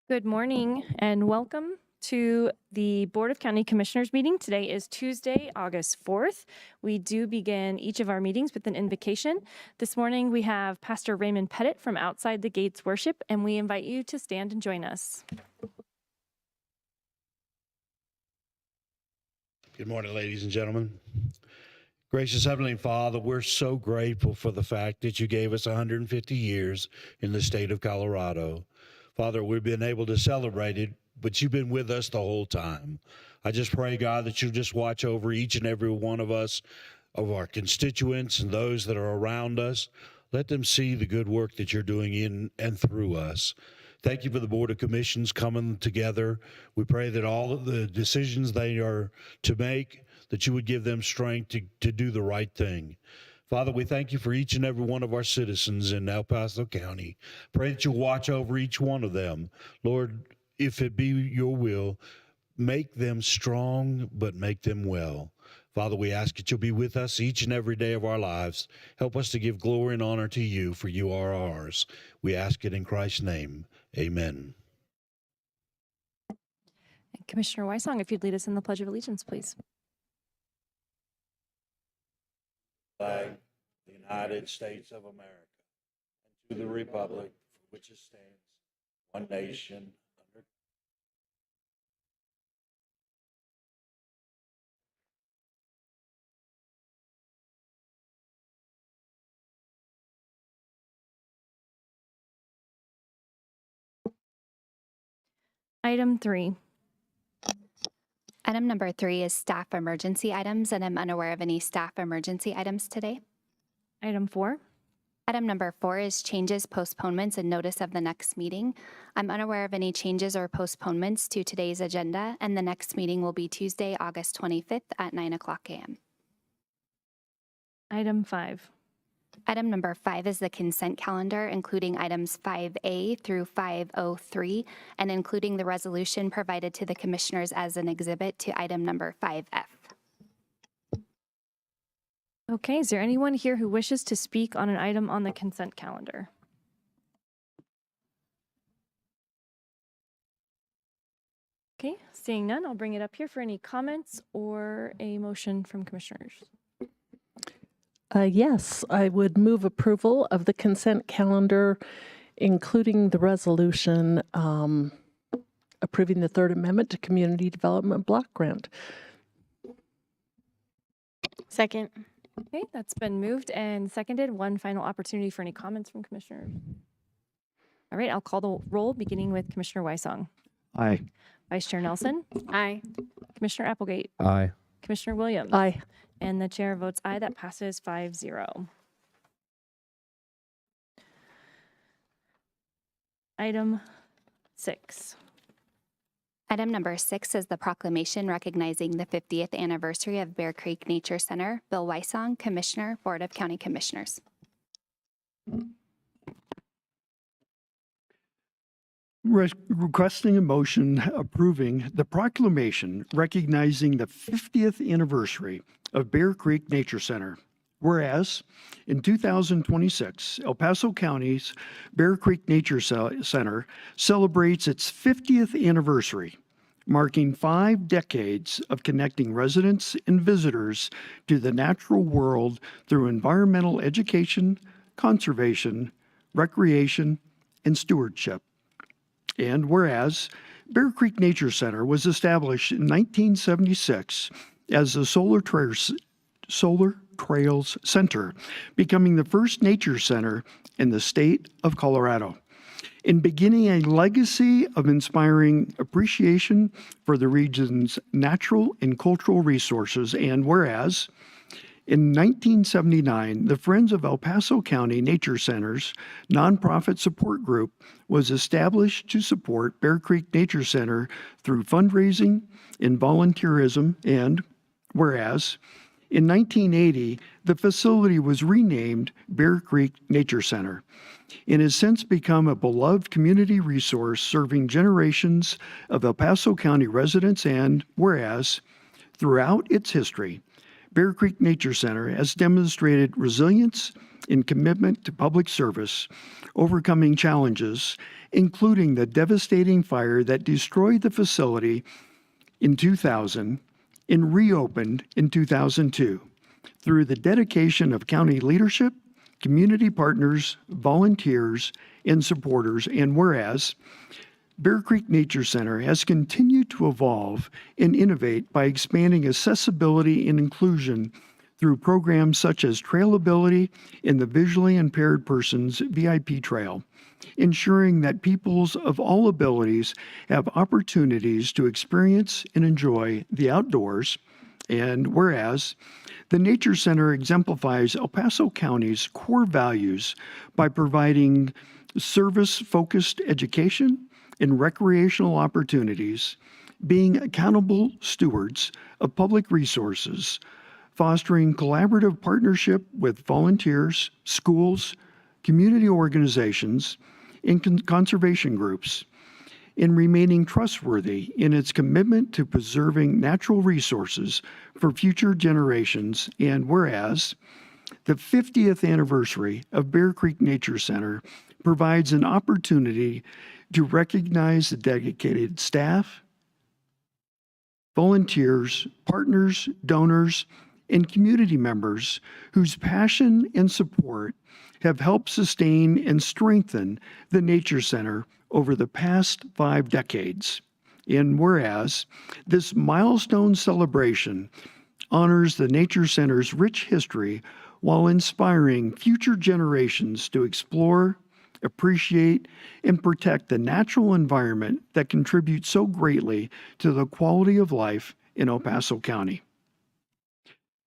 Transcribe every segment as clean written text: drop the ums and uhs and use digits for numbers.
Good morning and welcome to the Board of County Commissioners meeting. Today is Tuesday, August 4th. We do begin each of our meetings with an invocation. This morning we have Pastor Raymond Pettit from Outside the Gates Worship, and we invite you to stand and join us. Good morning, ladies and gentlemen. Gracious Heavenly Father, we're so grateful for the fact that you gave us 150 years in the state of Colorado. Father, we've been able to celebrate it, but you've been with us the whole time. I just pray, God, that you just watch over each and every one of us of our constituents and those that are around us. Let them see the good work that you're doing in and through us. Thank you for the Board of Commissions coming together. We pray that all of the decisions they are to make, that you would give them strength to do the right thing. Father, we thank you for each and every one of our citizens in El Paso County. Pray that you'll watch over each one of them. Lord, if it be your will, make them strong, but make them well. Father, we ask that you'll be with us each and every day of our lives. Help us to give glory and honor to you, for you are ours. We ask it in Christ's name. Amen. Commissioner Weissong, if you'd lead us in the Pledge of Allegiance, please. Flag of the United States of America, and to the republic for which it stands, one nation, under Item 3. Item number 3 is staff emergency items, and I'm unaware of any staff emergency items today. Item 4. Item number 4 is changes, postponements, and notice of the next meeting. I'm unaware of any changes or postponements to today's agenda, and the next meeting will be Tuesday, August 25th at 9:00 a.m. Item 5. Item number 5 is the consent calendar, including items 5A through 503, and including the resolution provided to the commissioners as an exhibit to item number 5F. Okay, is there anyone here who wishes to speak on an item on the consent calendar? Okay, seeing none, I'll bring it up here for any comments or a motion from commissioners. Yes, I would move approval of the consent calendar, including the resolution approving the Third Amendment to Community Development Block Grant. Second. Okay, that's been moved and seconded. One final opportunity for any comments from commissioners. All right, I'll call the roll, beginning with Commissioner Weissong. Aye. Vice Chair Nelson. Aye. Commissioner Applegate. Aye. Commissioner Williams. Aye. And the chair votes aye. That passes 5-0. Item 6. Item number 6 is the proclamation recognizing the 50th anniversary of Bear Creek Nature Center. Bill Weissong, Commissioner, Board of County Commissioners. Requesting a motion approving the proclamation recognizing the 50th anniversary of Bear Creek Nature Center. Whereas in 2026, El Paso County's Bear Creek Nature Center celebrates its 50th anniversary, marking 5 decades of connecting residents and visitors to the natural world through environmental education, conservation, recreation, and stewardship. And whereas Bear Creek Nature Center was established in 1976 as the Solar Trails Center, becoming the first nature center in the state of Colorado, in beginning a legacy of inspiring appreciation for the region's natural and cultural resources. And whereas in 1979, the Friends of El Paso County Nature Center's nonprofit support group was established to support Bear Creek Nature Center through fundraising and volunteerism. And whereas in 1980, the facility was renamed Bear Creek Nature Center and has since become a beloved community resource serving generations of El Paso County residents. And whereas throughout its history, Bear Creek Nature Center has demonstrated resilience and commitment to public service, overcoming challenges, including the devastating fire that destroyed the facility in 2000 and reopened in 2002. Through the dedication of county leadership, community partners, volunteers, and supporters. And whereas Bear Creek Nature Center has continued to evolve and innovate by expanding accessibility and inclusion through programs such as Trailability and the Visually Impaired Persons VIP Trail, ensuring that peoples of all abilities have opportunities to experience and enjoy the outdoors. And whereas The Nature Center exemplifies El Paso County's core values by providing service-focused education and recreational opportunities, being accountable stewards of public resources, fostering collaborative partnership with volunteers, schools, community organizations, and conservation groups, and remaining trustworthy in its commitment to preserving natural resources for future generations. And whereas the 50th anniversary of Bear Creek Nature Center provides an opportunity to recognize the dedicated staff, volunteers, partners, donors, and community members whose passion and support have helped sustain and strengthen the Nature Center over the past 5 decades. And whereas this milestone celebration honors the Nature Center's rich history while inspiring future generations to explore, appreciate, and protect the natural environment that contributes so greatly to the quality of life in El Paso County.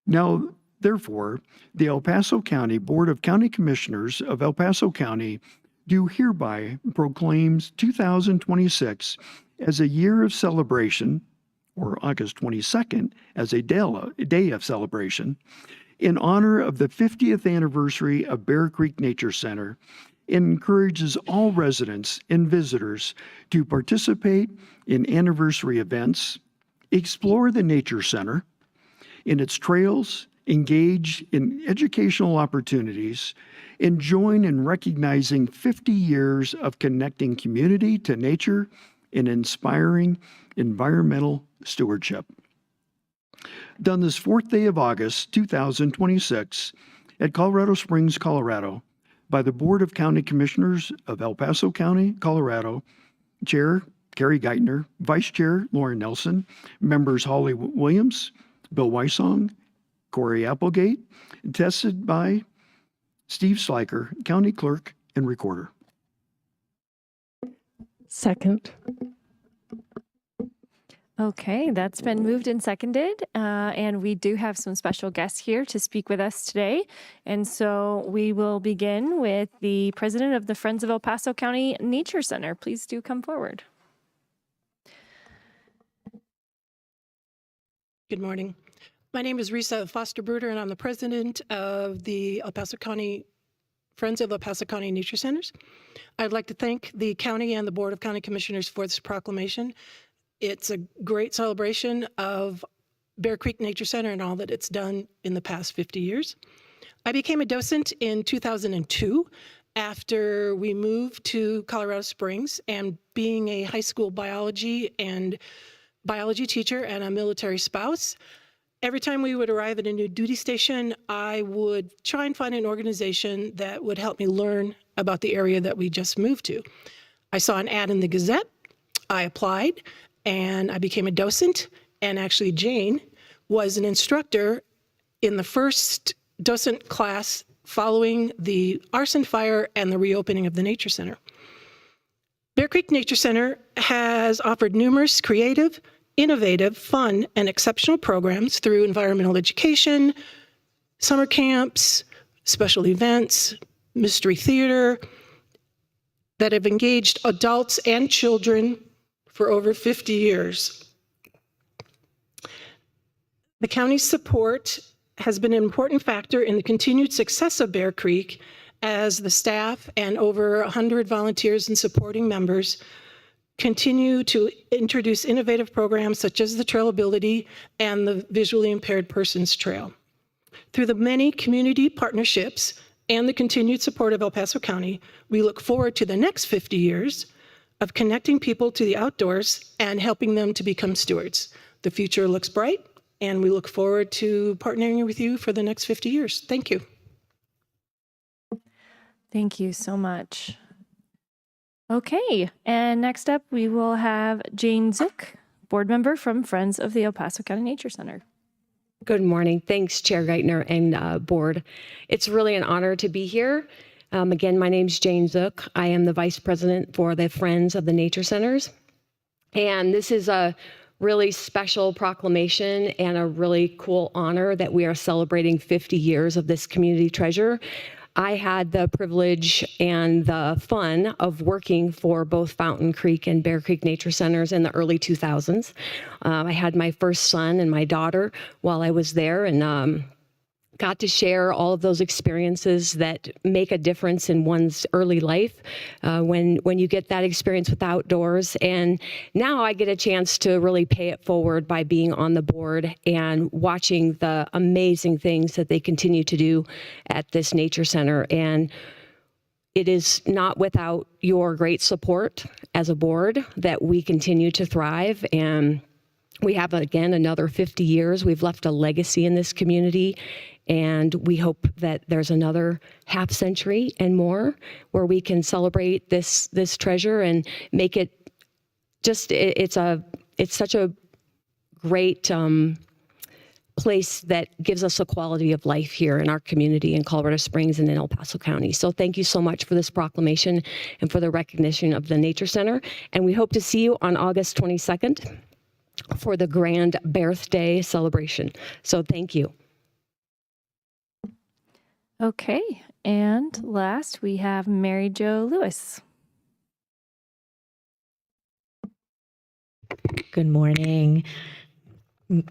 Now, therefore, the El Paso County Board of County Commissioners of El Paso County do hereby proclaims 2026 as a year of celebration, or August 22nd as a day of celebration, in honor of the 50th anniversary of Bear Creek Nature Center, and encourages all residents and visitors to participate in anniversary events, explore the Nature Center in its trails, engage in educational opportunities, and join in recognizing 50 years of connecting community to nature and inspiring environmental stewardship. Done this 4th day of August 2026 at Colorado Springs, Colorado, by the Board of County Commissioners of El Paso County, Colorado, Chair Carrie Geithner, Vice Chair Lauren Nelson, members Holly Williams, Bill Wysong, Corey Applegate, attested by Steve Sliker, County Clerk and Recorder. Second. Okay, that's been moved and seconded, and we do have some special guests here to speak with us today. And so we will begin with the president of the Friends of El Paso County Nature Center. Please do come forward. Good morning. My name is Risa Foster-Bruder, and I'm the president of the El Paso County Friends of El Paso County Nature Centers. I'd like to thank the county and the Board of County Commissioners for this proclamation. It's a great celebration of Bear Creek Nature Center and all that it's done in the past 50 years. I became a docent in 2002 after we moved to Colorado Springs, and being a high school biology teacher and a military spouse, every time we would arrive at a new duty station, I would try and find an organization that would help me learn about the area that we just moved to. I saw an ad in the Gazette, I applied, and I became a docent. And actually, Jane was an instructor in the first docent class following the arson fire and the reopening of the Nature Center. Bear Creek Nature Center has offered numerous creative, innovative, fun, and exceptional programs through environmental education, summer camps, special events, mystery theater that have engaged adults and children for over 50 years. The county's support has been an important factor in the continued success of Bear Creek, as the staff and over 100 volunteers and supporting members continue to introduce innovative programs such as the Trailability and the Visually Impaired Persons Trail. Through the many community partnerships and the continued support of El Paso County, we look forward to the next 50 years of connecting people to the outdoors and helping them to become stewards. The future looks bright, and we look forward to partnering with you for the next 50 years. Thank you. Thank you so much. Okay, and next up we will have Jane Zook, board member from Friends of the El Paso County Nature Center. Good morning. Thanks, Chair Geithner and board. It's really an honor to be here. Again, my name's Jane Zook. I am the vice president for the Friends of the Nature Centers. And this is a really special proclamation and a really cool honor that we are celebrating 50 years of this community treasure. I had the privilege and the fun of working for both Fountain Creek and Bear Creek Nature Centers in the early 2000s. I had my first son and my daughter while I was there, and got to share all of those experiences that make a difference in one's early life when you get that experience with outdoors. And now I get a chance to really pay it forward by being on the board and watching the amazing things that they continue to do at this nature center. And it is not without your great support as a board that we continue to thrive. And we have, again, another 50 years. We've left a legacy in this community, and we hope that there's another half century and more where we can celebrate this treasure and make it just, it's such a great place that gives us a quality of life here in our community in Colorado Springs and in El Paso County. So thank you so much for this proclamation and for the recognition of the Nature Center. And we hope to see you on August 22nd. For the grand birthday celebration. So thank you. Okay, and last we have Mary Jo Lewis. Good morning,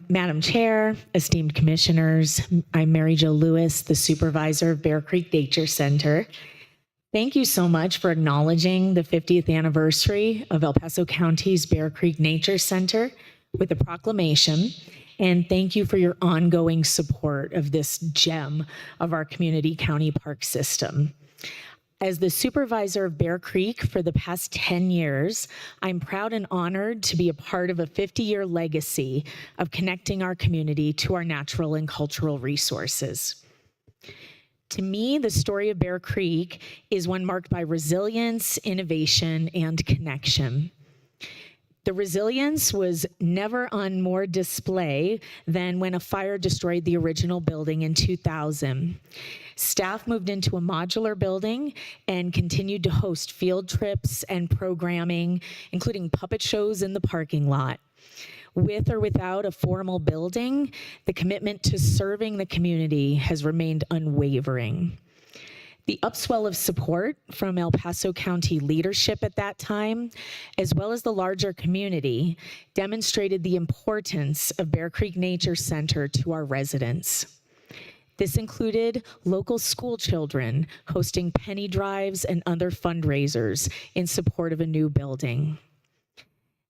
Madam Chair, esteemed commissioners. I'm Mary Jo Lewis, the supervisor of Bear Creek Nature Center. Thank you so much for acknowledging the 50th anniversary of El Paso County's Bear Creek Nature Center with a proclamation, and thank you for your ongoing support of this gem of our community county park system. As the supervisor of Bear Creek for the past 10 years, I'm proud and honored to be a part of a 50-year legacy of connecting our community to our natural and cultural resources. To me, the story of Bear Creek is one marked by resilience, innovation, and connection. The resilience was never on more display than when a fire destroyed the original building in 2000. Staff moved into a modular building and continued to host field trips and programming, including puppet shows in the parking lot. With or without a formal building, the commitment to serving the community has remained unwavering. The upswell of support from El Paso County leadership at that time, as well as the larger community, demonstrated the importance of Bear Creek Nature Center to our residents. This included local school children hosting penny drives and other fundraisers in support of a new building.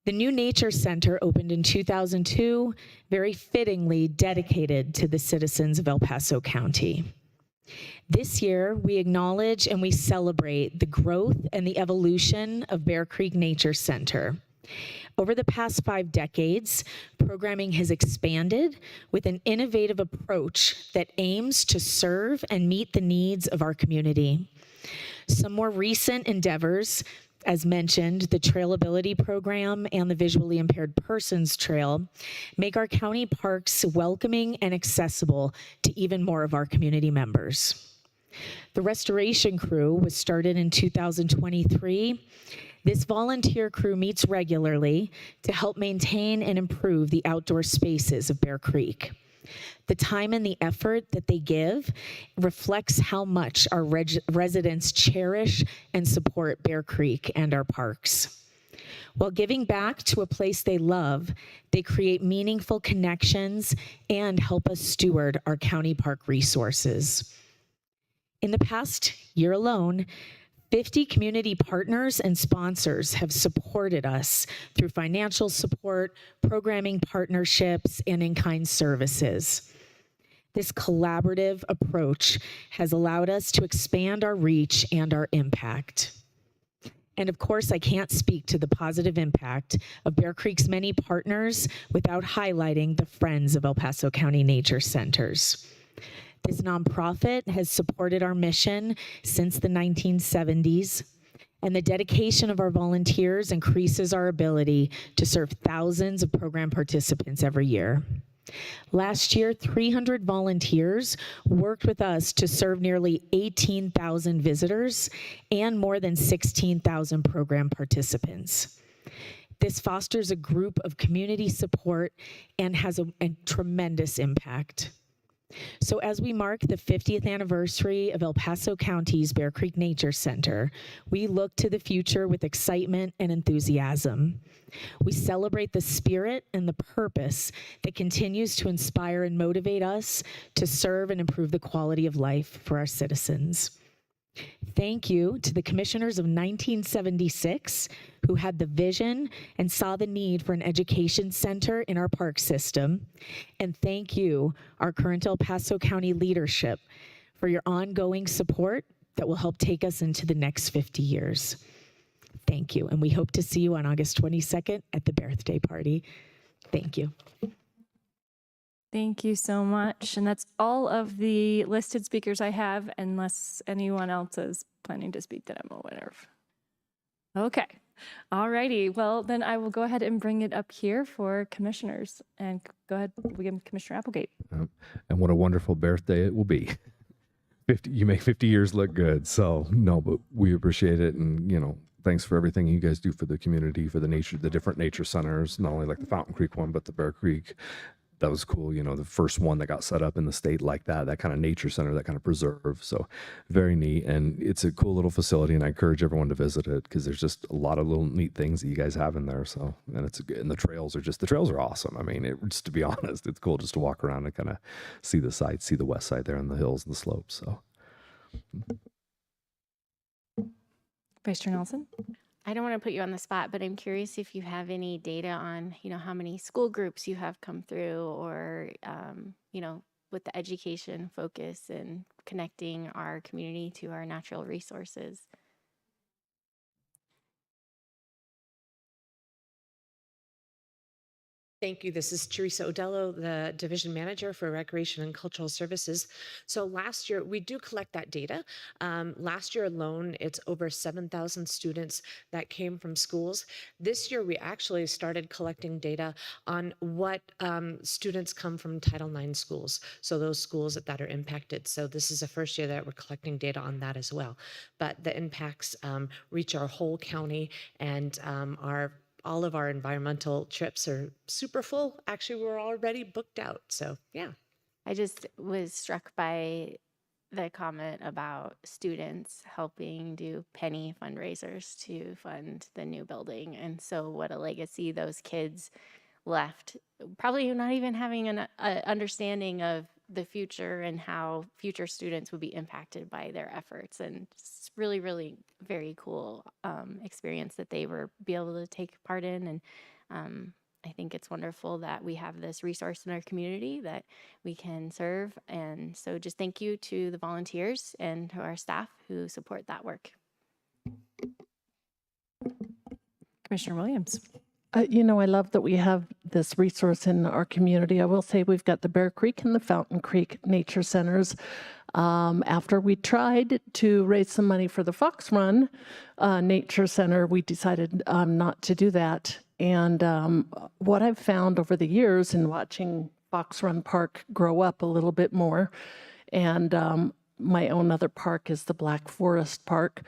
The new Nature Center opened in 2002, very fittingly dedicated to the citizens of El Paso County. This year, we acknowledge and we celebrate the growth and the evolution of Bear Creek Nature Center. Over the past 5 decades, programming has expanded with an innovative approach that aims to serve and meet the needs of our community. Some more recent endeavors, as mentioned, the Trailability Program and the Visually Impaired Persons Trail, make our county parks welcoming and accessible to even more of our community members. The restoration crew was started in 2023. This volunteer crew meets regularly to help maintain and improve the outdoor spaces of Bear Creek. The time and the effort that they give reflects how much our residents cherish and support Bear Creek and our parks. While giving back to a place they love, they create meaningful connections and help us steward our county park resources. In the past year alone, 50 community partners and sponsors have supported us through financial support, programming partnerships, and in-kind services. This collaborative approach has allowed us to expand our reach and our impact. And of course, I can't speak to the positive impact of Bear Creek's many partners without highlighting the Friends of El Paso County Nature Centers. This nonprofit has supported our mission since the 1970s, and the dedication of our volunteers increases our ability to serve thousands of program participants every year. Last year, 300 volunteers worked with us to serve nearly 18,000 visitors and more than 16,000 program participants. This fosters a group of community support and has a tremendous impact. So as we mark the 50th anniversary of El Paso County's Bear Creek Nature Center, we look to the future with excitement and enthusiasm. We celebrate the spirit and the purpose that continues to inspire and motivate us to serve and improve the quality of life for our citizens. Thank you to the commissioners of 1976 who had the vision and saw the need for an education center in our park system. And thank you, our current El Paso County leadership, for your ongoing support that will help take us into the next 50 years. Thank you. And we hope to see you on August 22nd at the birthday party. Thank you. Thank you so much. And that's all of the listed speakers I have, unless anyone else is planning to speak that I'm aware of. Okay. All righty. Well, then I will go ahead and bring it up here for commissioners. And go ahead, we give Commissioner Applegate. And what a wonderful birthday it will be. 50, you make 50 years look good. So no, but we appreciate it. And, you know, thanks for everything you guys do for the community, for the nature, the different nature centers, not only like the Fountain Creek one, but the Bear Creek. That was cool. You know, the first one that got set up in the state like that kind of nature center, that kind of preserve. So very neat. And it's a cool little facility, and I encourage everyone to visit it because there's just a lot of little neat things that you guys have in there. So, and and the trails are awesome. I mean, just to be honest, it's cool just to walk around and kind of see the sights, see the west side there and the hills and the slopes. So. Vice Chair Nelson. I don't want to put you on the spot, but I'm curious if you have any data on, how many school groups you have come through, or, with the education focus and connecting our community to our natural resources. Thank you. This is Teresa Odello, the Division Manager for Recreation and Cultural Services. So last year, we do collect that data. Last year alone, it's over 7,000 students that came from schools. This year, we actually started collecting data on what students come from Title IX schools, so those schools that are impacted. So this is the first year that we're collecting data on that as well. But the impacts reach our whole county, and all of our environmental trips are super full. Actually, we're already booked out. So, yeah. I just was struck by the comment about students helping do penny fundraisers to fund the new building. And so what a legacy those kids left, probably not even having an understanding of the future and how future students would be impacted by their efforts. And it's really, really very cool experience that they were be able to take part in. And I think it's wonderful that we have this resource in our community that we can serve. And so just thank you to the volunteers and to our staff who support that work. Commissioner Williams. I love that we have this resource in our community. I will say we've got the Bear Creek and the Fountain Creek Nature Centers. After we tried to raise some money for the Fox Run Nature Center, we decided not to do that. And what I've found over the years in watching Fox Run Park grow up a little bit more, and my own other park is the Black Forest Park,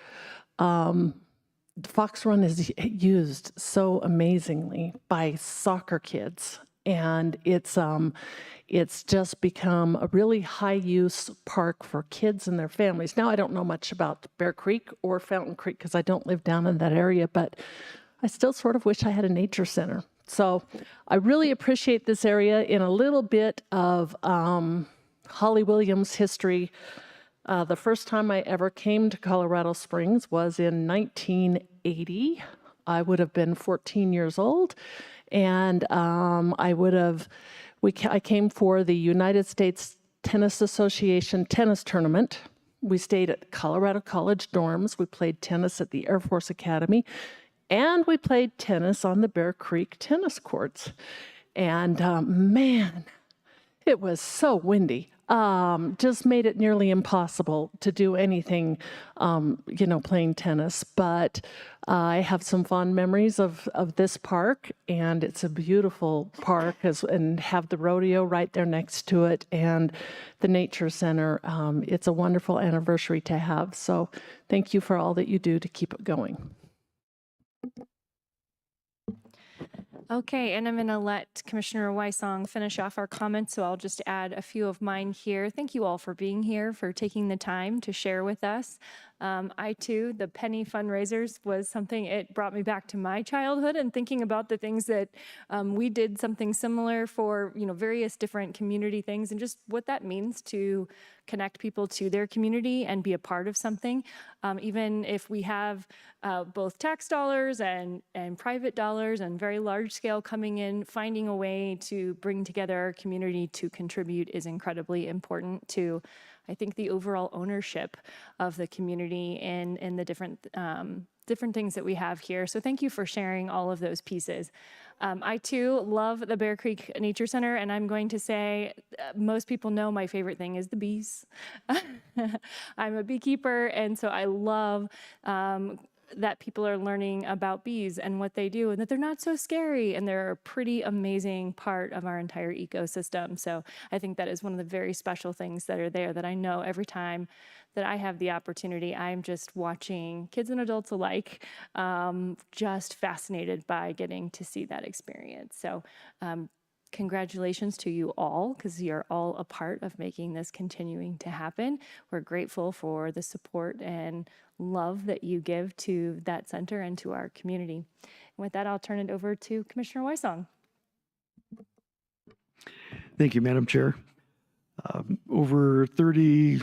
Fox Run is used so amazingly by soccer kids, and it's just become a really high-use park for kids and their families. Now, I don't know much about Bear Creek or Fountain Creek because I don't live down in that area, but I still sort of wish I had a nature center. So I really appreciate this area. In a little bit of Holly Williams history, the first time I ever came to Colorado Springs was in 1980. I would have been 14 years old, and I came for the United States Tennis Association tennis tournament. We stayed at Colorado College dorms. We played tennis at the Air Force Academy, and we played tennis on the Bear Creek tennis courts. And man, it was so windy. Just made it nearly impossible to do anything, playing tennis. But I have some fond memories of this park, and it's a beautiful park, and have the rodeo right there next to it, and the nature center. It's a wonderful anniversary to have. So thank you for all that you do to keep it going. Okay, and I'm going to let Commissioner Weisong finish off our comments, so I'll just add a few of mine here. Thank you all for being here, for taking the time to share with us. I too, the penny fundraisers was something, it brought me back to my childhood and thinking about the things that we did something similar for, various different community things and just what that means to connect people to their community and be a part of something. Even if we have both tax dollars and private dollars and very large scale coming in, finding a way to bring together our community to contribute is incredibly important to, I think, the overall ownership of the community in the different things that we have here. So thank you for sharing all of those pieces. I too love the Bear Creek Nature Center, and I'm going to say most people know my favorite thing is the bees. I'm a beekeeper, and so I love that people are learning about bees and what they do and that they're not so scary and they're a pretty amazing part of our entire ecosystem. So I think that is one of the very special things that are there that I know every time that I have the opportunity, I'm just watching kids and adults alike, just fascinated by getting to see that experience. So congratulations to you all, because you're all a part of making this continuing to happen. We're grateful for the support and love that you give to that center and to our community. And with that, I'll turn it over to Commissioner Weisong. Thank you, Madam Chair. Over 30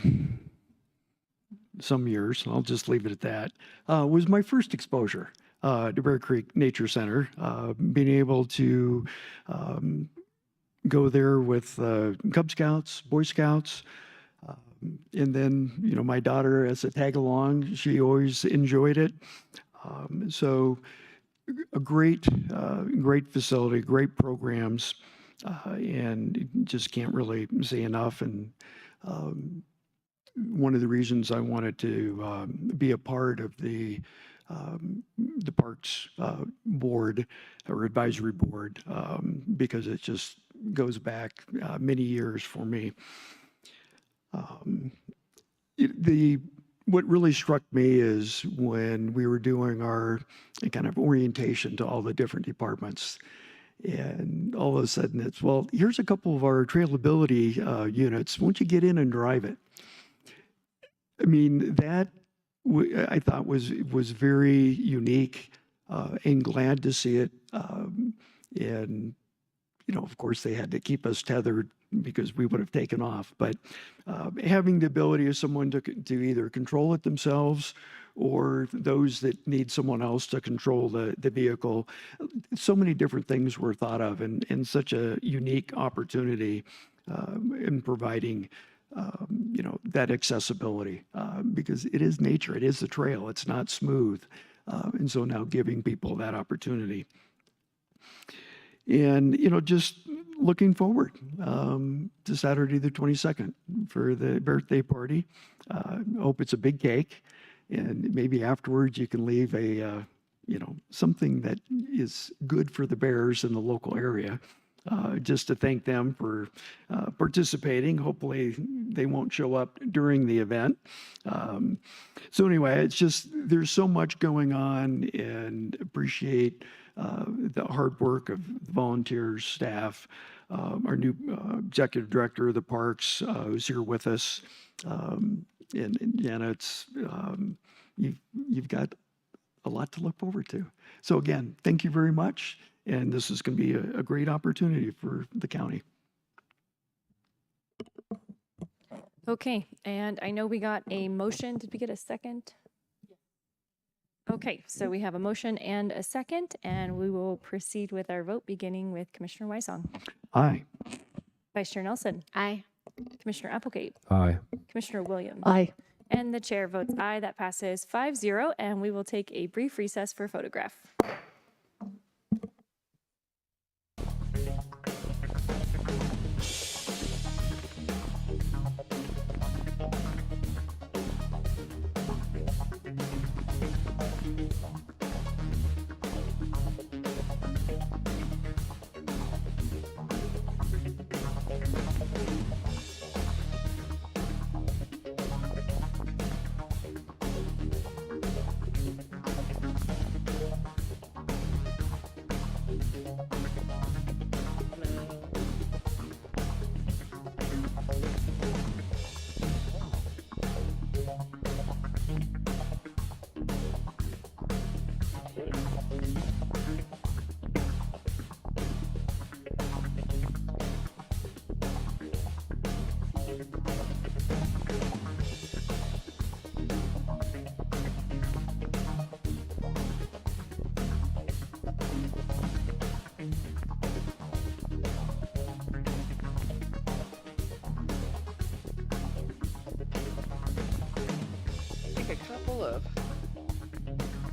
some years, I'll just leave it at that, was my first exposure to Bear Creek Nature Center. Being able to go there with Cub Scouts, Boy Scouts, and then, my daughter as a tag along, she always enjoyed it. So a great facility, great programs, and just can't really say enough. And one of the reasons I wanted to be a part of the Parks Board or Advisory Board, because it just goes back many years for me. What really struck me is when we were doing our kind of orientation to all the different departments, and all of a sudden it's, well, here's a couple of our trailability units. Won't you get in and drive it? I mean, that I thought was very unique, and glad to see it. And of course, they had to keep us tethered because we would have taken off. But having the ability of someone to either control it themselves or those that need someone else to control the vehicle, so many different things were thought of, and such a unique opportunity in providing that accessibility, because it is nature, it is the trail, it's not smooth. And so now giving people that opportunity. And, just looking forward to Saturday the 22nd for the birthday party. Hope it's a big cake, and maybe afterwards you can leave a, something that is good for the bears in the local area. Just to thank them for participating. Hopefully they won't show up during the event. So anyway, it's just, there's so much going on, and appreciate the hard work of the volunteers, staff, our new executive director of the parks, who's here with us. And Jana, you've got a lot to look forward to. So again, thank you very much. And this is going to be a great opportunity for the county. Okay, and I know we got a motion. Did we get a second? Okay, so we have a motion and a second, and we will proceed with our vote, beginning with Commissioner Weisong. Aye. Vice Chair Nelson. Aye. Commissioner Applegate. Aye. Commissioner Williams. Aye. And the chair votes aye. That passes 5-0, and we will take a brief recess for photograph. couple of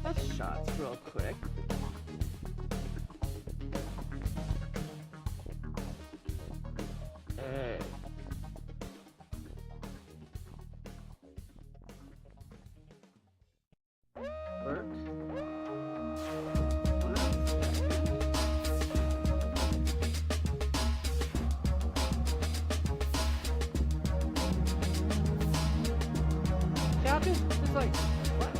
test shots real quick. Hey. Work. Captain, it's like, what?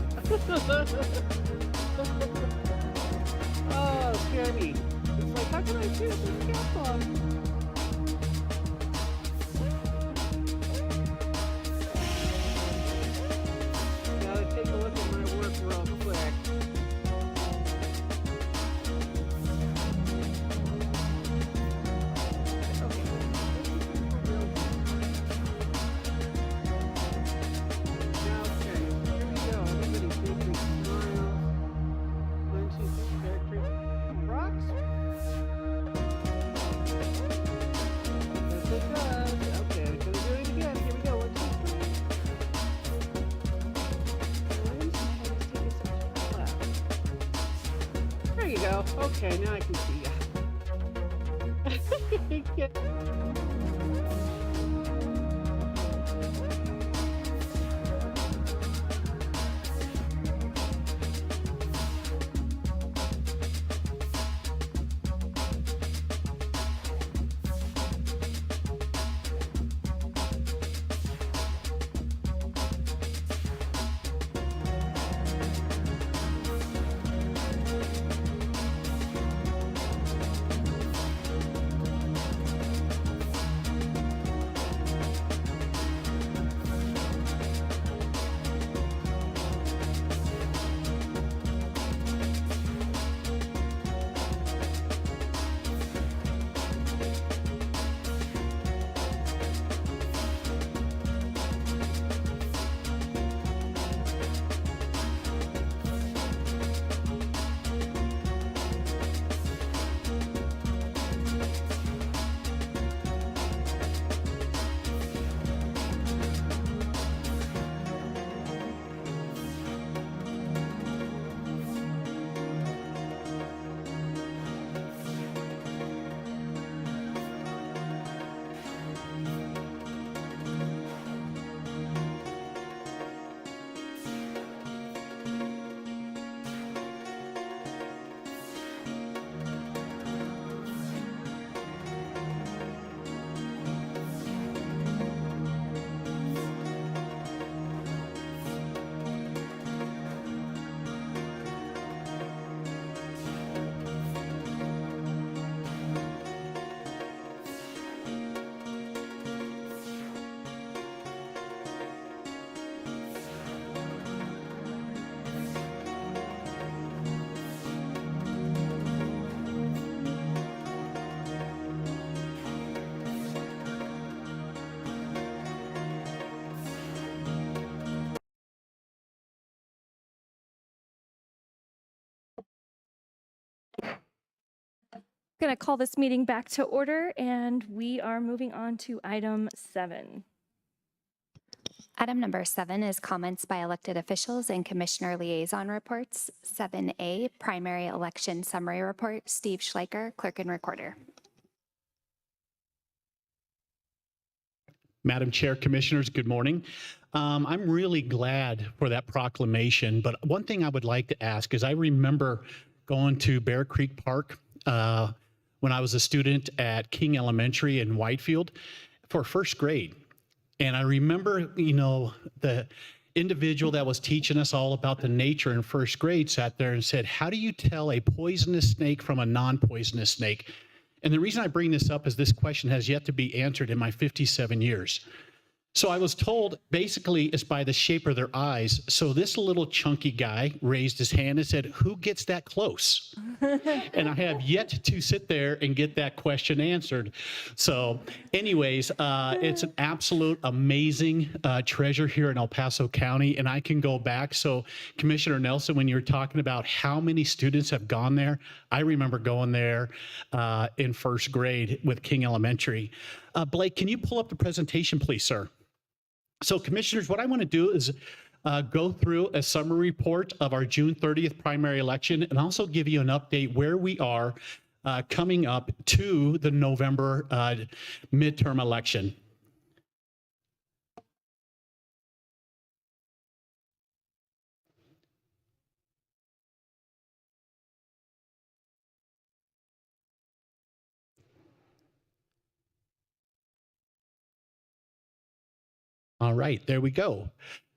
Oh, scare me. It's like, how can I shoot this cap on? Gotta take a look at my work real quick. Okay, here we go. Everybody take a smile. 1, 2, 3, Bear Creek rocks. Yes, it does. Okay, we're gonna do it again. Here we go. 1, 2, 3. There you go. Okay, now I can see ya. Going to call this meeting back to order, and we are moving on to item 7. Item number 7 is comments by elected officials and commissioner liaison reports. 7A, primary election summary report. Steve Schleicher, clerk and recorder. Madam Chair, Commissioners, good morning. I'm really glad for that proclamation, but one thing I would like to ask is I remember going to Bear Creek Park when I was a student at King Elementary in Whitefield for first grade. And I remember, the individual that was teaching us all about the nature in first grade sat there and said, how do you tell a poisonous snake from a non-poisonous snake? And the reason I bring this up is this question has yet to be answered in my 57 years. So I was told basically it's by the shape of their eyes. So this little chunky guy raised his hand and said, who gets that close? And I have yet to sit there and get that question answered. So anyways, it's an absolute amazing treasure here in El Paso County. And I can go back. So Commissioner Nelson, when you were talking about how many students have gone there, I remember going there in first grade with King Elementary. Blake, can you pull up the presentation, please, sir? So commissioners, what I want to do is go through a summary report of our June 30th primary election and also give you an update where we are coming up to the November midterm election. All right, there we go.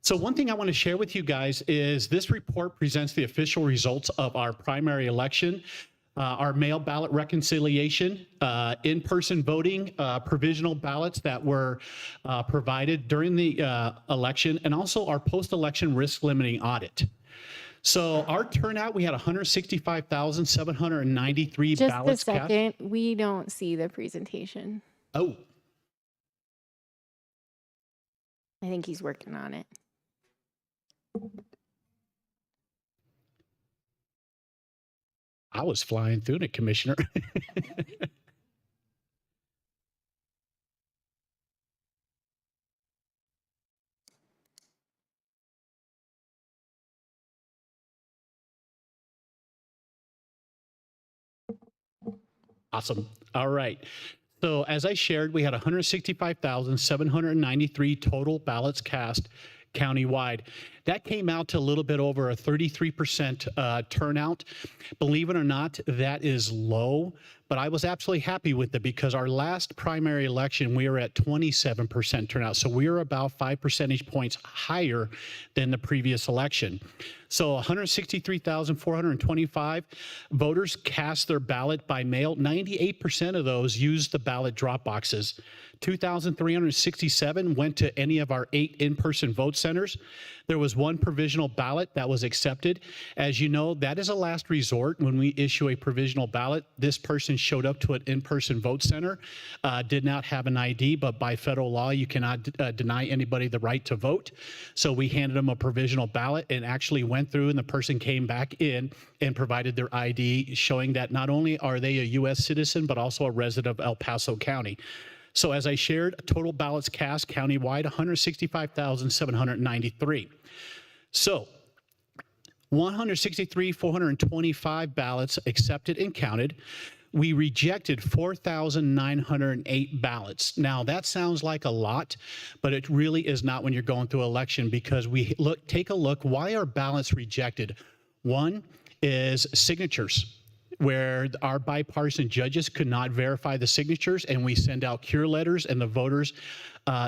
So one thing I want to share with you guys is this report presents the official results of our primary election, our mail ballot reconciliation, in-person voting, provisional ballots that were provided during the election, and also our post-election risk limiting audit. So our turnout, we had 165,793 Just a ballots cast. second, we don't see the presentation. Oh, I think he's working on it. I was flying through it, Commissioner. Awesome. All right. So as I shared, we had 165,793 total ballots cast countywide. That came out to a little bit over a 33% turnout. Believe it or not, that is low, but I was absolutely happy with it because our last primary election, we were at 27% turnout. So we were about 5 percentage points higher than the previous election. So 163,425 voters cast their ballot by mail. 98% of those used the ballot drop boxes. 2,367 went to any of our 8 in-person vote centers. There was 1 provisional ballot that was accepted. As you know, that is a last resort when we issue a provisional ballot. This person showed up to an in-person vote center, did not have an ID, but by federal law, you cannot deny anybody the right to vote. So we handed them a provisional ballot and actually went through, and the person came back in and provided their ID, showing that not only are they a U.S. citizen, but also a resident of El Paso County. So as I shared, total ballots cast countywide, 165,793. So 163,425 ballots accepted and counted. We rejected 4,908 ballots. Now that sounds like a lot, but it really is not when you're going through election, because we take a look, why are ballots rejected? One is signatures, where our bipartisan judges could not verify the signatures, and we send out cure letters, and the voters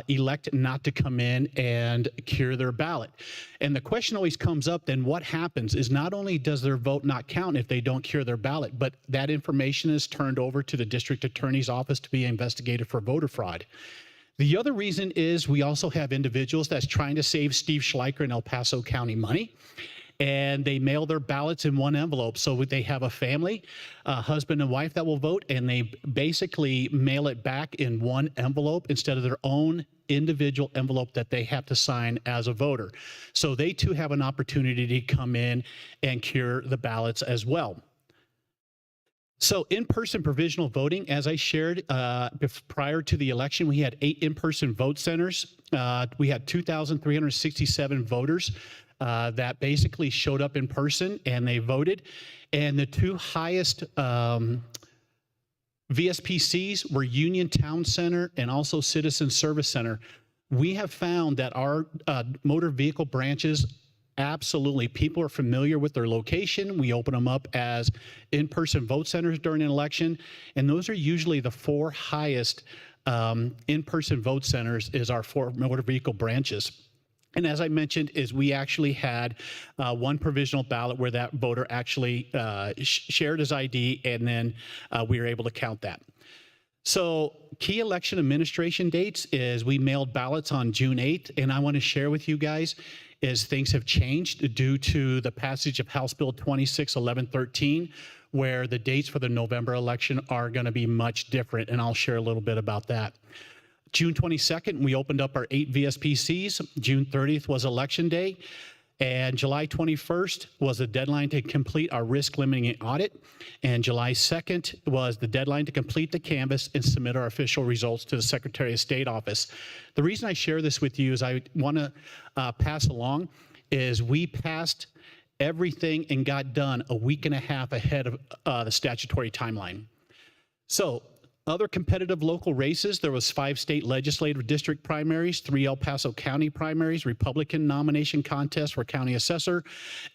elect not to come in and cure their ballot. And the question always comes up, then what happens is not only does their vote not count if they don't cure their ballot, but that information is turned over to the district attorney's office to be investigated for voter fraud. The other reason is we also have individuals that's trying to save Steve Schleicher in El Paso County money, and they mail their ballots in one envelope. So they have a family, a husband and wife that will vote, and they basically mail it back in one envelope instead of their own individual envelope that they have to sign as a voter. So they too have an opportunity to come in and cure the ballots as well. So in-person provisional voting, as I shared prior to the election, we had 8 in-person vote centers. We had 2,367 voters that basically showed up in person and they voted. And the 2 highest VSPCs were Union Town Center and also Citizen Service Center. We have found that our motor vehicle branches, absolutely, people are familiar with their location. We open them up as in-person vote centers during an election. And those are usually the 4 highest in-person vote centers is our 4 motor vehicle branches. And as I mentioned, is we actually had 1 provisional ballot where that voter actually shared his ID, and then we were able to count that. So key election administration dates is we mailed ballots on June 8th, and I want to share with you guys is things have changed due to the passage of House Bill 261113, where the dates for the November election are going to be much different, and I'll share a little bit about that. June 22nd, we opened up our 8 VSPCs. June 30th was Election Day. And July 21st was the deadline to complete our risk limiting audit. And July 2nd was the deadline to complete the canvas and submit our official results to the Secretary of State office. The reason I share this with you is I want to pass along is we passed everything and got done a week and a half ahead of the statutory timeline. So other competitive local races, there was 5 state legislative district primaries, 3 El Paso County primaries, Republican nomination contests for county assessor,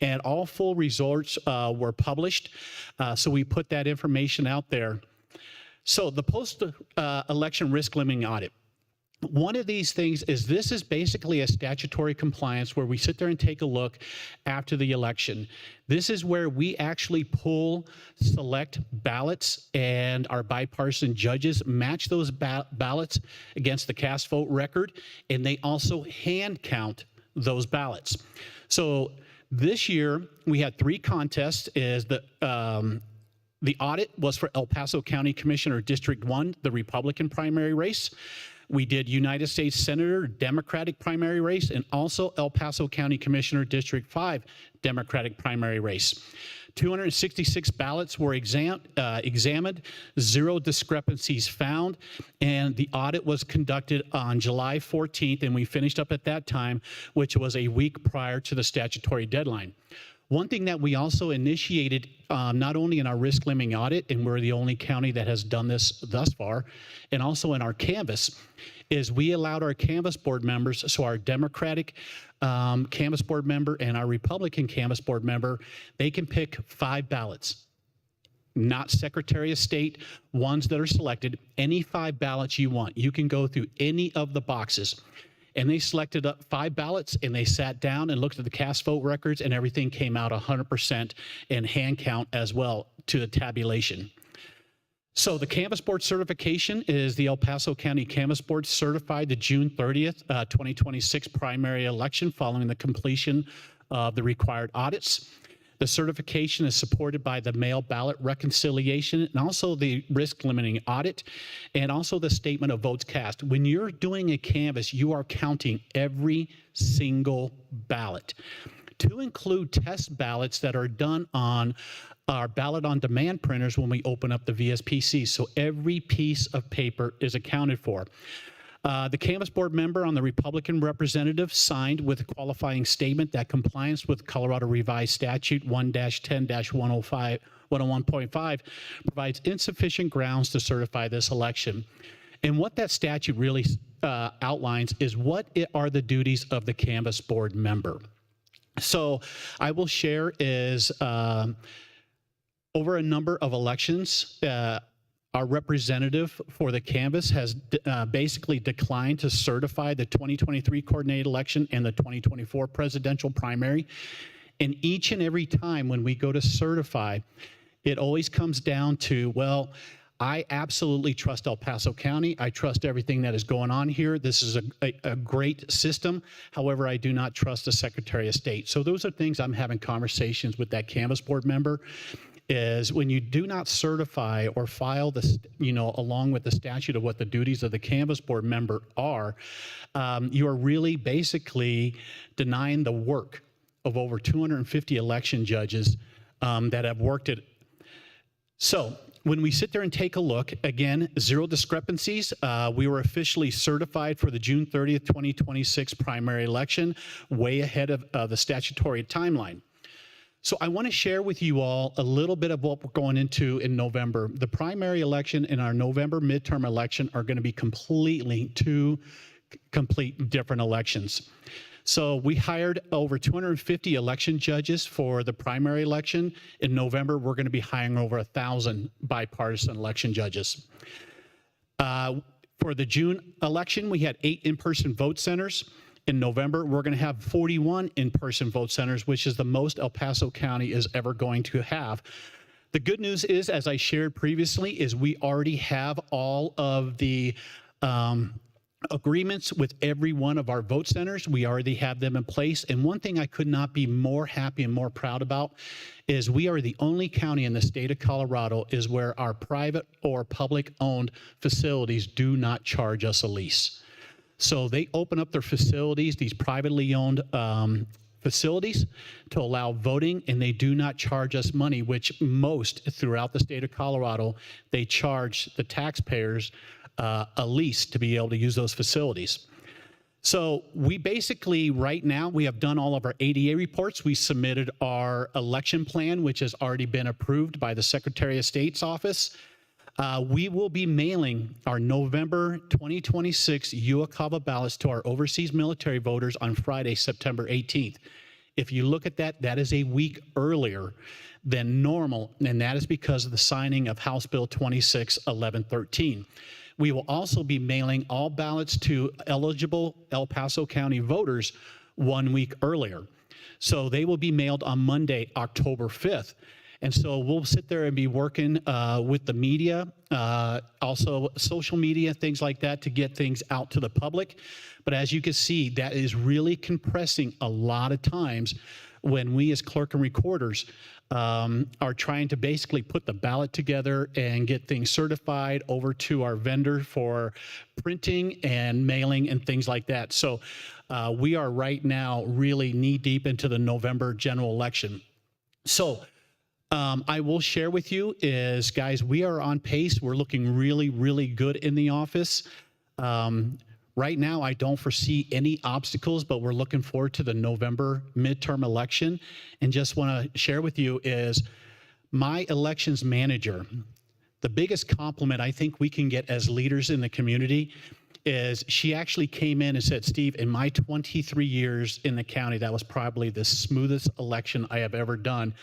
and all full results were published. So we put that information out there. So the post-election risk limiting audit. One of these things is this is basically a statutory compliance where we sit there and take a look after the election. This is where we actually select ballots, and our bipartisan judges match those ballots against the cast vote record, and they also hand count those ballots. So this year we had 3 contests. The audit was for El Paso County Commissioner District 1, the Republican primary race. We did United States Senator Democratic primary race, and also El Paso County Commissioner District 5 Democratic primary race. 266 ballots were examined, 0 discrepancies found, and the audit was conducted on July 14th, and we finished up at that time, which was a week prior to the statutory deadline. One thing that we also initiated, not only in our risk limiting audit, and we're the only county that has done this thus far, and also in our canvas, is we allowed our canvas board members, so our Democratic canvas board member and our Republican canvas board member, they can pick 5 ballots, not Secretary of State, ones that are selected, any 5 ballots you want. You can go through any of the boxes. And they selected up 5 ballots, and they sat down and looked at the cast vote records, and everything came out 100% and hand count as well to the tabulation. So the Canvas Board certification is the El Paso County Canvas Board certified the June 30th, 2026 primary election following the completion of the required audits. The certification is supported by the mail ballot reconciliation and also the risk limiting audit and also the statement of votes cast. When you're doing a canvas, you are counting every single ballot, to include test ballots that are done on our ballot on demand printers when we open up the VSPC. So every piece of paper is accounted for. The Canvas Board member on the Republican representative signed with a qualifying statement that compliance with Colorado Revised Statute 1-10-101.5 provides insufficient grounds to certify this election. And what that statute really outlines is what are the duties of the Canvas Board member. So I will share is over a number of elections, our representative for the canvas has basically declined to certify the 2023 coordinated election and the 2024 presidential primary. And each and every time when we go to certify, it always comes down to, well, I absolutely trust El Paso County. I trust everything that is going on here. This is a great system. However, I do not trust the Secretary of State. So those are things I'm having conversations with that Canvas Board member. Is when you do not certify or file this, along with the statute of what the duties of the Canvas Board member are, you are really basically denying the work of over 250 election judges that have worked it. So when we sit there and take a look, again, 0 discrepancies. We were officially certified for the June 30th, 2026 primary election, way ahead of the statutory timeline. So I want to share with you all a little bit of what we're going into in November. The primary election and our November midterm election are going to be completely 2 complete different elections. So we hired over 250 election judges for the primary election. In November, we're going to be hiring over 1,000 bipartisan election judges. For the June election, we had 8 in-person vote centers. In November, we're going to have 41 in-person vote centers, which is the most El Paso County is ever going to have. The good news is, as I shared previously, is we already have all of the agreements with every one of our vote centers. We already have them in place. And one thing I could not be more happy and more proud about is we are the only county in the state of Colorado is where our private or public-owned facilities do not charge us a lease. So they open up their facilities, these privately owned facilities to allow voting, and they do not charge us money, which most throughout the state of Colorado, they charge the taxpayers a lease to be able to use those facilities. So we basically, right now, we have done all of our ADA reports. We submitted our election plan, which has already been approved by the Secretary of State's office. We will be mailing our November 2026 UOCAVA ballots to our overseas military voters on Friday, September 18th. If you look at that, that is a week earlier than normal, and that is because of the signing of House Bill 261113. We will also be mailing all ballots to eligible El Paso County voters 1 week earlier. So they will be mailed on Monday, October 5th. And so we'll sit there and be working with the media, also social media, things like that, to get things out to the public. But as you can see, that is really compressing a lot of times when we as clerk and recorders are trying to basically put the ballot together and get things certified over to our vendor for printing and mailing and things like that. So we are right now really knee deep into the November general election. So I will share with you is, guys, we are on pace. We're looking really, really good in the office. Right now, I don't foresee any obstacles, but we're looking forward to the November midterm election. And just want to share with you is my elections manager, the biggest compliment I think we can get as leaders in the community is she actually came in and said, Steve, in my 23 years in the county, that was probably the smoothest election I have ever done.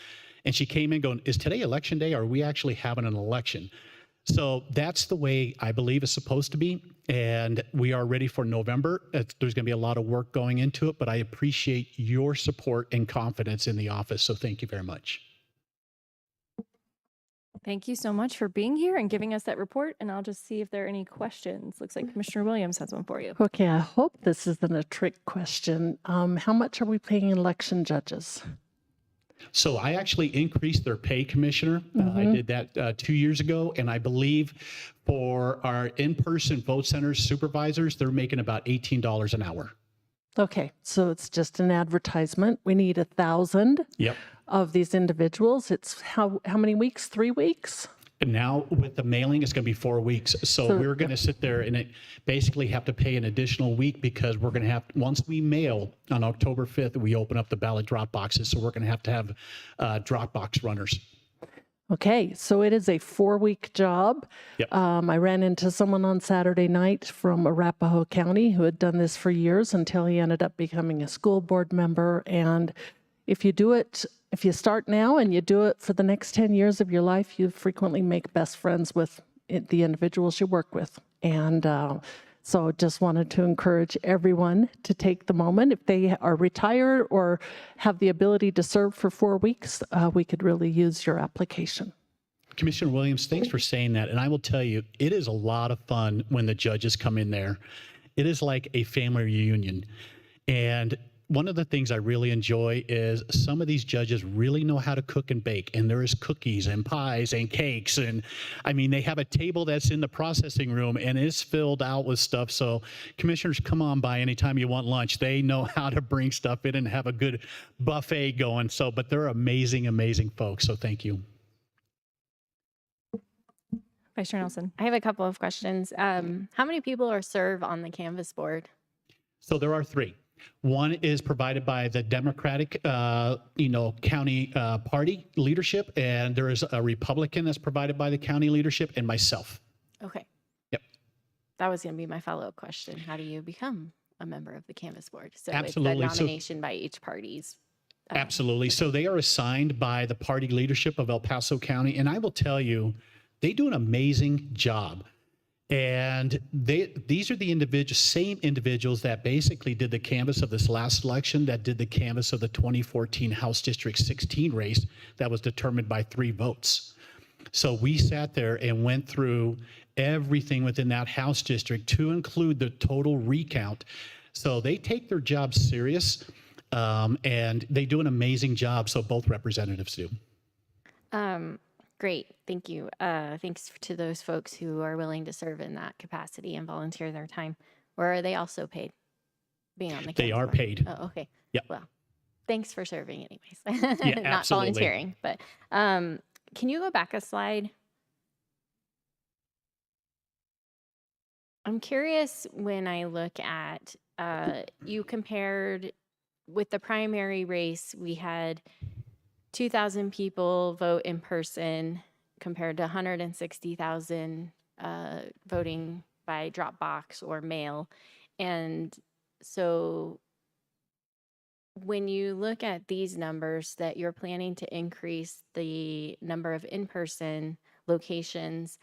And she came in going, is today election day? Or are we actually having an election? So that's the way I believe it's supposed to be. And we are ready for November. There's going to be a lot of work going into it, but I appreciate your support and confidence in the office. So thank you very much. Thank you so much for being here and giving us that report. And I'll just see if there are any questions. Looks like Commissioner Williams has one for you. Okay, I hope this isn't a trick question. How much are we paying election judges? So I actually increased their pay, Commissioner. I did that 2 years ago. And I believe for our in-person vote centers supervisors, they're making about $18 an hour. Okay, so it's just an advertisement. We need 1,000 Yep. of these individuals. It's how many weeks? 3 weeks? And now with the mailing, it's going to be 4 weeks. So we're going to sit there and basically have to pay an additional week because we're going to have, once we mail on October 5th, we open up the ballot drop boxes. So we're going to have drop box runners. Okay, so it is a 4-week job. Yep. I ran into someone on Saturday night from Arapahoe County who had done this for years until he ended up becoming a school board member. And if you do it, if you start now and you do it for the next 10 years of your life, you frequently make best friends with the individuals you work with. And so just wanted to encourage everyone to take the moment. If they are retired or have the ability to serve for 4 weeks, we could really use your application. Commissioner Williams, thanks for saying that. And I will tell you, it is a lot of fun when the judges come in there. It is like a family reunion. And one of the things I really enjoy is some of these judges really know how to cook and bake, and there is cookies and pies and cakes. And I mean, they have a table that's in the processing room and it's filled out with stuff. So commissioners, come on by anytime you want lunch. They know how to bring stuff in and have a good buffet going. So, but they're amazing, amazing folks. So thank you. Vice Chair Nelson. I have a couple of questions. How many people serve on the Canvas board? So there are 3. One is provided by the Democratic, county party leadership, and there is a Republican that's provided by the county leadership, and myself. Okay. Yep. That was going to be my follow-up question. How do you become a member of the Canvas board? So Absolutely. It's a nomination by each party's. Absolutely. So they are assigned by the party leadership of El Paso County, and I will tell you, they do an amazing job. And these are the same individuals that basically did the canvass of this last election, that did the canvass of the 2014 House District 16 race that was determined by 3 votes. So we sat there and went through everything within that House district to include the total recount. So they take their job serious, and they do an amazing job. So both representatives do. Great. Thank you. Thanks to those folks who are willing to serve in that capacity and volunteer their time. Or are they also paid being on the They Canvas are board? paid. Oh, okay. Yep. Well, thanks for serving anyways. Yeah, Not absolutely. volunteering, but can you go back a slide? I'm curious when I look at, you compared with the primary race, we had 2,000 people vote in person compared to 160,000 voting by drop box or mail. And so when you look at these numbers that you're planning to increase the number of in-person locations,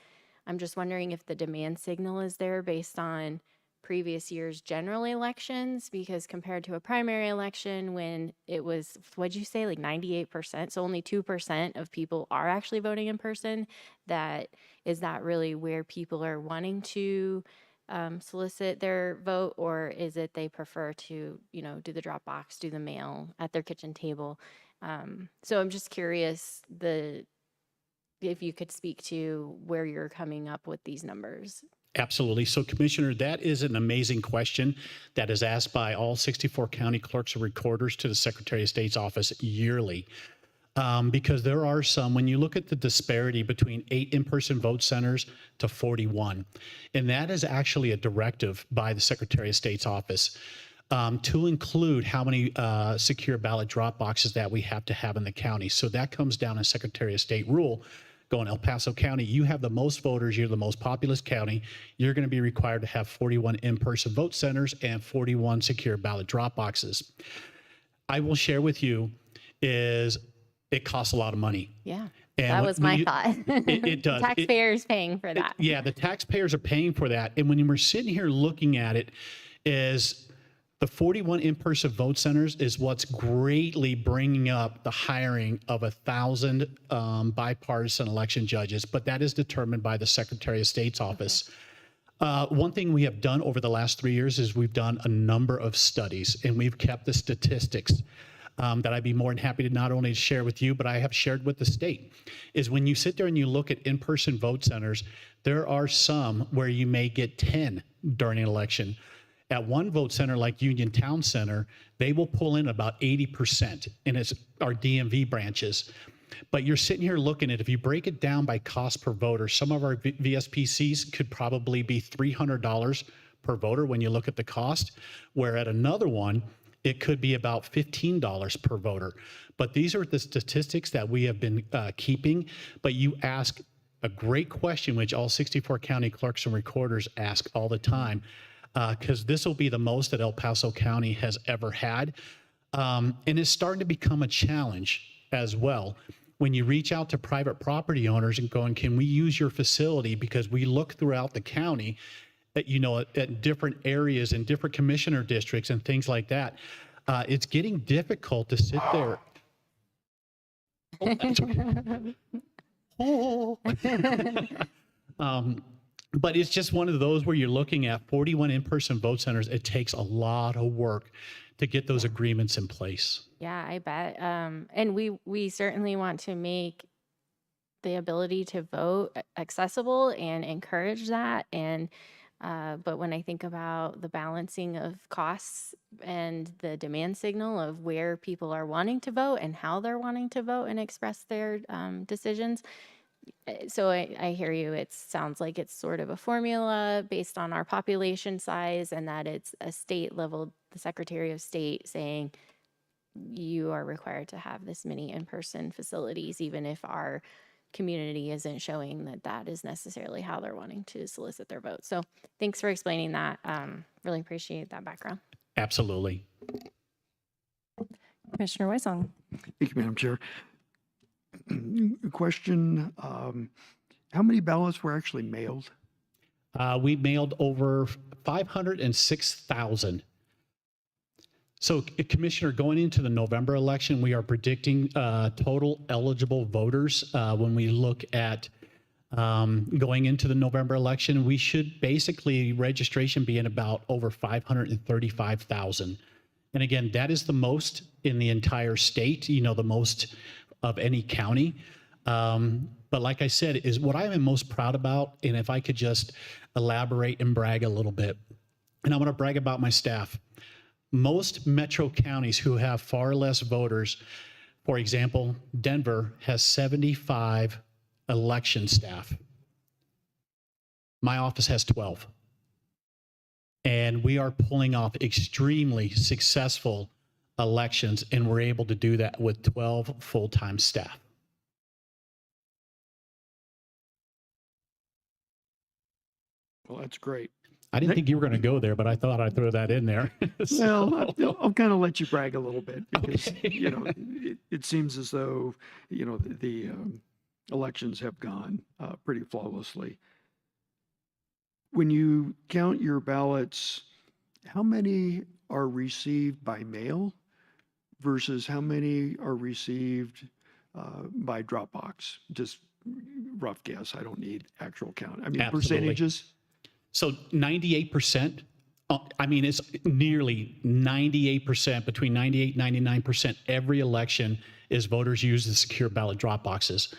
I'm just wondering if the demand signal is there based on previous year's general elections, because compared to a primary election when it was, what'd you say, like 98%, so only 2% of people are actually voting in person, is that really where people are wanting to solicit their vote, or is it they prefer to, do the drop box, do the mail at their kitchen table? So I'm just curious if you could speak to where you're coming up with these numbers. Absolutely. So, Commissioner, that is an amazing question that is asked by all 64 county clerks and recorders to the Secretary of State's office yearly. Because there are some, when you look at the disparity between 8 in-person vote centers to 41, and that is actually a directive by the Secretary of State's office to include how many secure ballot drop boxes that we have to have in the county. So that comes down in Secretary of State rule. Going El Paso County, you have the most voters, you're the most populous county, you're going to be required to have 41 in-person vote centers and 41 secure ballot drop boxes. I will share with you is it costs a lot of money. Yeah, And that when- was when my you- thought. It does. Taxpayers paying for that. Yeah, the taxpayers are paying for that. And when we're sitting here looking at it, is the 41 in-person vote centers is what's greatly bringing up the hiring of 1,000 bipartisan election judges, but that is determined by the Secretary of State's office. One thing we have done over the last 3 years is we've done a number of studies, and we've kept the statistics that I'd be more than happy to not only share with you, but I have shared with the state, is when you sit there and you look at in-person vote centers, there are some where you may get 10 during an election. At one vote center like Union Town Center, they will pull in about 80%, and it's our DMV branches. But you're sitting here looking at, if you break it down by cost per voter, some of our VSPCs could probably be $300 per voter when you look at the cost, where at another one, it could be about $15 per voter. But these are the statistics that we have been keeping. But you ask a great question, which all 64 county clerks and recorders ask all the time, because this will be the most that El Paso County has ever had. And it's starting to become a challenge as well. When you reach out to private property owners and going, can we use your facility? Because we look throughout the county at, at different areas and different commissioner districts and things like that. It's getting difficult to sit there. Oh, that's okay. Oh. But it's just one of those where you're looking at 41 in-person vote centers. It takes a lot of work to get those agreements in place. Yeah, I bet. And we certainly want to make the ability to vote accessible and encourage that. And but when I think about the balancing of costs and the demand signal of where people are wanting to vote and how they're wanting to vote and express their decisions. So I hear you. It sounds like it's sort of a formula based on our population size, and that it's a state level, the Secretary of State saying you are required to have this many in-person facilities, even if our community isn't showing that that is necessarily how they're wanting to solicit their vote. So thanks for explaining that. Really appreciate that background. Absolutely. Commissioner Weisong. Thank you, Madam Chair. Question, how many ballots were actually mailed? We mailed over 506,000. So, Commissioner, going into the November election, we are predicting total eligible voters. When we look at going into the November election, we should basically registration be in about over 535,000. And again, that is the most in the entire state, the most of any county. But like I said, is what I am most proud about, and if I could just elaborate and brag a little bit, and I want to brag about my staff. Most metro counties who have far less voters, for example, Denver has 75 election staff. My office has 12. And we are pulling off extremely successful elections, and we're able to do that with 12 full-time staff. Well, that's great. I didn't think you were going to go there, but I thought I'd throw that in there. Well, I'll kind of let you brag a little bit because, Okay. you know, it seems as though, you know, the elections have gone pretty flawlessly. When you count your ballots, how many are received by mail versus how many are received by Dropbox? Just rough guess. I don't need actual count. I mean, Absolutely. percentages. So 98%, I mean, it's nearly 98%, between 98 and 99%, every election is voters use the secure ballot drop boxes.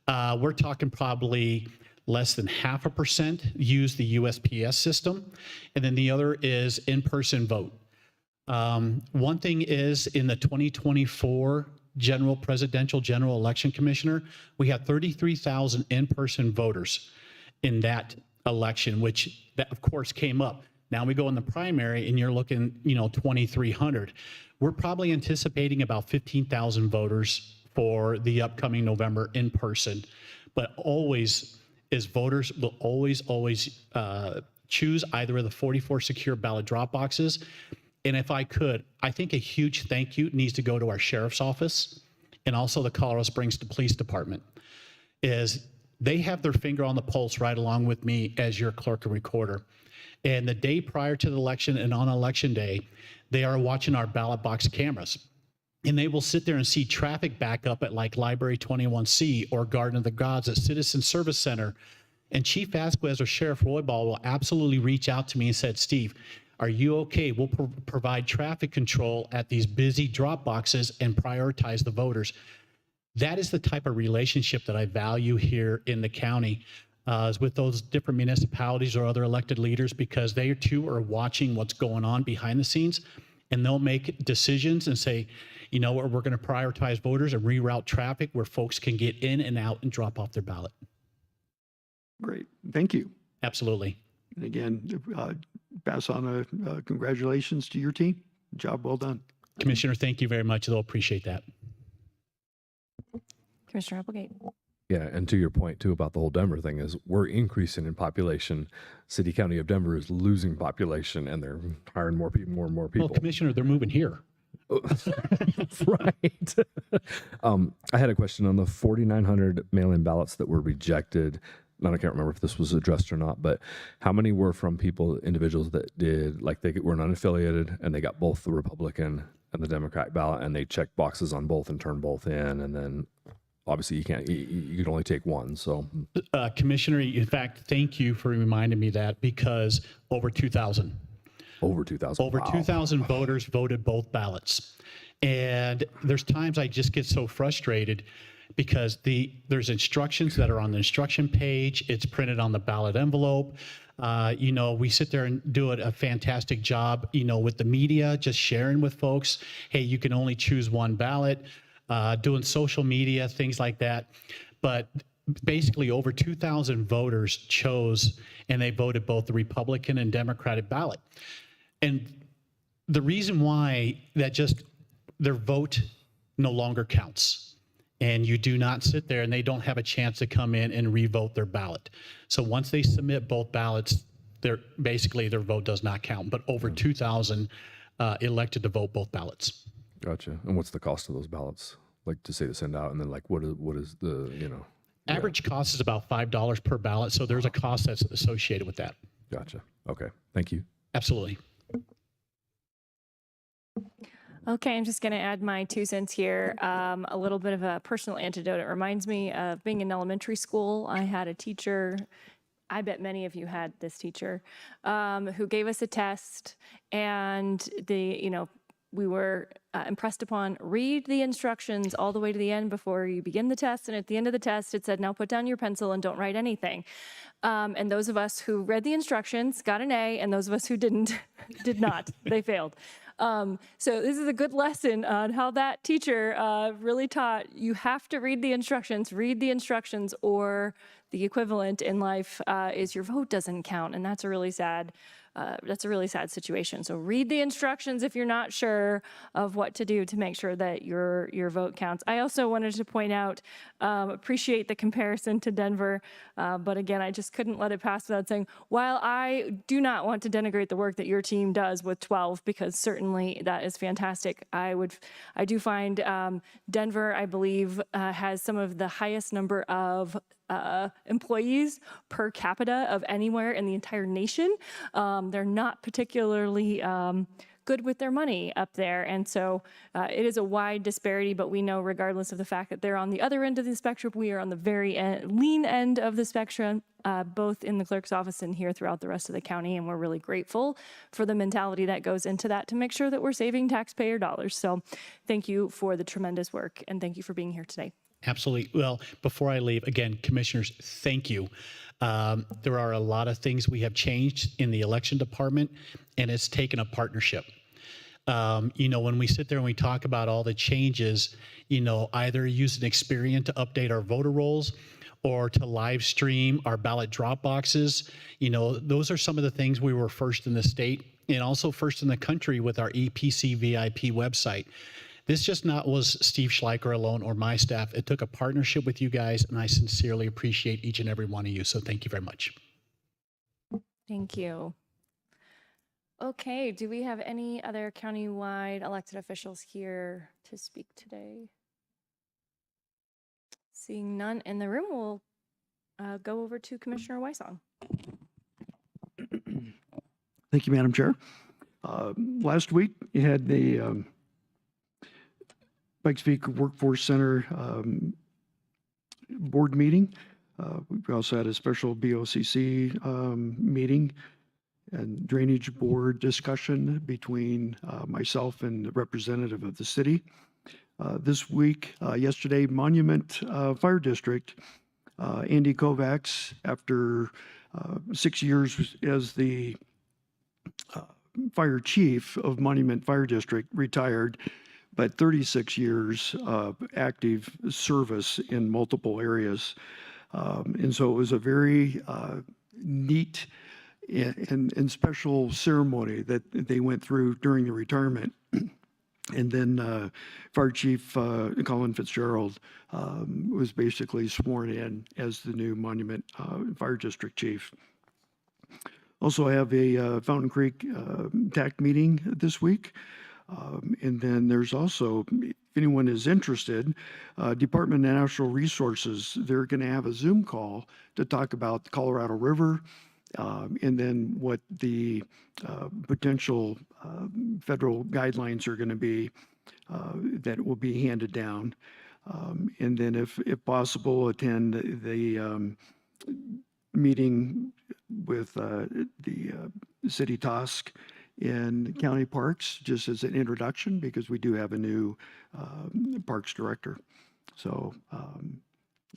We're talking probably less than 0.5% use the USPS system, and then the other is in-person vote. One thing is in the 2024 presidential general election commissioner, we had 33,000 in-person voters in that election, which that of course came up. Now we go in the primary and you're looking, 2,300. We're probably anticipating about 15,000 voters for the upcoming November in person, but always is voters will always choose either of the 44 secure ballot drop boxes. And if I could, I think a huge thank you needs to go to our sheriff's office and also the Colorado Springs Police Department. Is they have their finger on the pulse right along with me as your clerk and recorder. And the day prior to the election and on election day, they are watching our ballot box cameras. And they will sit there and see traffic back up at like Library 21C or Garden of the Gods at Citizen Service Center. And Chief Vasquez or Sheriff Roybal will absolutely reach out to me and said, Steve, are you okay? We'll provide traffic control at these busy drop boxes and prioritize the voters. That is the type of relationship that I value here in the county is with those different municipalities or other elected leaders, because they too are watching what's going on behind the scenes, and they'll make decisions and say, you know what, we're going to prioritize voters and reroute traffic where folks can get in and out and drop off their ballot. Great. Thank you. Absolutely. And again, pass on a congratulations to your team. Job well done. Commissioner, thank you very much. They'll appreciate that. Commissioner Applegate. Yeah, and to your point too about the whole Denver thing is we're increasing in population. City County of Denver is losing population, and they're hiring more people, more and more people. Well, Commissioner, they're moving here. Right. I had a question on the 4,900 mail-in ballots that were rejected. And I can't remember if this was addressed or not, but how many were from individuals that did, like they were unaffiliated and they got both the Republican and the Democratic ballot and they checked boxes on both and turned both in, and then obviously you can only take one. So Commissioner, in fact, thank you for reminding me that, because over 2,000. Over 2,000. Over Wow. 2,000 voters voted both ballots. And there's times I just get so frustrated because there's instructions that are on the instruction page. It's printed on the ballot envelope. We sit there and do a fantastic job, with the media, just sharing with folks, hey, you can only choose one ballot, doing social media, things like that. But basically over 2,000 voters chose, and they voted both the Republican and Democratic ballot. And the reason why their vote no longer counts. And you do not sit there and they don't have a chance to come in and revote their ballot. So once they submit both ballots, their vote does not count. But over 2,000 elected to vote both ballots. Gotcha. And what's the cost of those ballots? Like to say to send out, and then like what is the Average cost is about $5 per ballot. So there's a cost that's associated with that. Gotcha. Okay. Thank you. Absolutely. Okay, I'm just going to add my 2 cents here. A little bit of a personal anecdote. It reminds me of being in elementary school. I had a teacher, I bet many of you had this teacher, who gave us a test, and we were impressed upon read the instructions all the way to the end before you begin the test. And at the end of the test, it said, now put down your pencil and don't write anything. And those of us who read the instructions got an A, and those of us who didn't did not. They failed. So this is a good lesson on how that teacher really taught you have to read the instructions, or the equivalent in life is your vote doesn't count. And that's a really sad situation. So read the instructions if you're not sure of what to do to make sure that your vote counts. I also wanted to point out, appreciate the comparison to Denver, but again, I just couldn't let it pass without saying, while I do not want to denigrate the work that your team does with 12, because certainly that is fantastic, I do find Denver, I believe, has some of the highest number of employees per capita of anywhere in the entire nation. They're not particularly good with their money up there. And so it is a wide disparity, but we know regardless of the fact that they're on the other end of the spectrum, we are on the very lean end of the spectrum, both in the clerk's office and here throughout the rest of the county. And we're really grateful for the mentality that goes into that to make sure that we're saving taxpayer dollars. So thank you for the tremendous work, and thank you for being here today. Absolutely. Well, before I leave, again, commissioners, thank you. There are a lot of things we have changed in the election department, and it's taken a partnership. When we sit there and we talk about all the changes, either use an Experian to update our voter rolls or to live stream our ballot drop boxes, those are some of the things we were first in the state and also first in the country with our EPC VIP website. This just not was Steve Schleicher alone or my staff. It took a partnership with you guys, and I sincerely appreciate each and every one of you. So thank you very much. Thank you. Okay, do we have any other countywide elected officials here to speak today? Seeing none in the room, we'll go over to Commissioner Wysong. Thank you, Madam Chair. Last week, you had the Pikes Peak Workforce Center board meeting. We also had a special BOCC meeting and drainage board discussion between myself and the representative of the city. This week, yesterday, Monument Fire District, Andy Kovacs, after 6 years as the fire chief of Monument Fire District, retired, but 36 years of active service in multiple areas. And so it was a very neat and special ceremony that they went through during the retirement. And then Fire Chief Colin Fitzgerald was basically sworn in as the new Monument Fire District Chief. Also, I have a Fountain Creek TAC meeting this week. And then there's also, if anyone is interested, Department of Natural Resources, they're going to have a Zoom call to talk about the Colorado River, and then what the potential federal guidelines are going to be that will be handed down. And then if possible, attend the meeting with the City Task in county parks, just as an introduction, because we do have a new parks director. So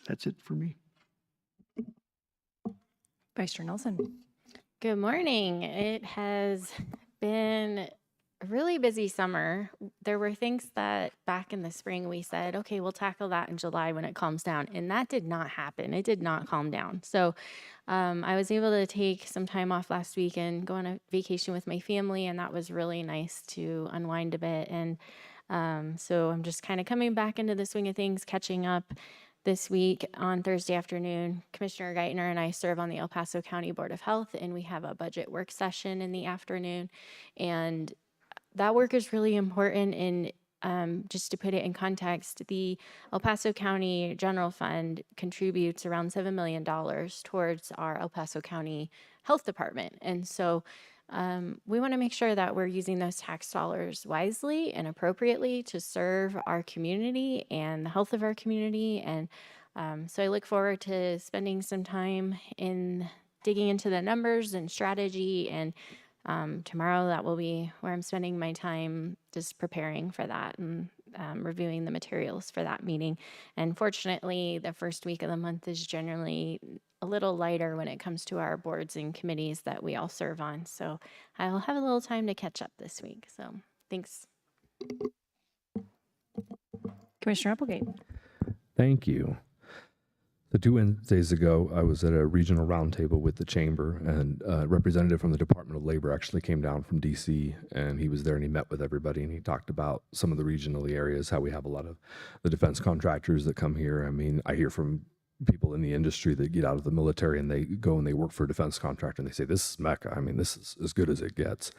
that's it for me. Vice Chair Nelson. Good morning. It has been a really busy summer. There were things that back in the spring we said, okay, we'll tackle that in July when it calms down. And that did not happen. It did not calm down. So I was able to take some time off last week and go on a vacation with my family. And that was really nice to unwind a bit. And so I'm just kind of coming back into the swing of things, catching up. This week on Thursday afternoon, Commissioner Geithner and I serve on the El Paso County Board of Health, and we have a budget work session in the afternoon. And that work is really important. And just to put it in context, the El Paso County General Fund contributes around $7 million towards our El Paso County Health Department. And so we want to make sure that we're using those tax dollars wisely and appropriately to serve our community and the health of our community. And so I look forward to spending some time in digging into the numbers and strategy. And tomorrow, that will be where I'm spending my time just preparing for that and reviewing the materials for that meeting. And fortunately, the first week of the month is generally a little lighter when it comes to our boards and committees that we all serve on. So I'll have a little time to catch up this week. So Thanks. Commissioner Applegate. Thank you. The 2 Wednesdays ago, I was at a regional roundtable with the chamber, and a representative from the Department of Labor actually came down from DC, and he was there and he met with everybody, and he talked about some of the regional areas, how we have a lot of the defense contractors that come here. I mean, I hear from people in the industry that get out of the military and they go and they work for a defense contractor and they say, this is Mecca. I mean, this is as good as it gets.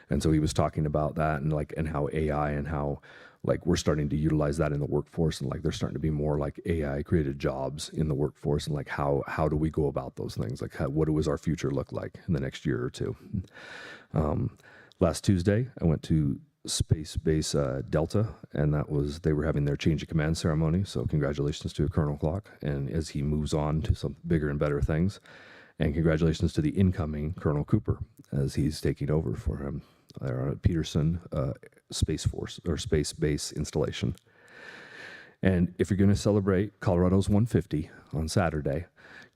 And so he was talking about that and how AI and how we're starting to utilize that in the workforce, and there's starting to be more AI created jobs in the workforce, and how do we go about those things? What does our future look like in the next year or two? Last Tuesday, I went to Space Base Delta, and they were having their change of command ceremony. So congratulations to Colonel Clark, and as he moves on to some bigger and better things, and congratulations to the incoming Colonel Cooper as he's taking over for him at Peterson Space Force or Space Base installation. And if you're going to celebrate Colorado's 150 on Saturday,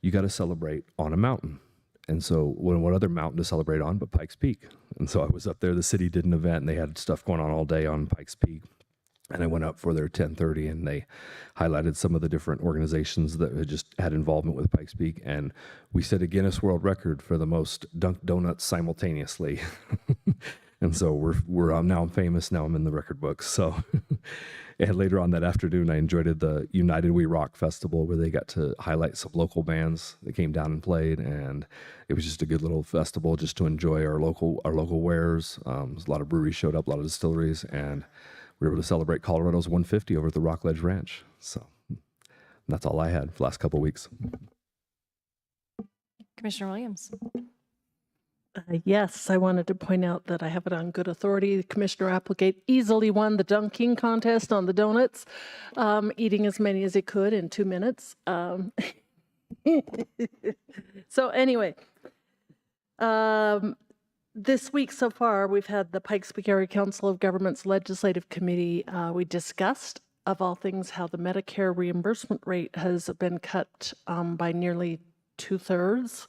you got to celebrate on a mountain. And so what other mountain to celebrate on but Pikes Peak? And so I was up there, the city did an event, and they had stuff going on all day on Pikes Peak. And I went up for their 10:30, and they highlighted some of the different organizations that had just had involvement with Pikes Peak. And we set a Guinness World Record for the most dunked donuts simultaneously. And so we're now I'm famous. Now I'm in the record books. So, and later on that afternoon, I enjoyed the United We Rock Festival, where they got to highlight some local bands that came down and played, and it was just a good little festival just to enjoy our local wares. A lot of breweries showed up, a lot of distilleries, and we were able to celebrate Colorado's 150 over at the Rockledge Ranch. So that's all I had for the last couple of weeks. Commissioner Williams. Yes, I wanted to point out that I have it on good authority. Commissioner Applegate easily won the dunking contest on the donuts, eating as many as he could in 2 minutes. So anyway, this week so far, we've had the Pikes Peak Area Council of Governments Legislative Committee. We discussed, of all things, how the Medicare reimbursement rate has been cut by nearly 2/3.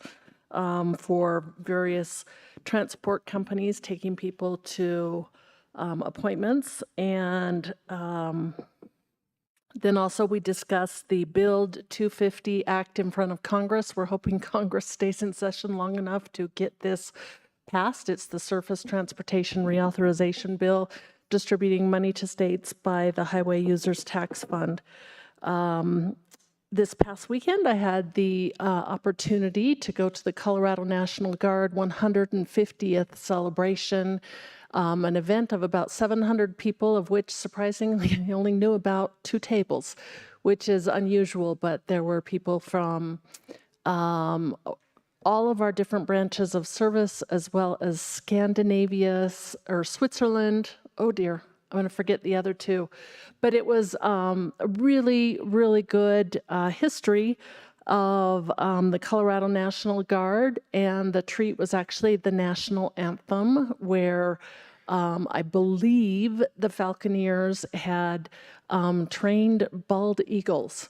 For various transport companies taking people to appointments. And then also we discussed the Build 250 Act in front of Congress. We're hoping Congress stays in session long enough to get this passed. It's the Surface Transportation Reauthorization Bill, distributing money to states by the Highway Users Tax Fund. This past weekend, I had the opportunity to go to the Colorado National Guard 150th celebration, an event of about 700 people, of which surprisingly I only knew about 2 tables, which is unusual, but there were people from all of our different branches of service, as well as Scandinavia or Switzerland. Oh dear. I'm going to forget the other 2, but it was a really, really good history of the Colorado National Guard, and the treat was actually the national anthem, where I believe the Falconeers had trained bald eagles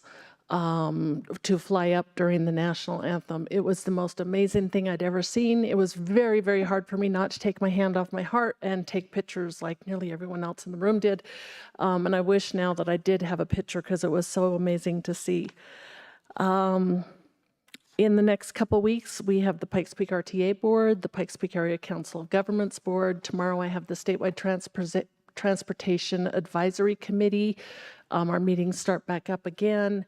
to fly up during the national anthem. It was the most amazing thing I'd ever seen. It was very, very hard for me not to take my hand off my heart and take pictures like nearly everyone else in the room did. And I wish now that I did have a picture, because it was so amazing to see. In the next couple weeks, we have the Pikes Peak RTA Board, the Pikes Peak Area Council of Governments Board. Tomorrow I have the Statewide Transportation Advisory Committee. Our meetings start back up again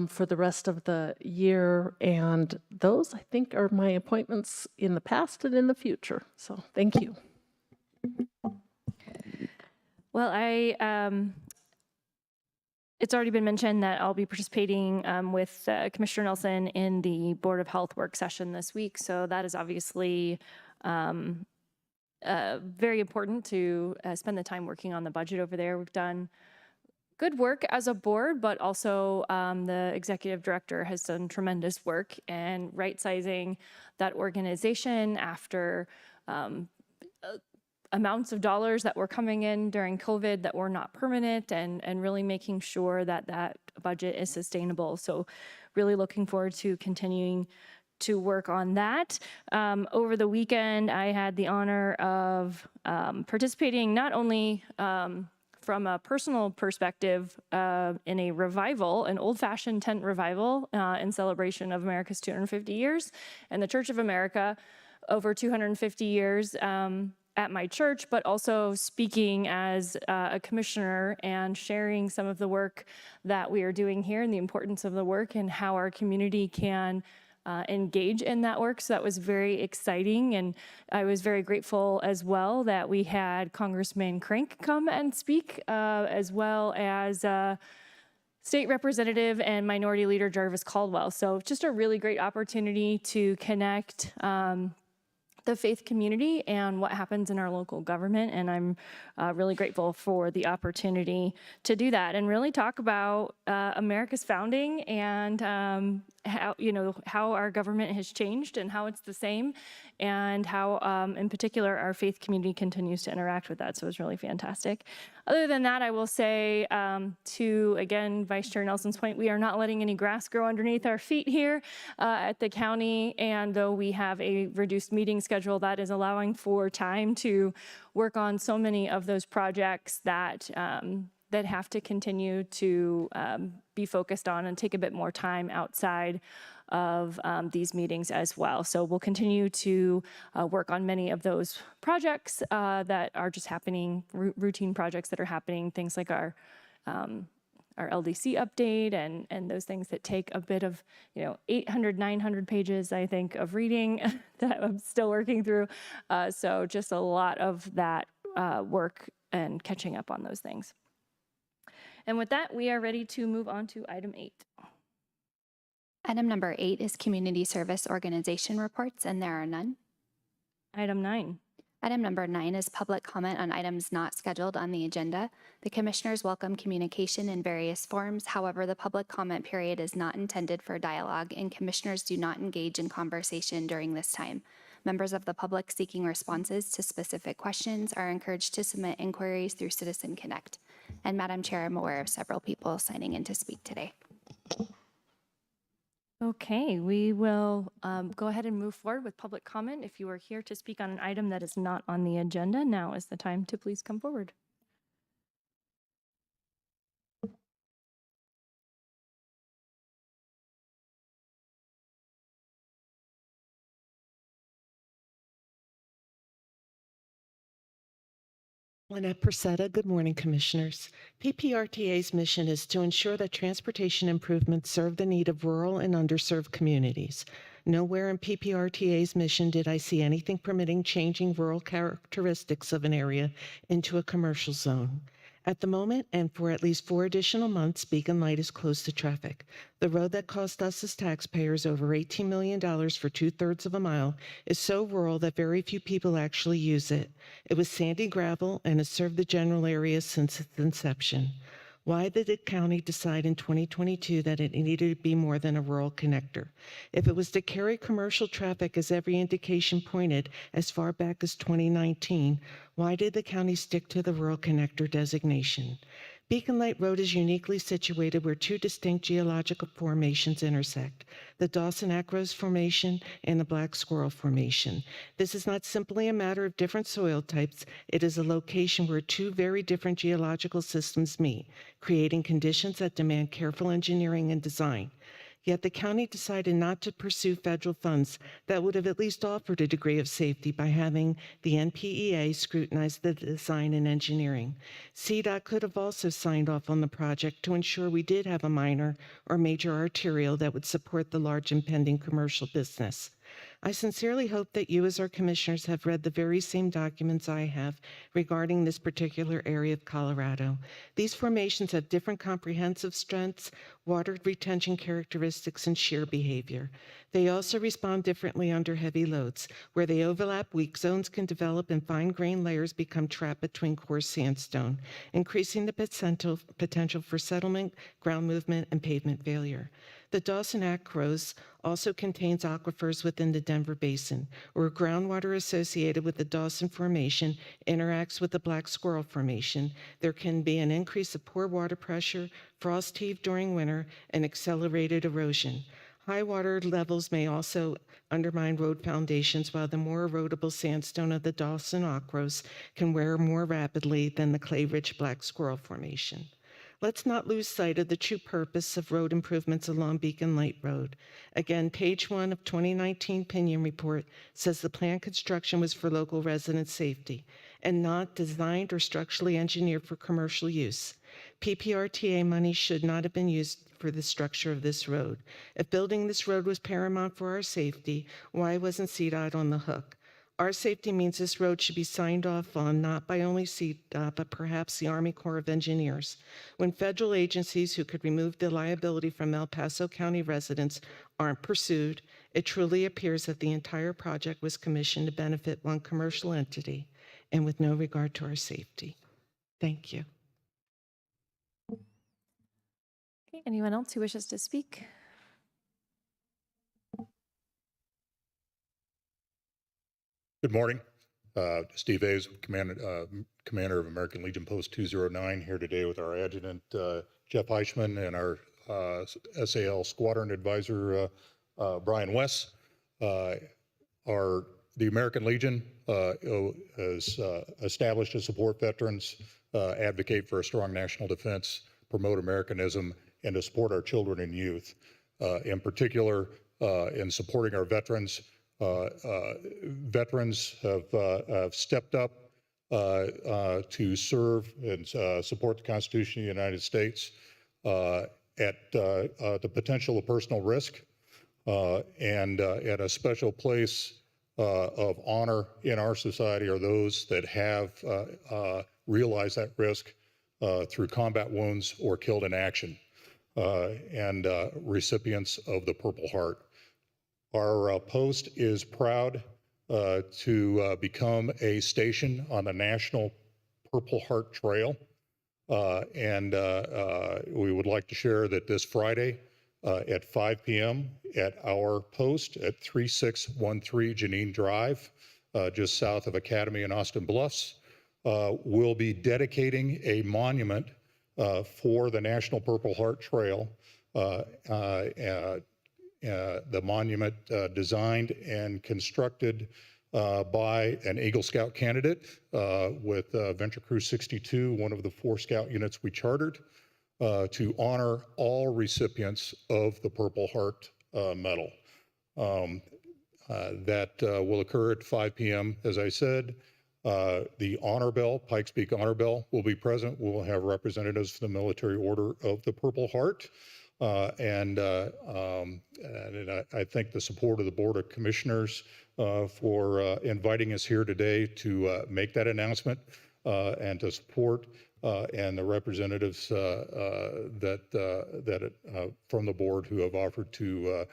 for the rest of the year. And those, I think, are my appointments in the past and in the future. So thank you. Well, it's already been mentioned that I'll be participating with Commissioner Nelson in the Board of Health work session this week. So that is obviously very important to spend the time working on the budget over there. We've done good work as a board, but also the executive director has done tremendous work in right-sizing that organization after amounts of dollars that were coming in during COVID that were not permanent, and really making sure that that budget is sustainable. So really looking forward to continuing to work on that. Over the weekend, I had the honor of participating not only from a personal perspective in a revival, an old-fashioned tent revival in celebration of America's 250 years, and the Church of America over 250 years at my church, but also speaking as a commissioner and sharing some of the work that we are doing here and the importance of the work and how our community can engage in that work. So that was very exciting. And I was very grateful as well that we had Congressman Crank come and speak, as well as State Representative and Minority Leader Jarvis Caldwell. So just a really great opportunity to connect the faith community and what happens in our local government. And I'm really grateful for the opportunity to do that and really talk about America's founding and how our government has changed and how it's the same, and how in particular our faith community continues to interact with that. So it was really fantastic. Other than that, I will say to, again, Vice Chair Nelson's point, we are not letting any grass grow underneath our feet here at the county. And though we have a reduced meeting schedule, that is allowing for time to work on so many of those projects that that have to continue to be focused on and take a bit more time outside of these meetings as well. So we'll continue to work on many of those projects that are just happening, routine projects that are happening, things like our LDC update and those things that take a bit of, 800, 900 pages, I think, of reading that I'm still working through. So just a lot of that work and catching up on those things. And with that, we are ready to move on to item 8. Item number 8 is community service organization reports, and there are none. Item 9. Item number 9 is public comment on items not scheduled on the agenda. The commissioners welcome communication in various forms. However, the public comment period is not intended for dialogue, and commissioners do not engage in conversation during this time. Members of the public seeking responses to specific questions are encouraged to submit inquiries through Citizen Connect. And Madam Chair, I'm aware of several people signing in to speak today. Okay, we will go ahead and move forward with public comment. If you are here to speak on an item that is not on the agenda, now is the time to please come forward. Lynette Persetta, good morning, Commissioners. PPRTA's mission is to ensure that transportation improvements serve the need of rural and underserved communities. Nowhere in PPRTA's mission did I see anything permitting changing rural characteristics of an area into a commercial zone. At the moment, and for at least 4 additional months, Beacon Light is closed to traffic. The road that cost us as taxpayers over $18 million for 2/3 of a mile is so rural that very few people actually use it. It was sandy gravel and has served the general area since its inception. Why did the county decide in 2022 that it needed to be more than a rural connector? If it was to carry commercial traffic, as every indication pointed as far back as 2019, why did the county stick to the rural connector designation? Beacon Light Road is uniquely situated where 2 distinct geological formations intersect, the Dawson-Acrose Formation and the Black Squirrel Formation. This is not simply a matter of different soil types, it is a location where 2 very different geological systems meet, creating conditions that demand careful engineering and design. Yet the county decided not to pursue federal funds that would have at least offered a degree of safety by having the NPEA scrutinize the design and engineering. CDOT could have also signed off on the project to ensure we did have a minor or major arterial that would support the large impending commercial business. I sincerely hope that you as our commissioners have read the very same documents I have regarding this particular area of Colorado. These formations have different comprehensive strengths, water retention characteristics, and shear behavior. They also respond differently under heavy loads. Where they overlap, weak zones can develop and fine-grained layers become trapped between coarse sandstone, increasing the potential for settlement, ground movement, and pavement failure. The Dawson-Acrose also contains aquifers within the Denver Basin, where groundwater associated with the Dawson Formation interacts with the Black Squirrel Formation. There can be an increase of poor water pressure, frost heave during winter, and accelerated erosion. High water levels may also undermine road foundations, while the more erodible sandstone of the Dawson Aquos can wear more rapidly than the clay-rich Black Squirrel Formation. Let's not lose sight of the true purpose of road improvements along Beacon Light Road. Again, page 1 of 2019 Pinion Report says the planned construction was for local resident safety and not designed or structurally engineered for commercial use. PPRTA money should not have been used for the structure of this road. If building this road was paramount for our safety, why wasn't CDOT on the hook? Our safety means this road should be signed off on not by only CDOT, but perhaps the Army Corps of Engineers. When federal agencies who could remove the liability from El Paso County residents aren't pursued, it truly appears that the entire project was commissioned to benefit one commercial entity and with no regard to our safety. Thank you. Okay, anyone else who wishes to speak? Good morning. Steve Hayes, Commander of American Legion Post 209, here today with our Adjutant Jeff Eichmann and our SAL Squadron Advisor Brian West. The American Legion is established to support veterans, advocate for a strong national defense, promote Americanism, and to support our children and youth. In particular, in supporting our veterans, veterans have stepped up to serve and support the Constitution of the United States at the potential of personal risk and at a special place of honor in our society are those that have realized that risk through combat wounds or killed in action and recipients of the Purple Heart. Our post is proud to become a station on the National Purple Heart Trail. We would like to share that this Friday at 5 p.m. at our post at 3613 Janine Drive, just south of Academy in Austin Bluffs, we'll be dedicating a monument for the National Purple Heart Trail. The monument designed and constructed by an Eagle Scout candidate with Venture Crew 62, one of the 4 Scout units we chartered, to honor all recipients of the Purple Heart Medal. That will occur at 5 p.m. As I said, the Honor Bell, Pikes Peak Honor Bell, will be present. We'll have representatives from the Military Order of the Purple Heart. And I thank the support of the Board of Commissioners for inviting us here today to make that announcement and to support and the representatives from the board who have offered to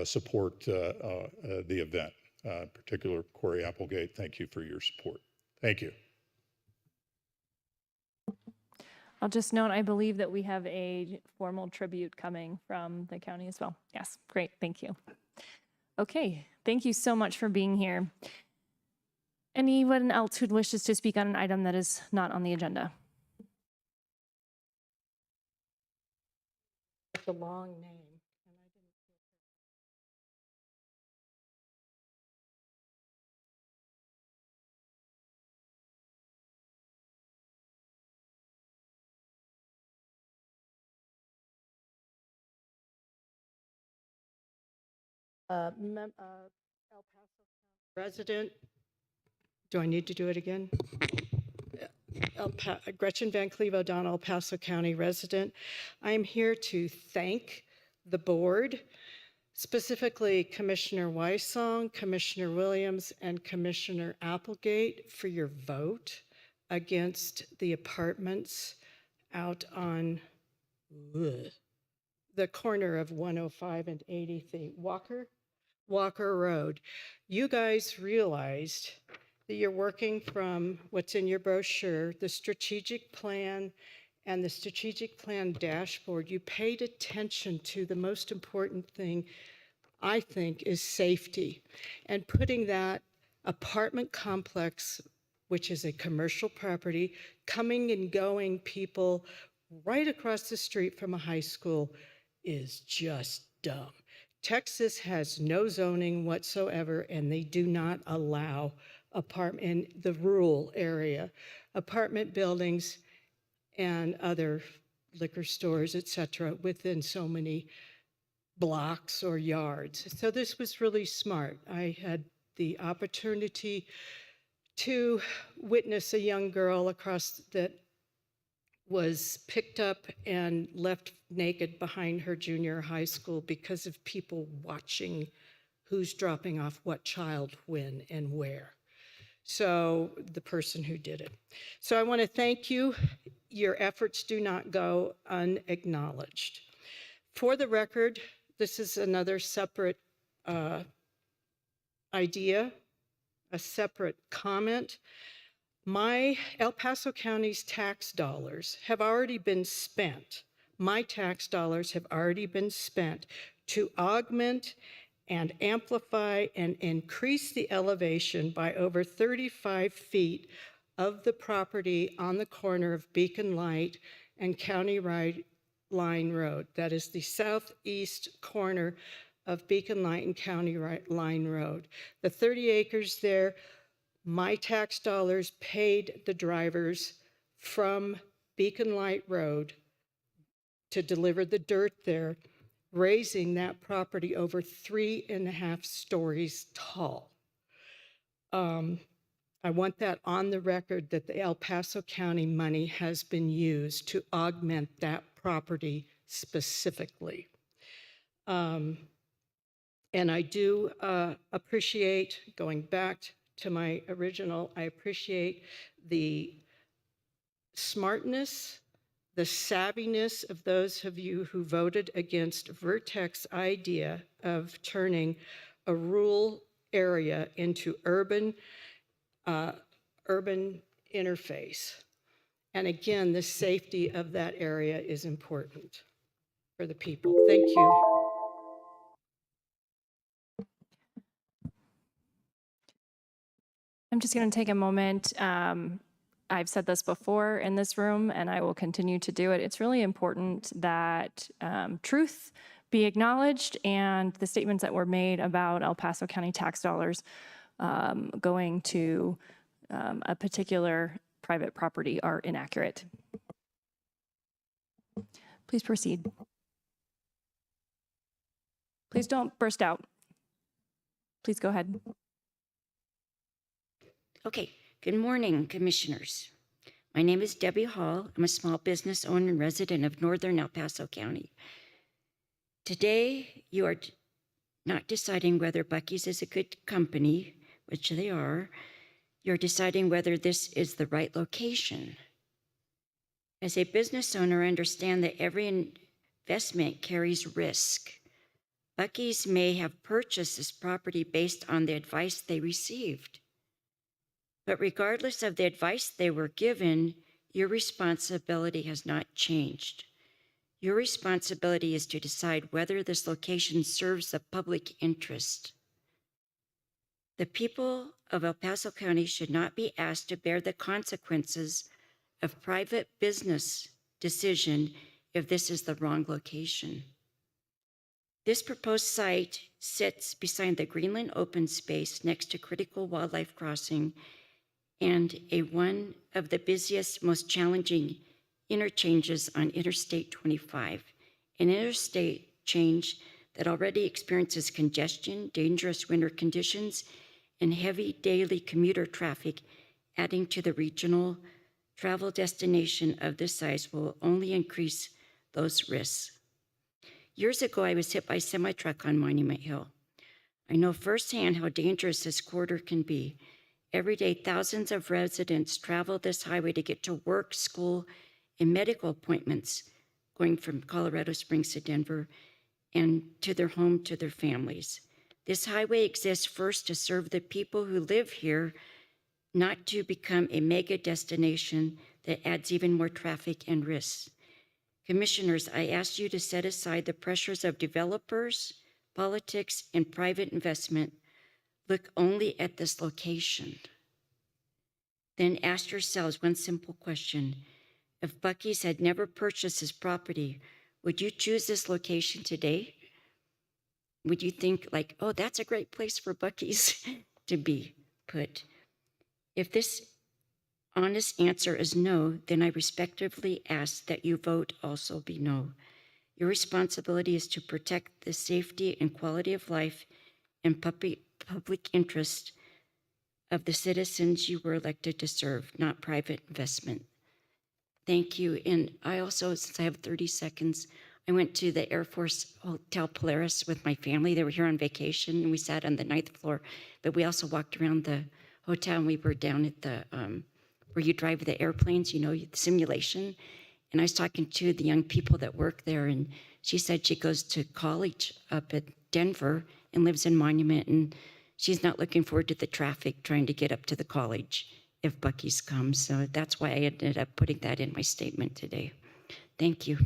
support the event. In particular, Corey Applegate, thank you for your support. Thank you. I'll just note, I believe that we have a formal tribute coming from the county as well. Yes, great, thank you. Okay, thank you so much for being here. Anyone else who wishes to speak on an item that is not on the agenda? It's a long name. El Paso resident. Do I need to do it again? Gretchen Van Cleve O'Donnell, El Paso County resident. I am here to thank the board, specifically Commissioner Weissong, Commissioner Williams, and Commissioner Applegate for your vote against the apartments out on the corner of 105 and 80th Walker Road. You guys realized that you're working from what's in your brochure, the strategic plan and the strategic plan dashboard. You paid attention to the most important thing, I think, is safety. And putting that apartment complex, which is a commercial property, coming and going people right across the street from a high school is just dumb. Texas has no zoning whatsoever, and they do not allow apartment in the rural area, apartment buildings and other liquor stores, et cetera, within so many blocks or yards. So this was really smart. I had the opportunity to witness a young girl that was picked up and left naked behind her junior high school because of people watching who's dropping off what child when and where. So the person who did it. So I want to thank you. Your efforts do not go unacknowledged. For the record, this is another separate idea, a separate comment. My El Paso County's tax dollars have already been spent. My tax dollars have already been spent to augment and amplify and increase the elevation by over 35 feet of the property on the corner of Beacon Light and County Line Road. That is the southeast corner of Beacon Light and County Line Road. The 30 acres there, my tax dollars paid the drivers from Beacon Light Road to deliver the dirt there, raising that property over 3.5 stories tall. I want that on the record that the El Paso County money has been used to augment that property specifically. And I do appreciate, going back to my original, I appreciate the smartness, the savviness of those of you who voted against Vertex's idea of turning a rural area into urban interface. And again, the safety of that area is important for the people. Thank you. I'm just going to take a moment. I've said this before in this room, and I will continue to do it. It's really important that truth be acknowledged, and the statements that were made about El Paso County tax dollars going to a particular private property are inaccurate. Please proceed. Please don't burst out. Please go ahead. Okay, good morning, commissioners. My name is Debbie Hall. I'm a small business owner and resident of northern El Paso County. Today, you are not deciding whether Buc-ee's is a good company, which they are. You're deciding whether this is the right location. As a business owner, I understand that every investment carries risk. Buc-ee's may have purchased this property based on the advice they received. But regardless of the advice they were given, your responsibility has not changed. Your responsibility is to decide whether this location serves the public interest. The people of El Paso County should not be asked to bear the consequences of private business decision if this is the wrong location. This proposed site sits beside the Greenland open space next to critical wildlife crossing and one of the busiest, most challenging interchanges on Interstate 25, an interstate change that already experiences congestion, dangerous winter conditions, and heavy daily commuter traffic. Adding to the regional travel destination of this size will only increase those risks. Years ago, I was hit by a semi-truck on Monument Hill. I know firsthand how dangerous this corridor can be. Every day, thousands of residents travel this highway to get to work, school, and medical appointments, going from Colorado Springs to Denver and to their home, to their families. This highway exists first to serve the people who live here, not to become a mega destination that adds even more traffic and risks. Commissioners, I ask you to set aside the pressures of developers, politics, and private investment. Look only at this location. Then ask yourselves one simple question. If Buc-ee's had never purchased this property, would you choose this location today? would you think like, oh, that's a great place for Buc-ee's to be put? If this honest answer is no, then I respectfully ask that you vote also be no. Your responsibility is to protect the safety and quality of life and public interest of the citizens you were elected to serve, not private investment. Thank you. And I also, since I have 30 seconds, I went to the Air Force Hotel Polaris with my family. They were here on vacation, and we sat on the 9th floor, but we also walked around the hotel, and we were down at the, where you drive the airplanes, you know, the simulation. And I was talking to the young people that work there, and she said she goes to college up at Denver and lives in Monument, and she's not looking forward to the traffic trying to get up to the college if Buc-ee's comes. So that's why I ended up putting that in my statement today. Thank you.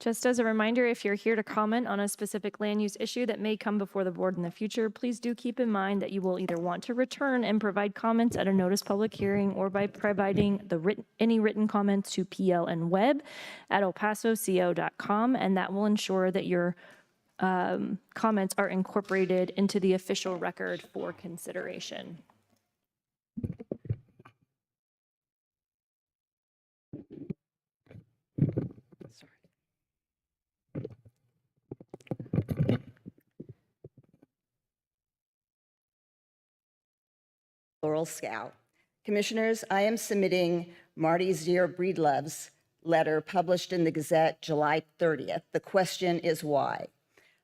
Just as a reminder, if you're here to comment on a specific land use issue that may come before the board in the future, please do keep in mind that you will either want to return and provide comments at a notice public hearing or by providing any written comments to plnweb@elpasoco.com, and that will ensure that your comments are incorporated into the official record for consideration. Laurel Scout. Commissioners, I am submitting Marty Zier Breedlove's letter published in the Gazette July 30th. The question is why?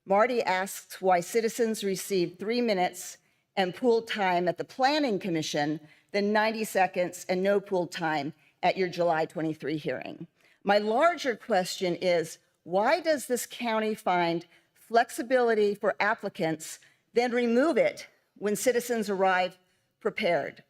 Marty asks why citizens receive 3 minutes and pool time at the Planning Commission, then 90 seconds and no pool time at your July 23 hearing. My larger question is, why does this county find flexibility for applicants, then remove it when citizens arrive prepared?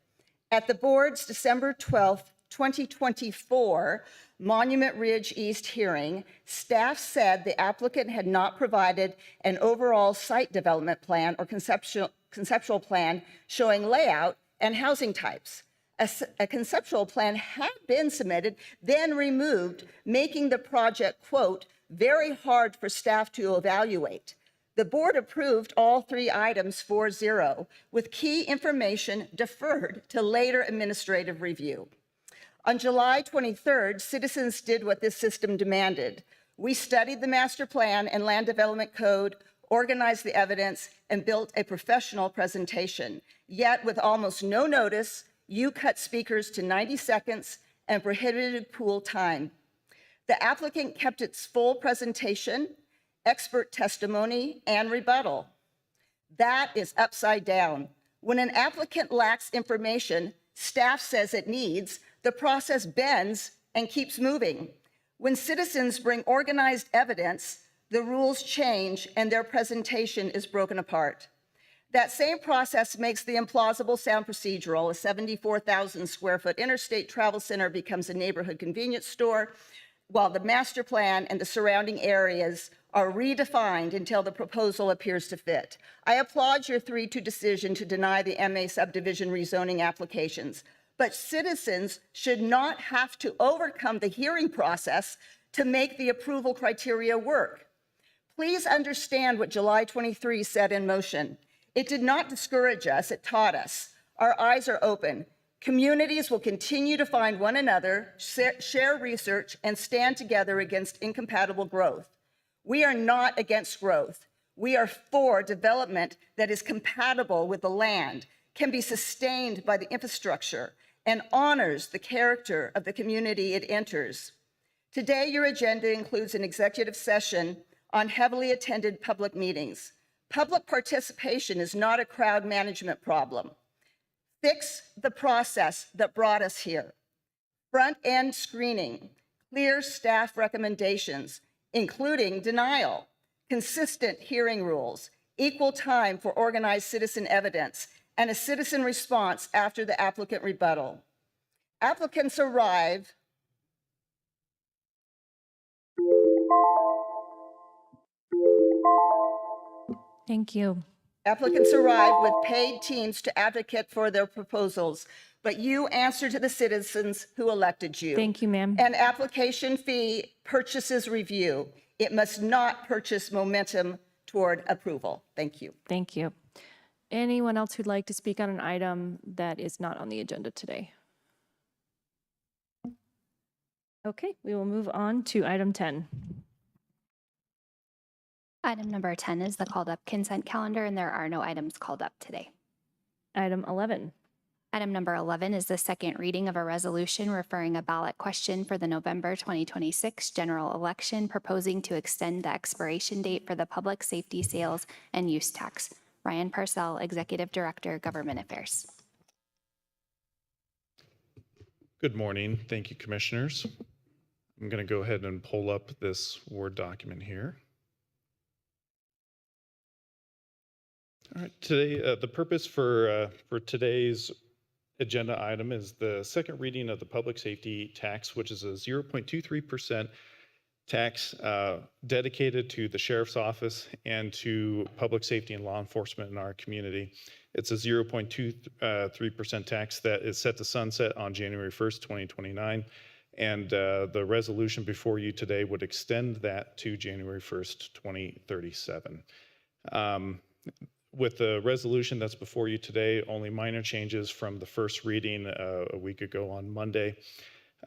At the board's December 12th, 2024 Monument Ridge East hearing, staff said the applicant had not provided an overall site development plan or conceptual plan showing layout and housing types. A conceptual plan had been submitted, then removed, making the project, quote, very hard for staff to evaluate. The board approved all 3 items 4-0, with key information deferred to later administrative review. On July 23rd, citizens did what this system demanded. We studied the master plan and land development code, organized the evidence, and built a professional presentation. Yet, with almost no notice, you cut speakers to 90 seconds and prohibited pool time. The applicant kept its full presentation, expert testimony, and rebuttal. That is upside down. When an applicant lacks information staff says it needs, the process bends and keeps moving. When citizens bring organized evidence, the rules change and their presentation is broken apart. That same process makes the implausible sound procedural. A 74,000 square foot interstate travel center becomes a neighborhood convenience store, while the master plan and the surrounding areas are redefined until the proposal appears to fit. I applaud your 3-2 decision to deny the MA subdivision rezoning applications, but citizens should not have to overcome the hearing process to make the approval criteria work. Please understand what July 23 set in motion. It did not discourage us, it taught us. Our eyes are open. Communities will continue to find one another, share research, and stand together against incompatible growth. We are not against growth. We are for development that is compatible with the land, can be sustained by the infrastructure, and honors the character of the community it enters. Today, your agenda includes an executive session on heavily attended public meetings. Public participation is not a crowd management problem. Fix the process that brought us here. Front-end screening, clear staff recommendations, including denial, consistent hearing rules, equal time for organized citizen evidence, and a citizen response after the applicant rebuttal. Applicants arrive Thank you. Applicants arrive with paid teams to advocate for their proposals. but you answer to the citizens who elected you. Thank you, ma'am. An application fee purchases review. It must not purchase momentum toward approval. Thank you. Thank you. Anyone else who'd like to speak on an item that is not on the agenda today? Okay, we will move on to item 10. Item number 10 is the called up consent calendar, and there are no items called up today. Item 11. Item number 11 is the second reading of a resolution referring a ballot question for the November 2026 general election, proposing to extend the expiration date for the public safety sales and use tax. Ryan Parcell, Executive Director, Government Affairs. Good morning. Thank you, Commissioners. I'm going to go ahead and pull up this Word document here. All right, today, the purpose for today's agenda item is the second reading of the public safety tax, which is a 0.23% tax dedicated to the Sheriff's Office and to public safety and law enforcement in our community. It's a 0.23% tax that is set to sunset on January 1st, 2029. And the resolution before you today would extend that to January 1st, 2037. With the resolution that's before you today, only minor changes from the first reading a week ago on Monday.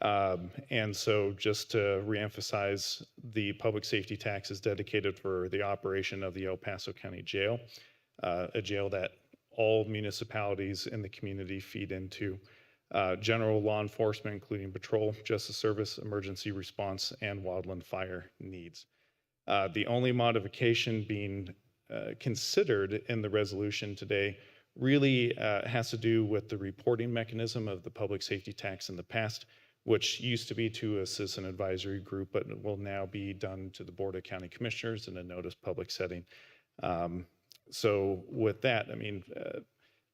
And so just to reemphasize, the public safety tax is dedicated for the operation of the El Paso County Jail, a jail that all municipalities in the community feed into. General law enforcement, including patrol, justice service, emergency response, and wildland fire needs. The only modification being considered in the resolution today really has to do with the reporting mechanism of the public safety tax in the past, which used to be to a citizen advisory group, but will now be done to the Board of County Commissioners in a notice public setting. So with that, I mean,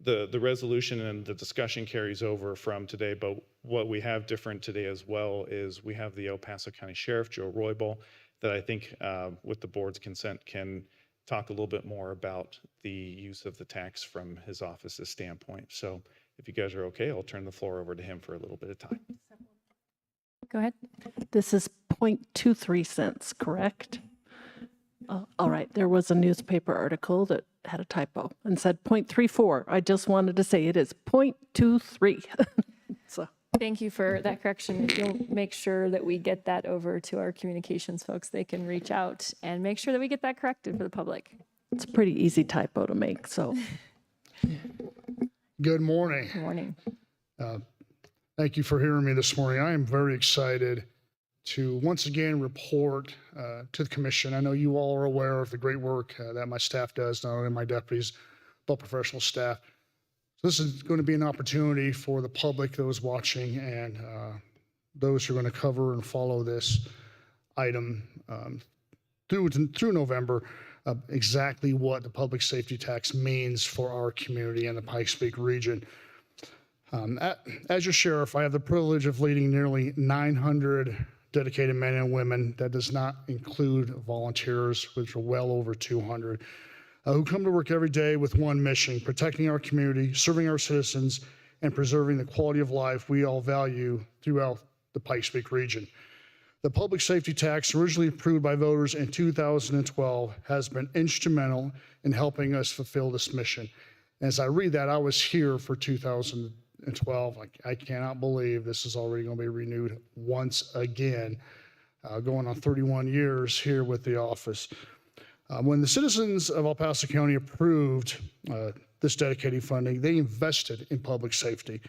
the resolution and the discussion carries over from today, but what we have different today as well is we have the El Paso County Sheriff, Joe Roybal, that I think with the board's consent can talk a little bit more about the use of the tax from his office's standpoint. So if you guys are okay, I'll turn the floor over to him for a little bit of time. Go ahead. This is 0.23 cents, correct? All right, there was a newspaper article that had a typo and said 0.34. I just wanted to say it is 0.23. So. Thank you for that correction. If you'll make sure that we get that over to our communications folks, they can reach out and make sure that we get that corrected for the public. It's a pretty easy typo to make, so. Good morning. Good morning. Thank you for hearing me this morning. I am very excited to once again report to the commission. I know you all are aware of the great work that my staff does, not only my deputies, but professional staff. So this is going to be an opportunity for the public, those watching, and those who are going to cover and follow this item through November, exactly what the public safety tax means for our community and the Pikes Peak region. As your sheriff, I have the privilege of leading nearly 900 dedicated men and women. That does not include volunteers, which are well over 200, who come to work every day with one mission: protecting our community, serving our citizens, and preserving the quality of life we all value throughout the Pikes Peak region. The public safety tax, originally approved by voters in 2012, has been instrumental in helping us fulfill this mission. As I read that, I was here for 2012. I cannot believe this is already going to be renewed once again, going on 31 years here with the office. When the citizens of El Paso County approved this dedicated funding, they invested in public safety.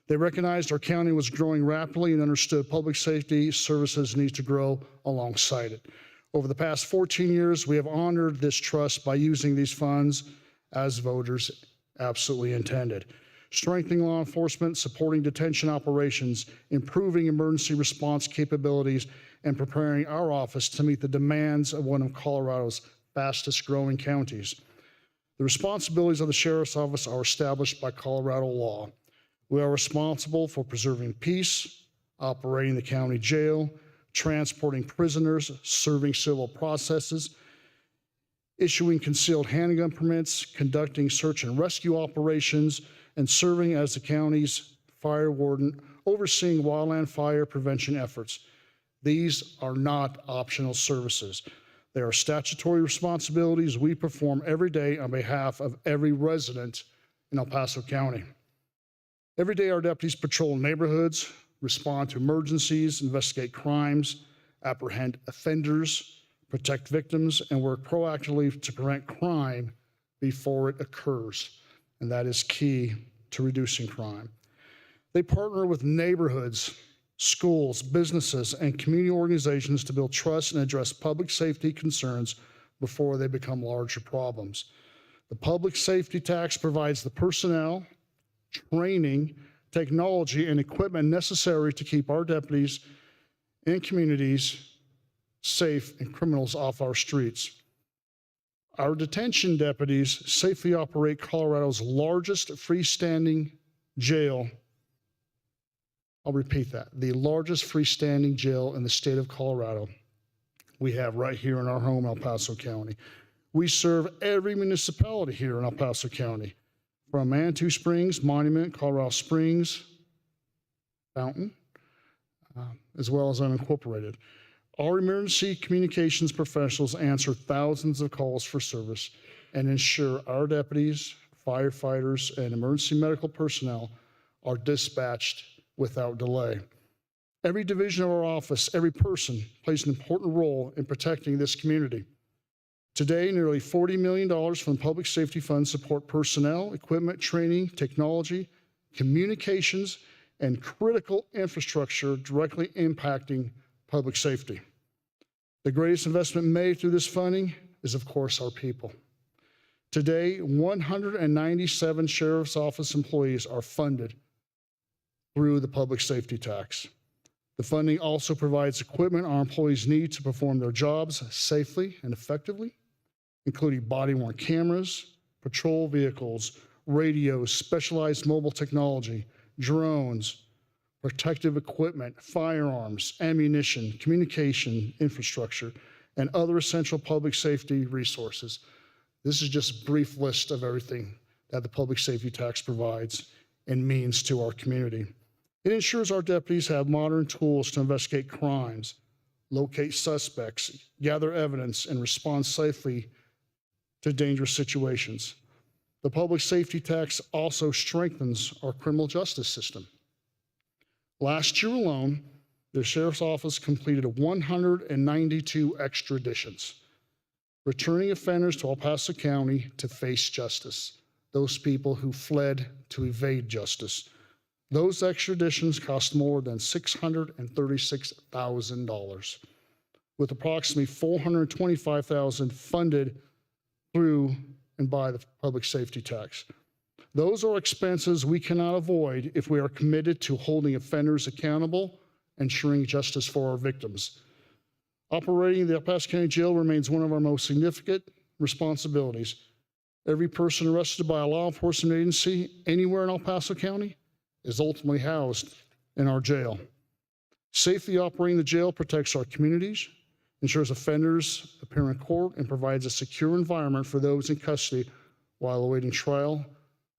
They recognized our county was growing rapidly and understood public safety services needs to grow alongside it. Over the past 14 years, we have honored this trust by using these funds as voters absolutely intended. Strengthening law enforcement, supporting detention operations, improving emergency response capabilities, and preparing our office to meet the demands of one of Colorado's fastest growing counties. The responsibilities of the Sheriff's Office are established by Colorado law. We are responsible for preserving peace, operating the county jail, transporting prisoners, serving civil processes, issuing concealed handgun permits, conducting search and rescue operations, and serving as the county's fire warden overseeing wildland fire prevention efforts. These are not optional services. They are statutory responsibilities we perform every day on behalf of every resident in El Paso County. Every day, our deputies patrol neighborhoods, respond to emergencies, investigate crimes, apprehend offenders, protect victims, and work proactively to prevent crime before it occurs. And that is key to reducing crime. They partner with neighborhoods, schools, businesses, and community organizations to build trust and address public safety concerns before they become larger problems. The public safety tax provides the personnel, training, technology, and equipment necessary to keep our deputies and communities safe and criminals off our streets. Our detention deputies safely operate Colorado's largest freestanding jail. I'll repeat that, the largest freestanding jail in the state of Colorado. We have right here in our home, El Paso County. We serve every municipality here in El Paso County, from Manitou Springs, Monument, Colorado Springs, Fountain, as well as unincorporated. Our emergency communications professionals answer thousands of calls for service and ensure our deputies, firefighters, and emergency medical personnel are dispatched without delay. Every division of our office, every person plays an important role in protecting this community. Today, nearly $40 million from public safety funds support personnel, equipment, training, technology, communications, and critical infrastructure directly impacting public safety. The greatest investment made through this funding is, of course, our people. Today, 197 Sheriff's Office employees are funded through the public safety tax. The funding also provides equipment our employees need to perform their jobs safely and effectively, including body-worn cameras, patrol vehicles, radios, specialized mobile technology, drones, protective equipment, firearms, ammunition, communication infrastructure, and other essential public safety resources. This is just a brief list of everything that the public safety tax provides and means to our community. It ensures our deputies have modern tools to investigate crimes, locate suspects, gather evidence, and respond safely to dangerous situations. The public safety tax also strengthens our criminal justice system. Last year alone, the Sheriff's Office completed 192 extraditions, returning offenders to El Paso County to face justice, those people who fled to evade justice. Those extraditions cost more than $636,000, with approximately $425,000 funded through and by the public safety tax. Those are expenses we cannot avoid if we are committed to holding offenders accountable, ensuring justice for our victims. Operating the El Paso County Jail remains one of our most significant responsibilities. Every person arrested by a law enforcement agency anywhere in El Paso County is ultimately housed in our jail. Safely operating the jail protects our communities, ensures offenders appear in court, and provides a secure environment for those in custody while awaiting trial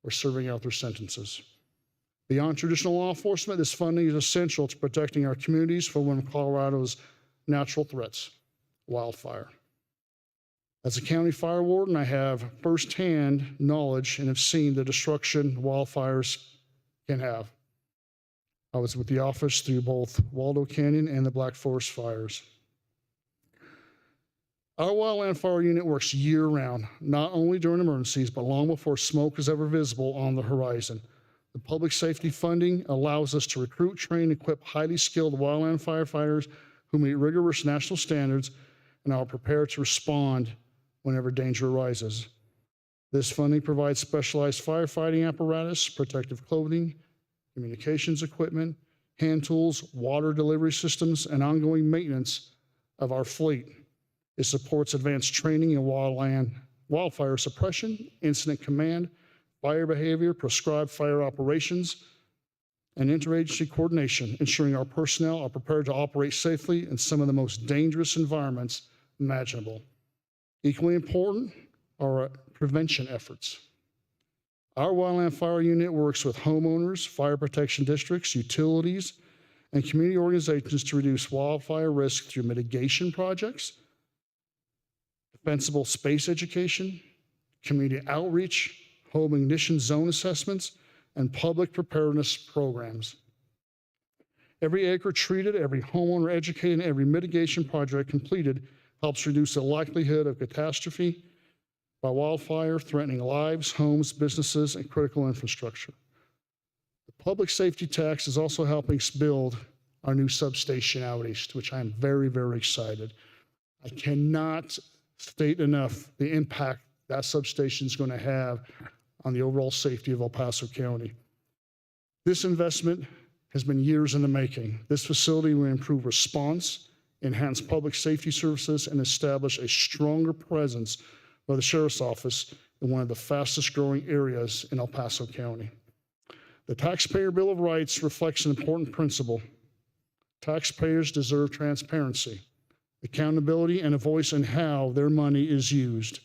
or serving out their sentences. Beyond traditional law enforcement, this funding is essential to protecting our communities from one of Colorado's natural threats, wildfire. As a county fire warden, I have firsthand knowledge and have seen the destruction wildfires can have. I was with the office through both Waldo Canyon and the Black Forest fires. Our wildland fire unit works year-round, not only during emergencies, but long before smoke is ever visible on the horizon. The public safety funding allows us to recruit, train, and equip highly skilled wildland firefighters who meet rigorous national standards and are prepared to respond whenever danger arises. This funding provides specialized firefighting apparatus, protective clothing, communications equipment, hand tools, water delivery systems, and ongoing maintenance of our fleet. It supports advanced training in wildfire suppression, incident command, fire behavior, prescribed fire operations, and interagency coordination, ensuring our personnel are prepared to operate safely in some of the most dangerous environments imaginable. Equally important are our prevention efforts. Our wildland fire unit works with homeowners, fire protection districts, utilities, and community organizations to reduce wildfire risk through mitigation projects, defensible space education, community outreach, home ignition zone assessments, and public preparedness programs. Every acre treated, every homeowner educated, and every mitigation project completed helps reduce the likelihood of catastrophe by wildfire threatening lives, homes, businesses, and critical infrastructure. The public safety tax is also helping us build our new substation out east, which I am very, very excited. I cannot state enough the impact that substation is going to have on the overall safety of El Paso County. This investment has been years in the making. This facility will improve response, enhance public safety services, and establish a stronger presence of the Sheriff's Office in one of the fastest growing areas in El Paso County. The Taxpayer Bill of Rights reflects an important principle. Taxpayers deserve transparency, accountability, and a voice in how their money is used.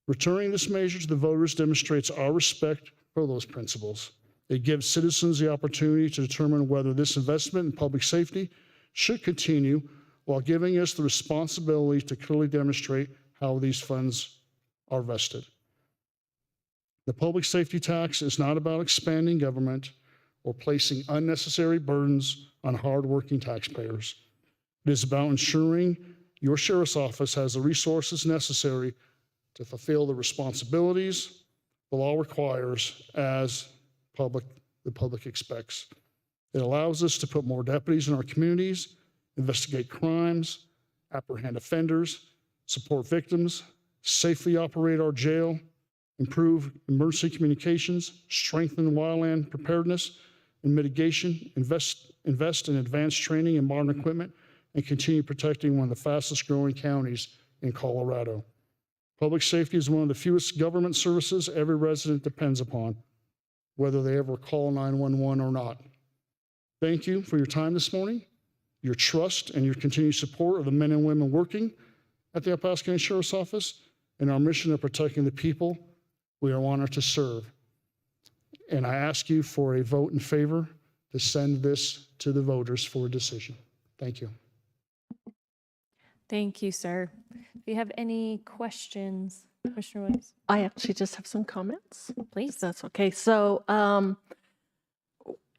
Returning this measure to the voters demonstrates our respect for those principles. It gives citizens the opportunity to determine whether this investment in public safety should continue while giving us the responsibility to clearly demonstrate how these funds are vested. The public safety tax is not about expanding government or placing unnecessary burdens on hardworking taxpayers. It is about ensuring your Sheriff's Office has the resources necessary to fulfill the responsibilities the law requires as the public expects. It allows us to put more deputies in our communities, investigate crimes, apprehend offenders, support victims, safely operate our jail, improve emergency communications, strengthen wildland preparedness and mitigation, invest in advanced training and modern equipment, and continue protecting one of the fastest growing counties in Colorado. Public safety is one of the fewest government services every resident depends upon, whether they ever call 911 or not. Thank you for your time this morning, your trust, and your continued support of the men and women working at the El Paso County Sheriff's Office and our mission of protecting the people we are honored to serve. And I ask you for a vote in favor to send this to the voters for a decision. Thank you. Thank you, sir. Do you have any questions, Commissioner Williams? I actually just have some comments. Please. If that's okay. So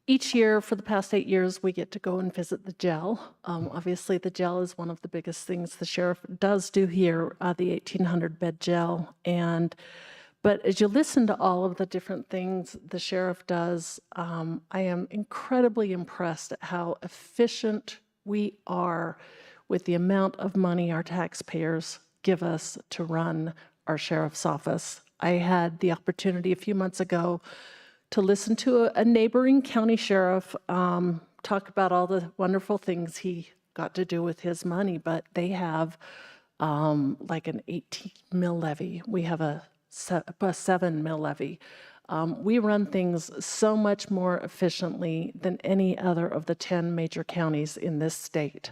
each year for the past 8 years, we get to go and visit the jail. Obviously, the jail is one of the biggest things the sheriff does do here, the 1,800-bed jail. But as you listen to all of the different things the sheriff does, I am incredibly impressed at how efficient we are with the amount of money our taxpayers give us to run our sheriff's office. I had the opportunity a few months ago to listen to a neighboring county sheriff talk about all the wonderful things he got to do with his money, but they have like an 18 mil levy. We have a 7 mil levy. We run things so much more efficiently than any other of the 10 major counties in this state.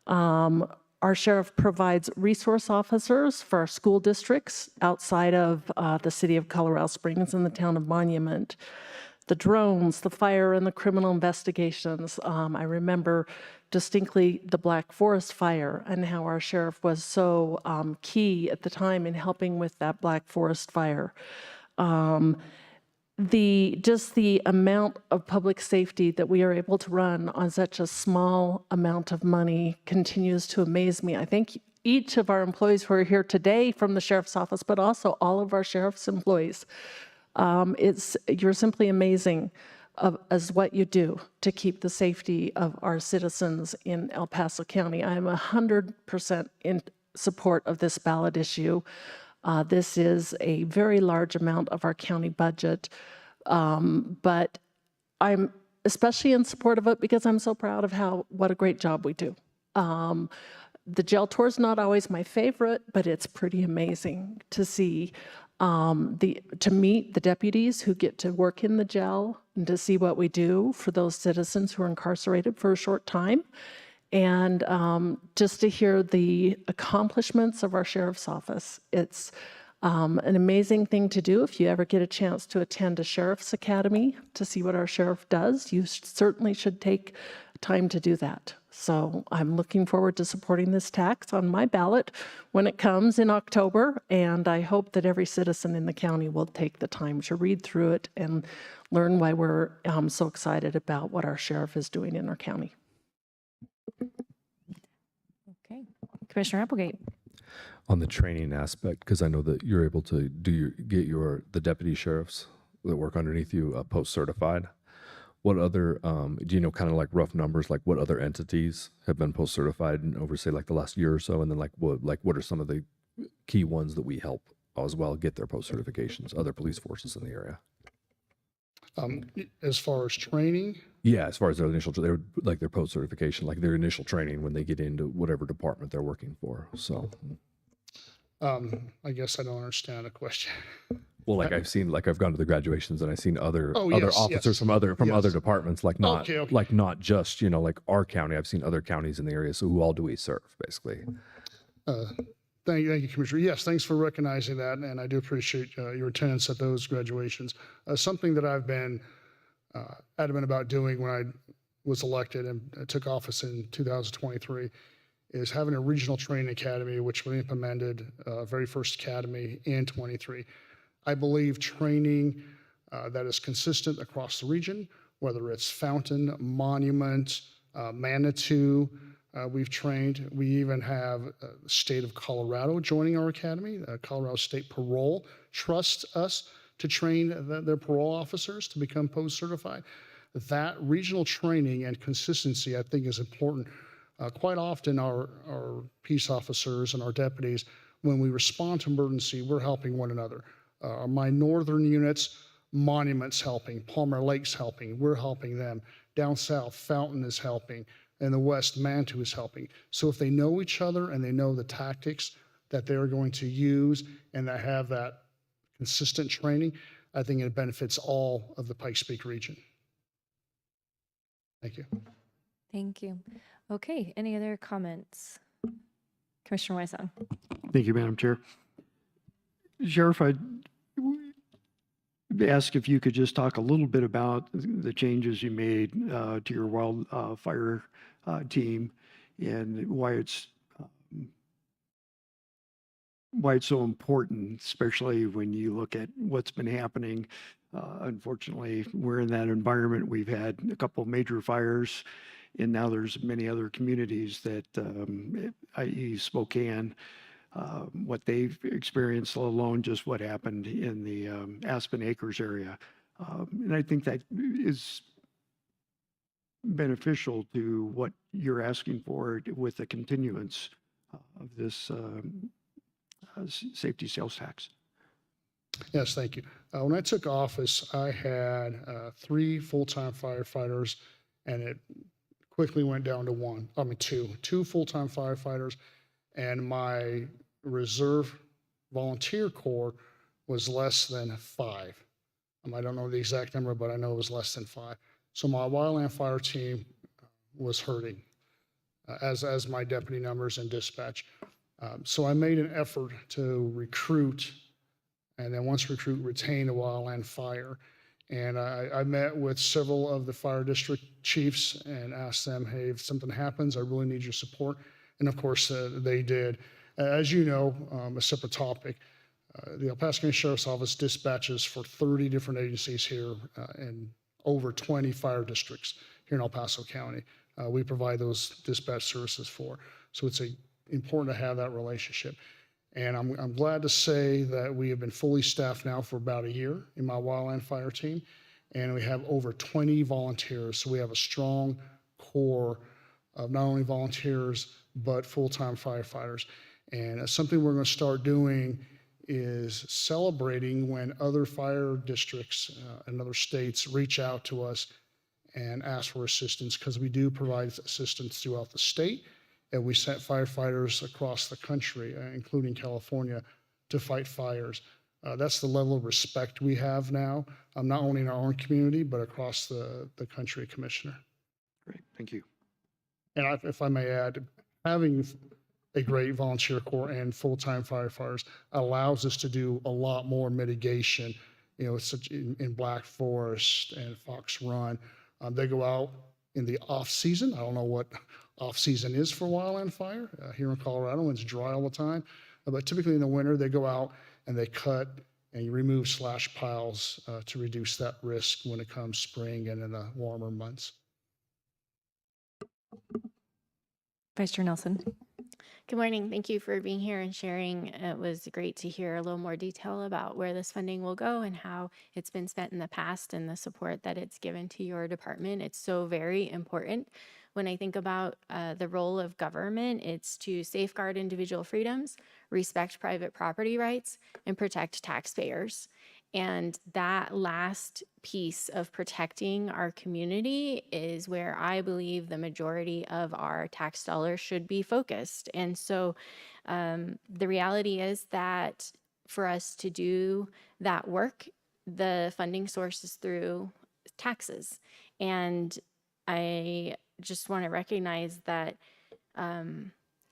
Our sheriff provides resource officers for our school districts outside of the city of Colorado Springs and the town of Monument. The drones, the fire, and the criminal investigations. I remember distinctly the Black Forest fire and how our sheriff was so key at the time in helping with that Black Forest fire. Just the amount of public safety that we are able to run on such a small amount of money continues to amaze me. I think each of our employees who are here today from the sheriff's office, but also all of our sheriff's employees, you're simply amazing as what you do to keep the safety of our citizens in El Paso County. I am 100% in support of this ballot issue. This is a very large amount of our county budget, but I'm especially in support of it because I'm so proud of what a great job we do. The jail tour is not always my favorite, but it's pretty amazing to see, to meet the deputies who get to work in the jail and to see what we do for those citizens who are incarcerated for a short time. And just to hear the accomplishments of our sheriff's office, it's An amazing thing to do if you ever get a chance to attend a sheriff's academy to see what our sheriff does. You certainly should take time to do that. So I'm looking forward to supporting this tax on my ballot when it comes in October, and I hope that every citizen in the county will take the time to read through it and learn why we're so excited about what our sheriff is doing in our county. Okay. Commissioner Applegate. On the training aspect, because I know that you're able to get the deputy sheriffs that work underneath you post-certified. What other, do you know kind of like rough numbers, like what other entities have been post-certified in over, say, like the last year or so? And then what are some of the key ones that we help as well get their post-certifications, other police forces in the area? As far as training, Yeah, as far as their their post-certification, like their initial training when they get into whatever department they're working for. So, I guess I don't understand the question. well, I've gone to the graduations and I've seen other yes, officers yes. from other Yes. departments, like not Okay. like not just like our county. I've seen other counties in the area. So who all do we serve, basically? Thank you, Commissioner. Yes, thanks for recognizing that, and I do appreciate your attendance at those graduations. Something that I've been adamant about doing when I was elected and took office in 2023 is having a regional training academy, which we implemented very first academy in 23. I believe training that is consistent across the region, whether it's Fountain, Monument, Manitou, we've trained. We even have the state of Colorado joining our academy. Colorado State Parole trusts us to train their parole officers to become post-certified. That regional training and consistency, I think, is important. Quite often, our peace officers and our deputies, when we respond to emergency, we're helping one another. My northern units, Monument's helping, Palmer Lake's helping, we're helping them. Down south, Fountain is helping. In the west, Manitou is helping. So if they know each other and they know the tactics that they're going to use and that have that consistent training, I think it benefits all of the Pikes Peak region. Thank you. Thank you. Okay, any other comments? Commissioner Wysong. Thank you, Madam Chair. Sheriff, I'd ask if you could just talk a little bit about the changes you made to your wildfire team and why it's so important, especially when you look at what's been happening. Unfortunately, we're in that environment. We've had a couple of major fires, and now there's many other communities that, i.e. Spokane, what they've experienced, let alone just what happened in the Aspen Acres area. And I think that is beneficial to what you're asking for with the continuance of this safety sales tax. Yes, thank you. When I took office, I had 3 full-time firefighters, and it quickly went down to 2 full-time firefighters, and my reserve volunteer corps was less than 5. I don't know the exact number, but I know it was less than 5. So my wildland fire team was hurting, as my deputy numbers and dispatch. So I made an effort to recruit, and then once recruit, retain a wildland fire. And I met with several of the fire district chiefs and asked them, hey, if something happens, I really need your support. And of course, they did. As you know, a separate topic, the El Paso County Sheriff's Office dispatches for 30 different agencies here and over 20 fire districts here in El Paso County. We provide those dispatch services for. So it's important to have that relationship. And I'm glad to say that we have been fully staffed now for about a year in my wildland fire team, and we have over 20 volunteers. So we have a strong core of not only volunteers, but full-time firefighters. And something we're going to start doing is celebrating when other fire districts and other states reach out to us and ask for assistance, because we do provide assistance throughout the state. And we sent firefighters across the country, including California, to fight fires. That's the level of respect we have now, not only in our own community, but across the country, Commissioner. Great, thank you. And if I may add, having a great volunteer corps and full-time firefighters allows us to do a lot more mitigation. You know, such in Black Forest and Fox Run, they go out in the off season. I don't know what off season is for wildland fire here in Colorado. It's dry all the time, but typically in the winter they go out and they cut and you remove slash piles to reduce that risk when it comes spring and in the warmer months. Vice Chair Nelson. Good morning. Thank you for being here and sharing. It was great to hear a little more detail about where this funding will go and how it's been spent in the past and the support that it's given to your department. It's so very important. When I think about the role of government, it's to safeguard individual freedoms, respect private property rights, and protect taxpayers. And that last piece of protecting our community is where I believe the majority of our tax dollars should be focused. And so the reality is that for us to do that work, the funding source is through taxes. And I just want to recognize that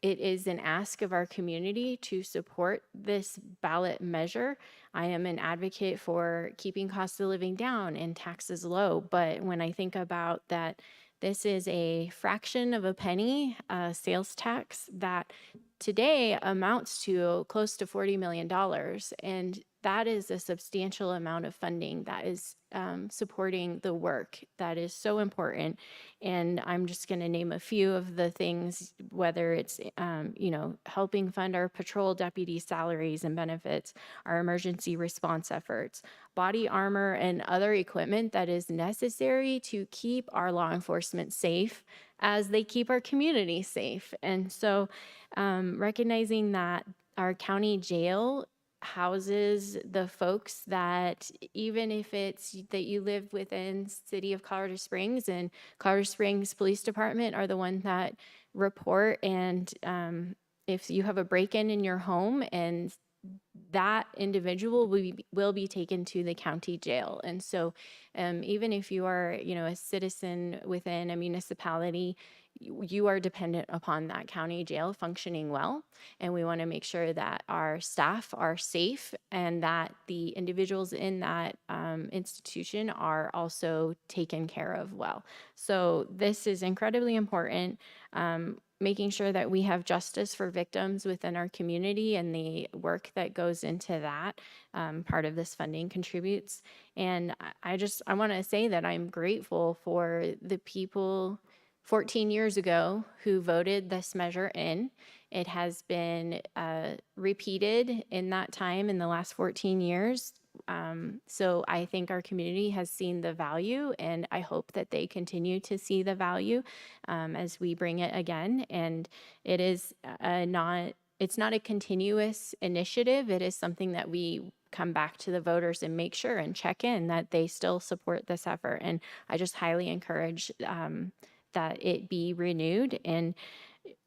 it is an ask of our community to support this ballot measure. I am an advocate for keeping cost of living down and taxes low, but when I think about that, this is a fraction of a penny sales tax that today amounts to close to $40 million. And that is a substantial amount of funding that is supporting the work that is so important. And I'm just going to name a few of the things, whether it's, helping fund our patrol deputy salaries and benefits, our emergency response efforts, body armor and other equipment that is necessary to keep our law enforcement safe as they keep our community safe. And so recognizing that our county jail houses the folks that, even if it's that you live within city of Colorado Springs, and Colorado Springs Police Department are the ones that report, and if you have a break-in in your home, and that individual will be taken to the county jail. And so even if you are, a citizen within a municipality, you are dependent upon that county jail functioning well. And we want to make sure that our staff are safe and that the individuals in that institution are also taken care of well. So this is incredibly important. Making sure that we have justice for victims within our community and the work that goes into that, part of this funding contributes. And I want to say that I'm grateful for the people 14 years ago who voted this measure in. It has been repeated in that time in the last 14 years. So I think our community has seen the value, and I hope that they continue to see the value as we bring it again. And it is it's not a continuous initiative. It is something that we come back to the voters and make sure and check in that they still support this effort. And I just highly encourage that it be renewed. And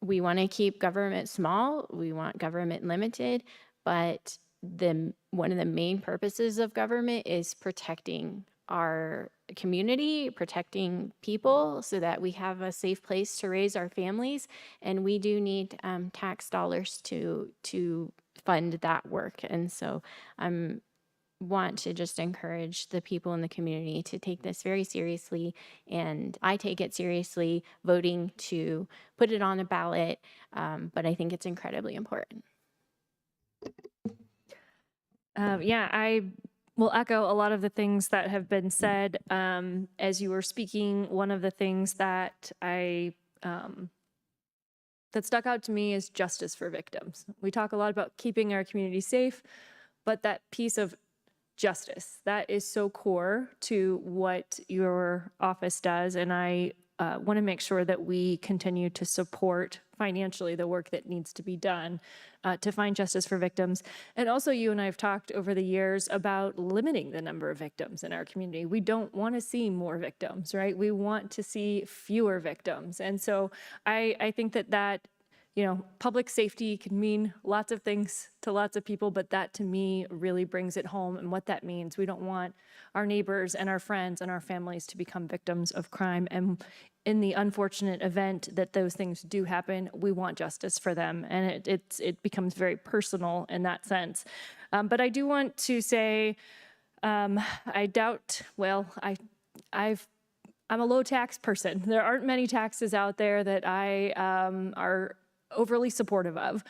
we want to keep government small. We want government limited, but one of the main purposes of government is protecting our community, protecting people so that we have a safe place to raise our families. And we do need tax dollars to fund that work. And so I want to just encourage the people in the community to take this very seriously. And I take it seriously, voting to put it on a ballot. But I think it's incredibly important. I will echo a lot of the things that have been said. As you were speaking, one of the things that that stuck out to me is justice for victims. We talk a lot about keeping our community safe, but that piece of justice, that is so core to what your office does. And I want to make sure that we continue to support financially the work that needs to be done to find justice for victims. And also, you and I have talked over the years about limiting the number of victims in our community. We don't want to see more victims, right? We want to see fewer victims. And so I think that public safety can mean lots of things to lots of people, but that to me really brings it home and what that means. We don't want our neighbors and our friends and our families to become victims of crime. And in the unfortunate event that those things do happen, we want justice for them. And it becomes very personal in that sense. But I do want to say, I doubt, I'm a low tax person. There aren't many taxes out there that I are overly supportive of.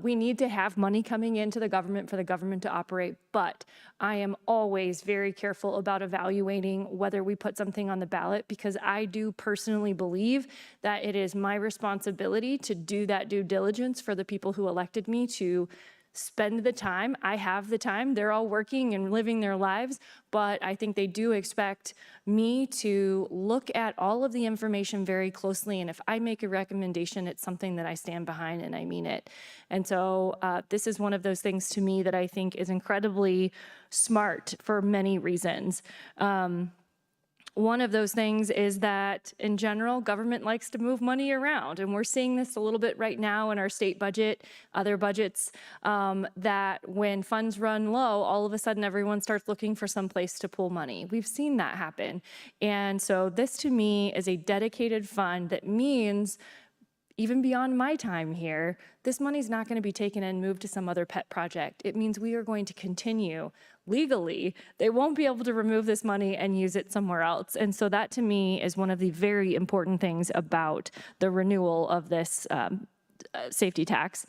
We need to have money coming into the government for the government to operate, but I am always very careful about evaluating whether we put something on the ballot, because I do personally believe that it is my responsibility to do that due diligence for the people who elected me, to spend the time. I have the time. They're all working and living their lives, but I think they do expect me to look at all of the information very closely. And if I make a recommendation, it's something that I stand behind and I mean it. And so this is one of those things to me that I think is incredibly smart for many reasons. One of those things is that, in general, government likes to move money around. And we're seeing this a little bit right now in our state budget, other budgets, that when funds run low, all of a sudden everyone starts looking for some place to pull money. We've seen that happen. And so this, to me, is a dedicated fund that means, even beyond my time here, this money's not going to be taken and moved to some other pet project. It means we are going to continue legally. They won't be able to remove this money and use it somewhere else. And so that, to me, is one of the very important things about the renewal of this safety tax.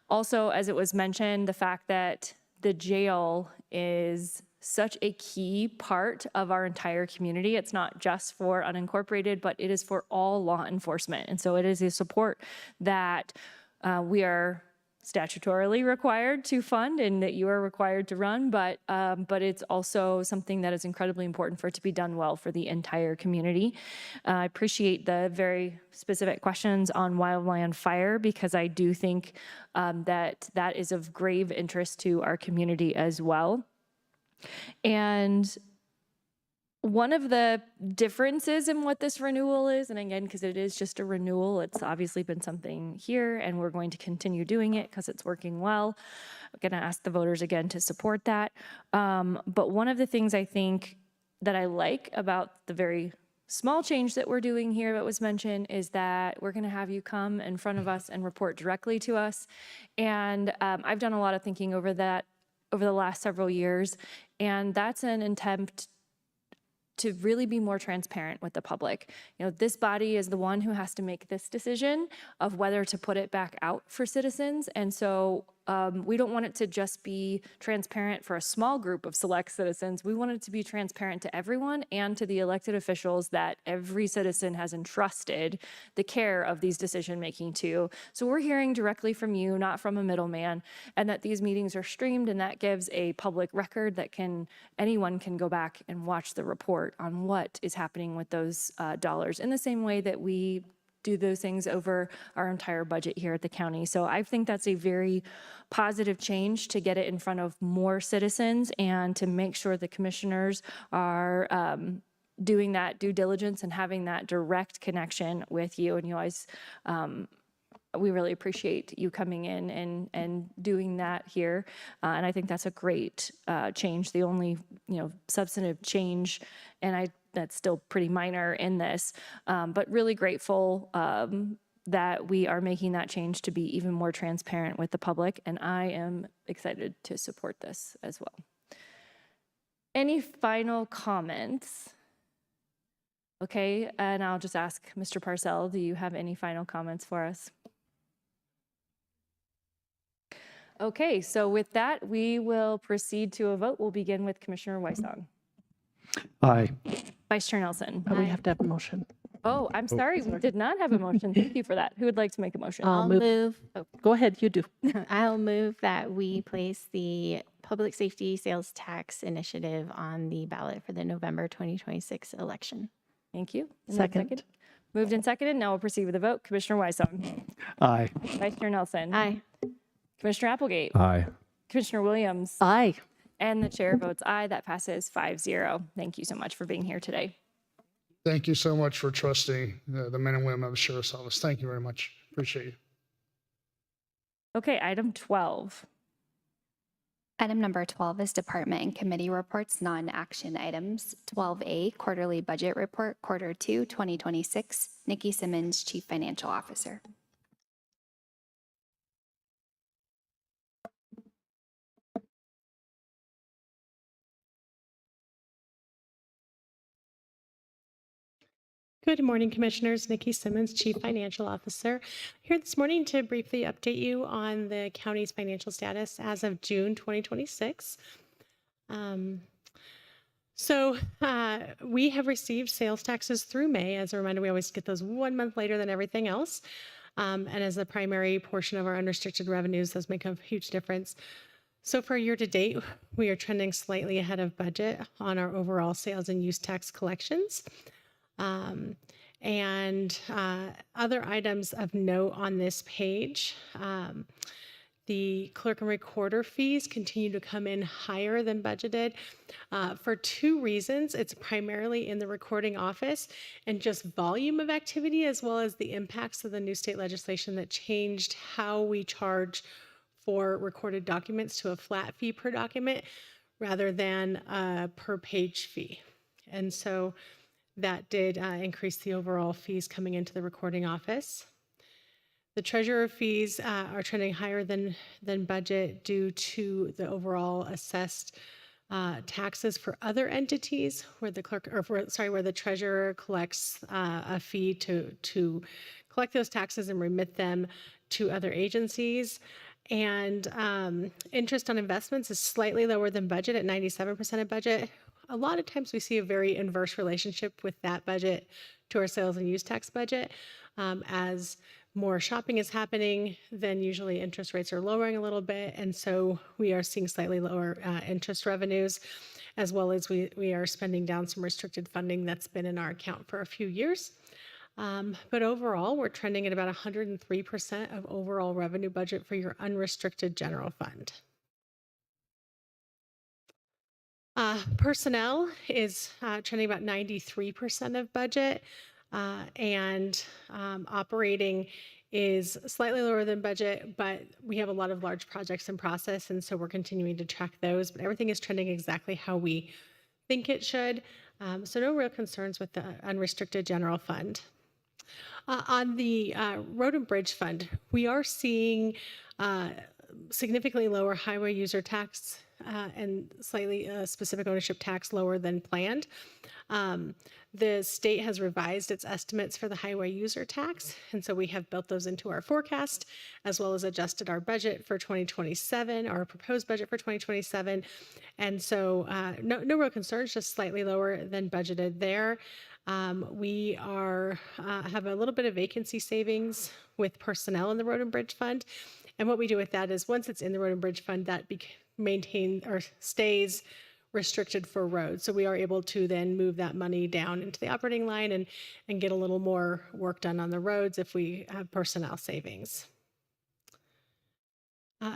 Also, as it was mentioned, the fact that the jail is such a key part of our entire community. It's not just for unincorporated, but it is for all law enforcement. And so it is a support that we are statutorily required to fund and that you are required to run, but it's also something that is incredibly important for it to be done well for the entire community. I appreciate the very specific questions on wildland fire, because I do think that is of grave interest to our community as well. And one of the differences in what this renewal is, and again, because it is just a renewal, it's obviously been something here and we're going to continue doing it because it's working well. I'm going to ask the voters again to support that. But one of the things I think that I like about the very small change that we're doing here that was mentioned is that we're going to have you come in front of us and report directly to us. And I've done a lot of thinking over that over the last several years, and that's an attempt to really be more transparent with the public. This body is the one who has to make this decision of whether to put it back out for citizens. And so we don't want it to just be transparent for a small group of select citizens. We want it to be transparent to everyone and to the elected officials that every citizen has entrusted the care of these decision-making to. So we're hearing directly from you, not from a middleman, and that these meetings are streamed, and that gives a public record that anyone can go back and watch the report on what is happening with those dollars, in the same way that we do those things over our entire budget here at the county. So I think that's a very positive change to get it in front of more citizens and to make sure the commissioners are doing that due diligence and having that direct connection with you. And you always, we really appreciate you coming in and doing that here. And I think that's a great change. The only, substantive change, and that's still pretty minor in this, but really grateful that we are making that change to be even more transparent with the public. And I am excited to support this as well. Any final comments? Okay, and I'll just ask Mr. Parcell, do you have any final comments for us? Okay, so with that, we will proceed to a vote. We'll begin with Commissioner Weissong. Aye. Vice Chair Nelson. But we have to have a motion. Oh, I'm sorry, we did not have a motion. Thank you for that. Who would like to make a motion? I'll move. Oh, Go ahead, you do. I'll move that we place the Public Safety Sales Tax Initiative on the ballot for the November 2026 election. Thank you. And Second. Moved and seconded. Now we'll proceed with the vote. Commissioner Weissong. Aye. Vice Chair Nelson. Aye. Commissioner Applegate. Aye. Commissioner Williams. Aye. And the chair votes aye. That passes 5-0. Thank you so much for being here today. Thank you so much for trusting the men and women of the Sheriff's Office. Thank you very much. Appreciate you. Okay, item 12. Item number 12 is department and committee reports, non-action items. 12A, quarterly budget report, quarter 2, 2026. Nikki Simmons, Chief Financial Officer. Good morning, Commissioners. Nikki Simmons, Chief Financial Officer, here this morning to briefly update you on the county's financial status as of June 2026. We have received sales taxes through May. As a reminder, we always get those 1 month later than everything else. And as the primary portion of our unrestricted revenues, those make a huge difference. So for year to date, we are trending slightly ahead of budget on our overall sales and use tax collections. Other items of note on this page, the clerk and recorder fees continue to come in higher than budgeted for 2 reasons. It's primarily in the recording office and just volume of activity, as well as the impacts of the new state legislation that changed how we charge for recorded documents to a flat fee per document rather than a per page fee. And so that did increase the overall fees coming into the recording office. The treasurer fees are trending higher than budget due to the overall assessed taxes for other entities where the where the treasurer collects a fee to collect those taxes and remit them to other agencies. And interest on investments is slightly lower than budget at 97% of budget. A lot of times we see a very inverse relationship with that budget to our sales and use tax budget. As more shopping is happening, then usually interest rates are lowering a little bit. And so we are seeing slightly lower interest revenues, as well as we are spending down some restricted funding that's been in our account for a few years. But overall, we're trending at about 103% of overall revenue budget for your unrestricted general fund. Personnel is trending about 93% of budget, and operating is slightly lower than budget, but we have a lot of large projects in process, and so we're continuing to track those, but everything is trending exactly how we think it should. So no real concerns with the unrestricted general fund. On the road and bridge fund, we are seeing significantly lower highway user tax and slightly specific ownership tax lower than planned. The state has revised its estimates for the highway user tax, and so we have built those into our forecast, as well as adjusted our budget for 2027, our proposed budget for 2027. And so no real concerns, just slightly lower than budgeted there. We have a little bit of vacancy savings with personnel in the Road and Bridge Fund. And what we do with that is once it's in the Road and Bridge Fund, that maintains or stays restricted for roads. So we are able to then move that money down into the operating line and get a little more work done on the roads if we have personnel savings.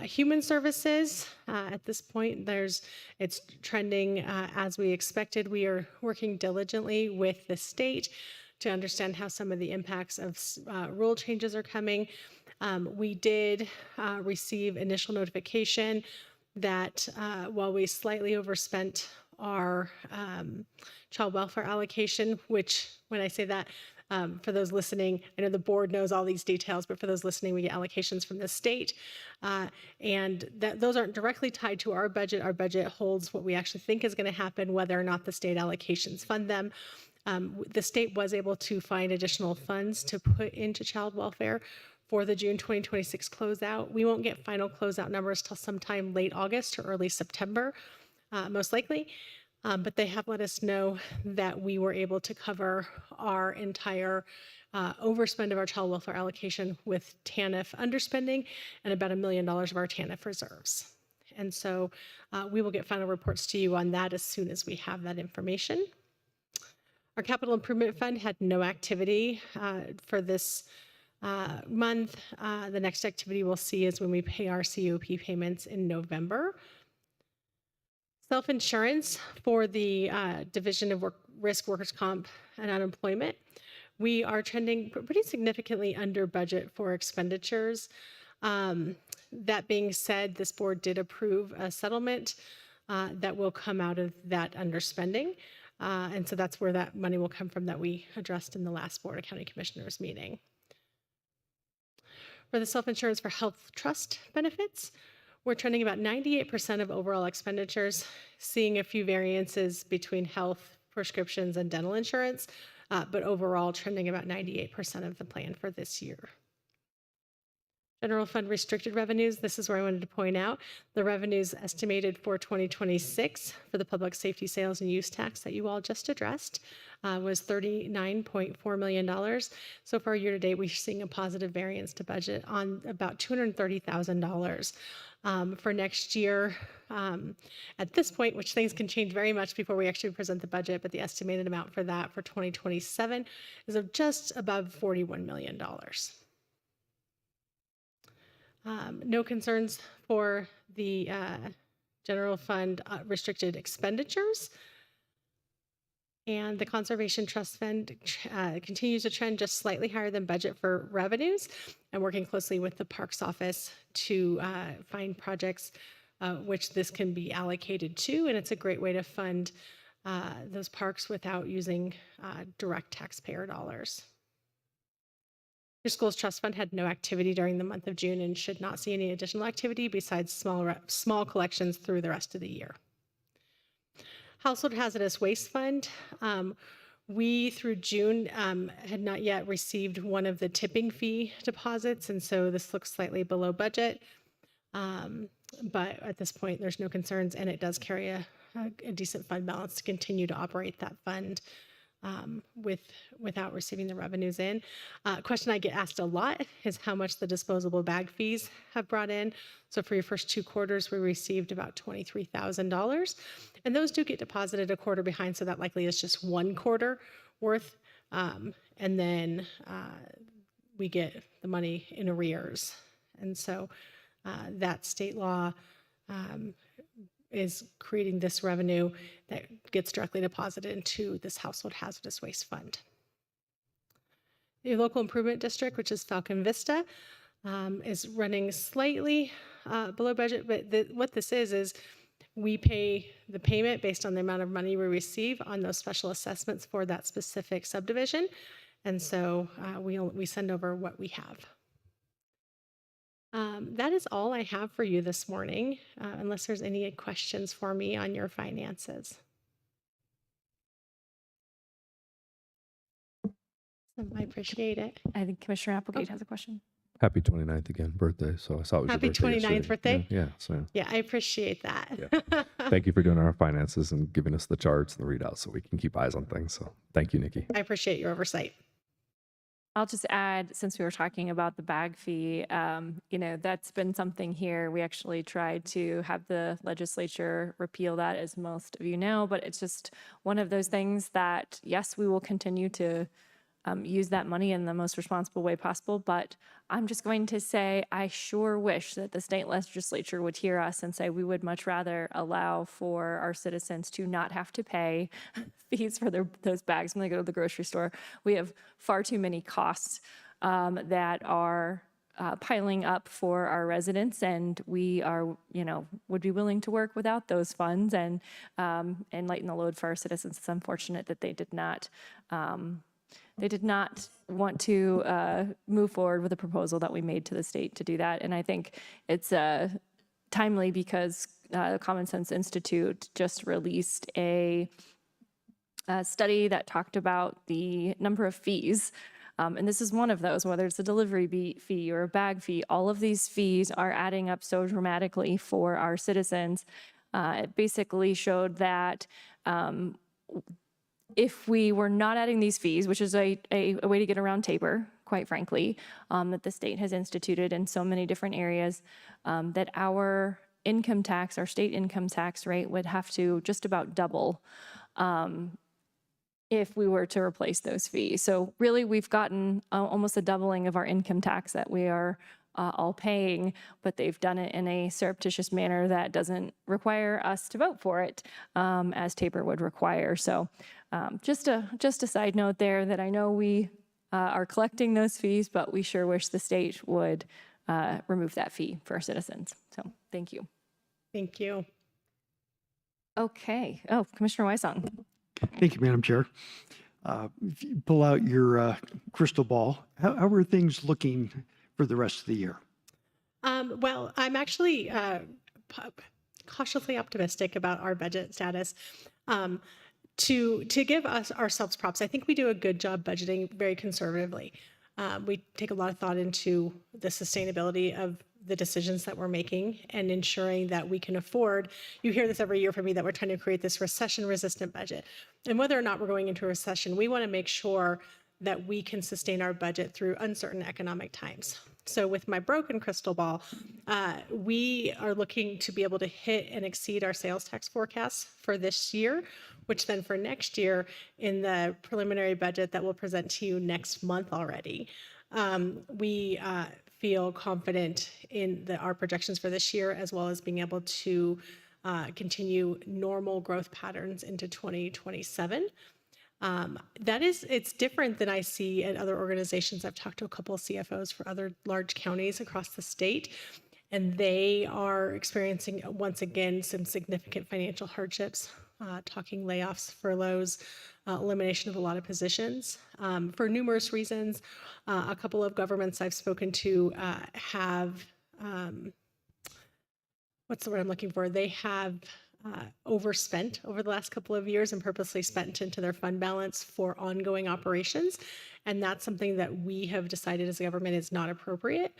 Human services, at this point, it's trending as we expected. We are working diligently with the state to understand how some of the impacts of rule changes are coming. We did receive initial notification that while we slightly overspent our child welfare allocation, which when I say that, for those listening, I know the board knows all these details, but for those listening, we get allocations from the state. And those aren't directly tied to our budget. Our budget holds what we actually think is going to happen, whether or not the state allocations fund them. The state was able to find additional funds to put into child welfare for the June 2026 closeout. We won't get final closeout numbers till sometime late August or early September, most likely. But they have let us know that we were able to cover our entire overspend of our child welfare allocation with TANF underspending and about $1 million of our TANF reserves. And so we will get final reports to you on that as soon as we have that information. Our capital improvement fund had no activity for this month. The next activity we'll see is when we pay our COP payments in November. Self-insurance for the Division of Risk Workers' Comp and Unemployment. We are trending pretty significantly under budget for expenditures. That being said, this board did approve a settlement that will come out of that underspending. And so that's where that money will come from that we addressed in the last Board of County Commissioners meeting. For the self-insurance for health trust benefits, we're trending about 98% of overall expenditures, seeing a few variances between health, prescriptions, and dental insurance, but overall trending about 98% of the plan for this year. General fund restricted revenues, this is where I wanted to point out the revenues estimated for 2026 for the public safety sales and use tax that you all just addressed was $39.4 million. So far year to date, we're seeing a positive variance to budget on about $230,000. For next year, at this point, which things can change very much before we actually present the budget, but the estimated amount for that for 2027 is of just above $41 million. No concerns for the general fund restricted expenditures. And the Conservation Trust Fund continues to trend just slightly higher than budget for revenues, and working closely with the Parks Office to find projects which this can be allocated to. And it's a great way to fund those parks without using direct taxpayer dollars. Your school's trust fund had no activity during the month of June and should not see any additional activity besides small collections through the rest of the year. Household Hazardous Waste Fund, we through June had not yet received one of the tipping fee deposits, and so this looks slightly below budget. But at this point, there's no concerns, and it does carry a decent fund balance to continue to operate that fund without receiving the revenues in. A question I get asked a lot is how much the disposable bag fees have brought in. So for your first 2 quarters, we received about $23,000, and those do get deposited a quarter behind, so that likely is just 1 quarter worth, and then we get the money in arrears. And so that state law is creating this revenue that gets directly deposited into this Household Hazardous Waste Fund. The local improvement district, which is Falcon Vista, is running slightly below budget, but what this is we pay the payment based on the amount of money we receive on those special assessments for that specific subdivision. And so we send over what we have. That is all I have for you this morning, unless there's any questions for me on your finances. I appreciate it. I think Commissioner Applegate has a question. Happy 29th again, birthday. So I saw it was Happy your birthday 29th yesterday. birthday? Yeah. So Yeah, I appreciate that. yeah. Thank you for doing our finances and giving us the charts and the readouts so we can keep eyes on things. So thank you, Nikki. I appreciate your oversight. I'll just add, since we were talking about the bag fee, that's been something here. We actually tried to have the legislature repeal that, as most of you know, but it's just one of those things that, yes, we will continue to use that money in the most responsible way possible. But I'm just going to say, I sure wish that the state legislature would hear us and say we would much rather allow for our citizens to not have to pay fees for those bags when they go to the grocery store. We have far too many costs that are piling up for our residents, and we are, would be willing to work without those funds and lighten the load for our citizens. It's unfortunate that they did not want to move forward with a proposal that we made to the state to do that. And I think it's timely because the Common Sense Institute just released a study that talked about the number of fees. And this is one of those, whether it's a delivery fee or a bag fee, all of these fees are adding up so dramatically for our citizens. It basically showed that if we were not adding these fees, which is a way to get around TABOR, quite frankly, that the state has instituted in so many different areas, that our income tax, our state income tax rate would have to just about double if we were to replace those fees. So really, we've gotten almost a doubling of our income tax that we are all paying, but they've done it in a surreptitious manner that doesn't require us to vote for it, as TABOR would require. So just a side note there that I know we are collecting those fees, but we sure wish the state would remove that fee for our citizens. So thank you. Thank you. Okay. Oh, Commissioner Weissong. Thank you, Madam Chair. If you pull out your crystal ball, how are things looking for the rest of the year? Well, I'm actually cautiously optimistic about our budget status. To give us ourselves props, I think we do a good job budgeting very conservatively. We take a lot of thought into the sustainability of the decisions that we're making and ensuring that we can afford. You hear this every year from me that we're trying to create this recession-resistant budget. And whether or not we're going into a recession, we want to make sure that we can sustain our budget through uncertain economic times. So with my broken crystal ball, we are looking to be able to hit and exceed our sales tax forecasts for this year, which then for next year in the preliminary budget that we'll present to you next month already, we feel confident in our projections for this year, as well as being able to continue normal growth patterns into 2027. It's different than I see at other organizations. I've talked to a couple of CFOs for other large counties across the state, and they are experiencing, once again, some significant financial hardships, talking layoffs, furloughs, elimination of a lot of positions for numerous reasons. A couple of governments I've spoken to have, what's the word I'm looking for? They have overspent over the last couple of years and purposely spent into their fund balance for ongoing operations. And that's something that we have decided as a government is not appropriate.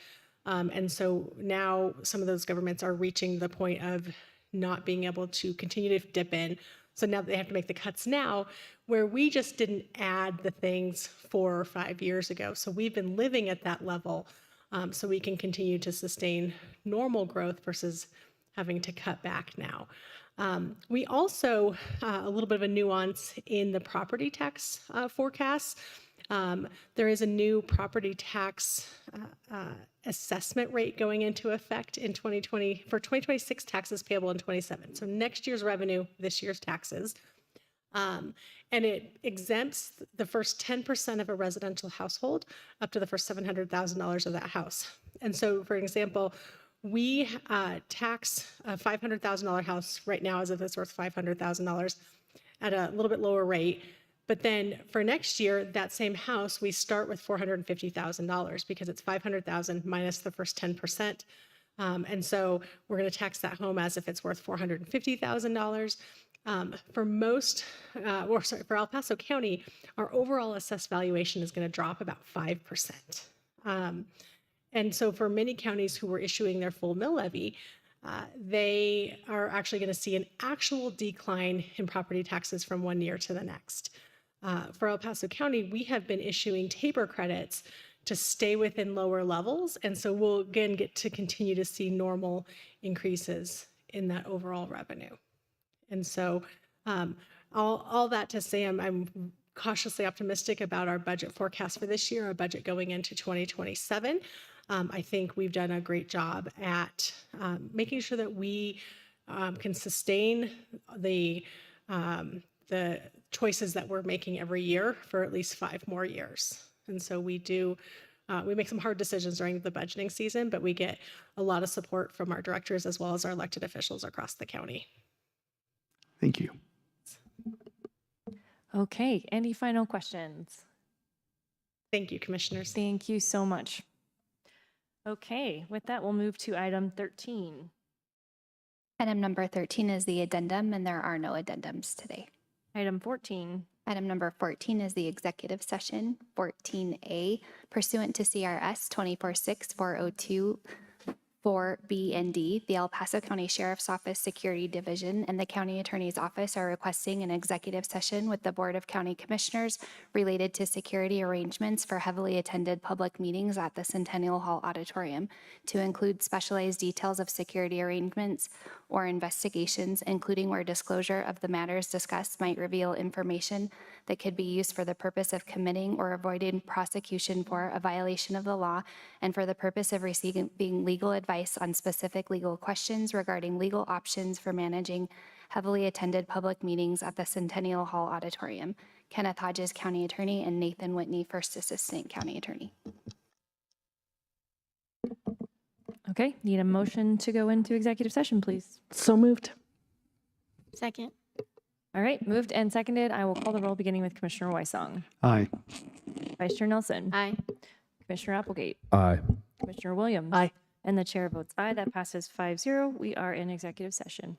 And so now some of those governments are reaching the point of not being able to continue to dip in. So now they have to make the cuts now, where we just didn't add the things 4 or 5 years ago. So we've been living at that level so we can continue to sustain normal growth versus having to cut back now. We also, a little bit of a nuance in the property tax forecasts. There is a new property tax assessment rate going into effect in 2020 for 2026 taxes payable in 27. So next year's revenue, this year's taxes. And it exempts the first 10% of a residential household up to the first $700,000 of that house. And so, for example, we tax a $500,000 house right now as if it's worth $500,000 at a little bit lower rate. But then for next year, that same house, we start with $450,000 because it's $500,000 minus the first 10%. And so we're going to tax that home as if it's worth $450,000. For El Paso County, our overall assessed valuation is going to drop about 5%. And so for many counties who were issuing their full mill levy, they are actually going to see an actual decline in property taxes from one year to the next. For El Paso County, we have been issuing taper credits to stay within lower levels. And so we'll again get to continue to see normal increases in that overall revenue. And so all that to say, I'm cautiously optimistic about our budget forecast for this year, our budget going into 2027. I think we've done a great job at making sure that we can sustain the choices that we're making every year for at least 5 more years. And so we make some hard decisions during the budgeting season, but we get a lot of support from our directors as well as our elected officials across the county. Thank you. Okay, any final questions? Thank you, commissioners. Thank you so much. Okay, with that, we'll move to item 13. Item number 13 is the addendum, and there are no addendums today. Item 14. Item number 14 is the executive session. 14A, pursuant to CRS 246402. 4B and D, the El Paso County Sheriff's Office Security Division and the County Attorney's Office are requesting an executive session with the Board of County Commissioners related to security arrangements for heavily attended public meetings at the Centennial Hall Auditorium to include specialized details of security arrangements or investigations, including where disclosure of the matters discussed might reveal information that could be used for the purpose of committing or avoiding prosecution for a violation of the law and for the purpose of receiving legal advice on specific legal questions regarding legal options for managing heavily attended public meetings at the Centennial Hall Auditorium. Kenneth Hodges, County Attorney, and Nathan Whitney, First Assistant County Attorney. Okay, need a motion to go into executive session, please. So moved. Second. All right, moved and seconded. I will call the roll, beginning with Commissioner Weissong. Aye. Vice Chair Nelson. Aye. Commissioner Applegate. Aye. Commissioner Williams. Aye. And the chair votes aye. That passes 5-0. We are in executive session.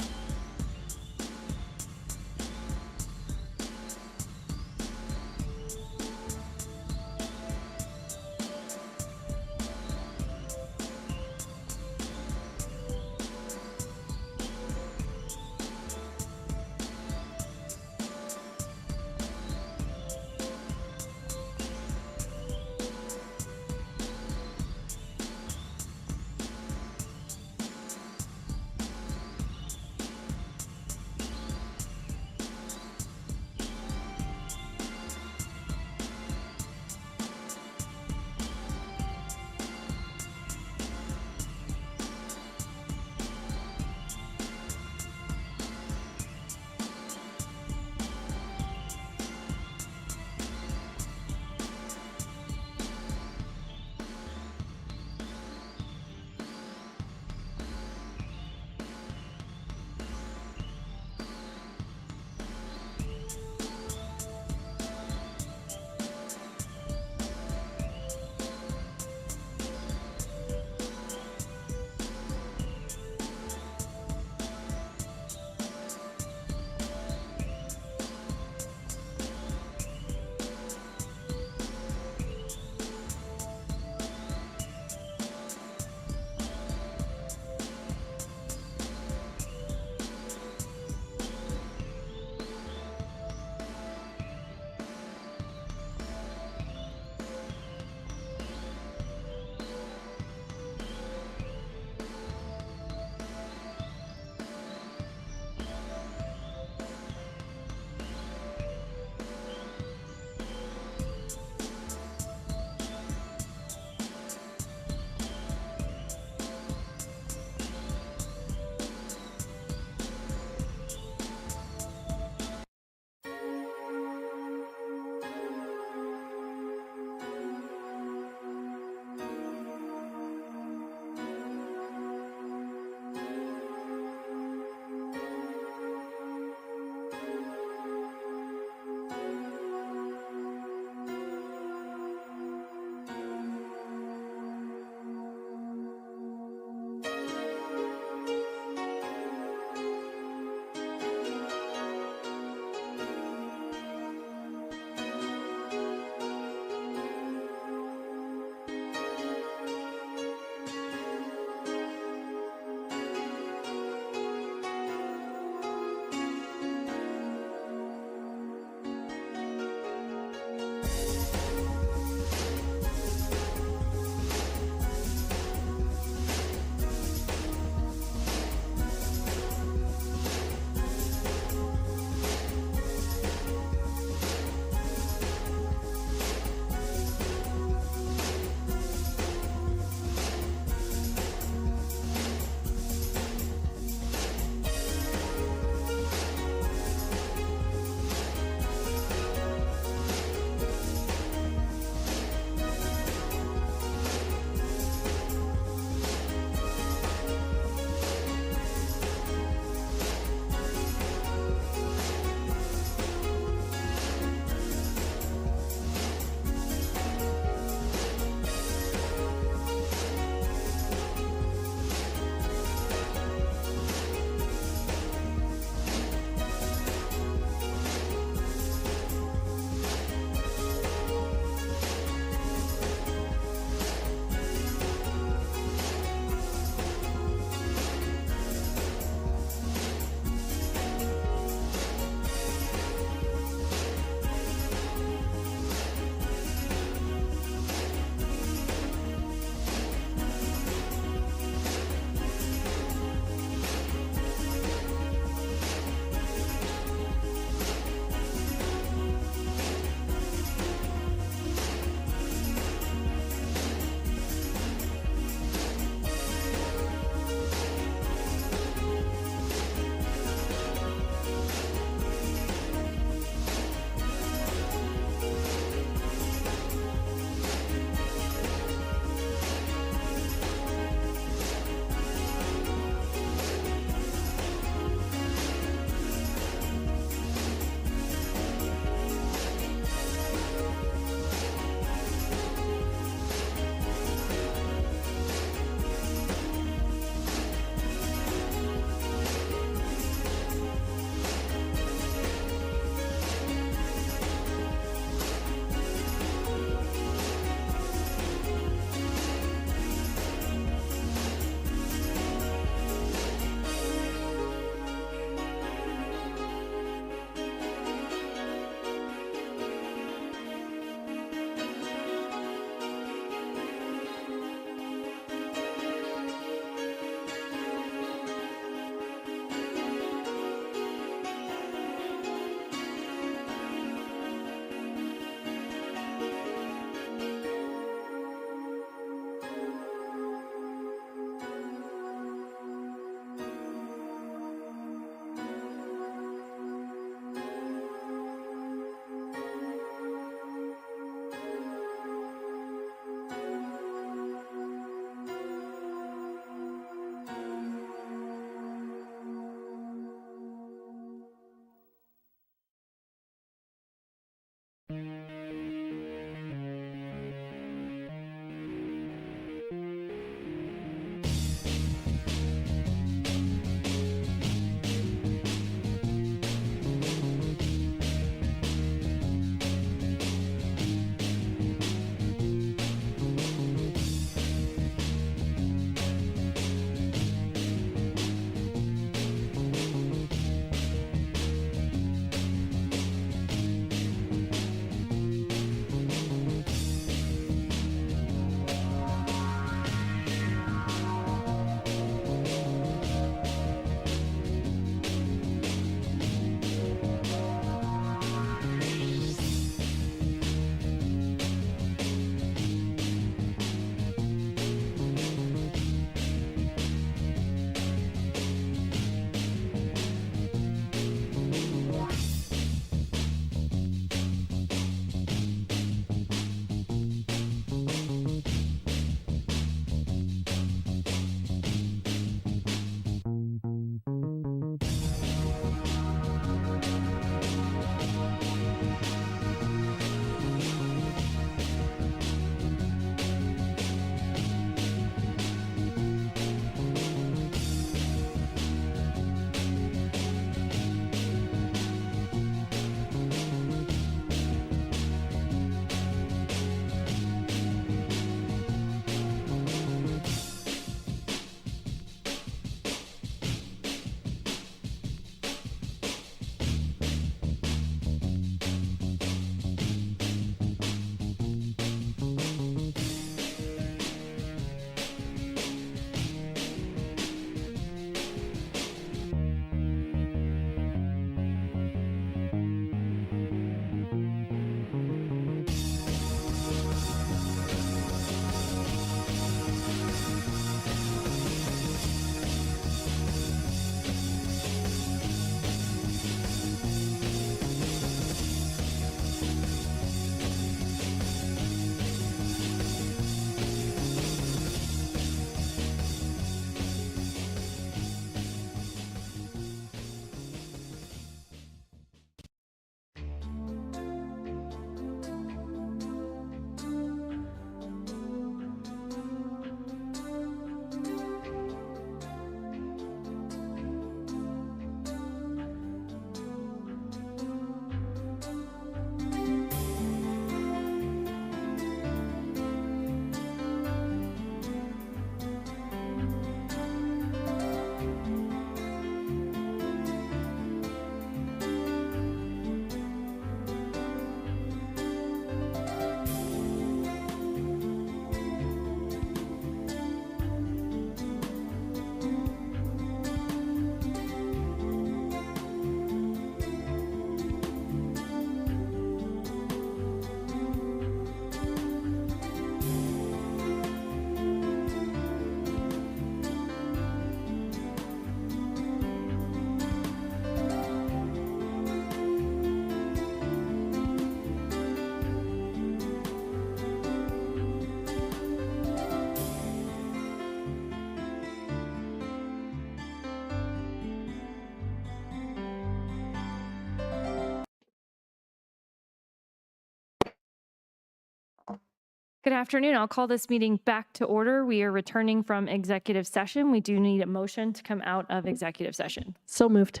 Good afternoon. I'll call this meeting back to order. We are returning from executive session. We do need a motion to come out of executive session. So moved.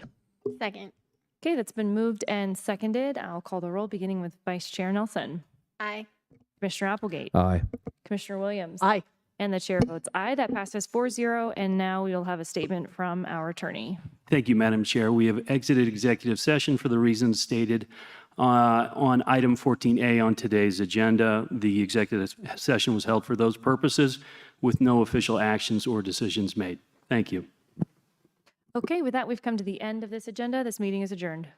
Second. Okay, that's been moved and seconded. I'll call the roll, beginning with Vice Chair Nelson. Aye. Commissioner Applegate. Aye. Commissioner Williams. Aye. And the chair votes aye. That passes 4-0. And now we will have a statement from our attorney. Thank you, Madam Chair. We have exited executive session for the reasons stated on item 14A on today's agenda. The executive session was held for those purposes with no official actions or decisions made. Thank you. Okay, with that, we've come to the end of this agenda. This meeting is adjourned.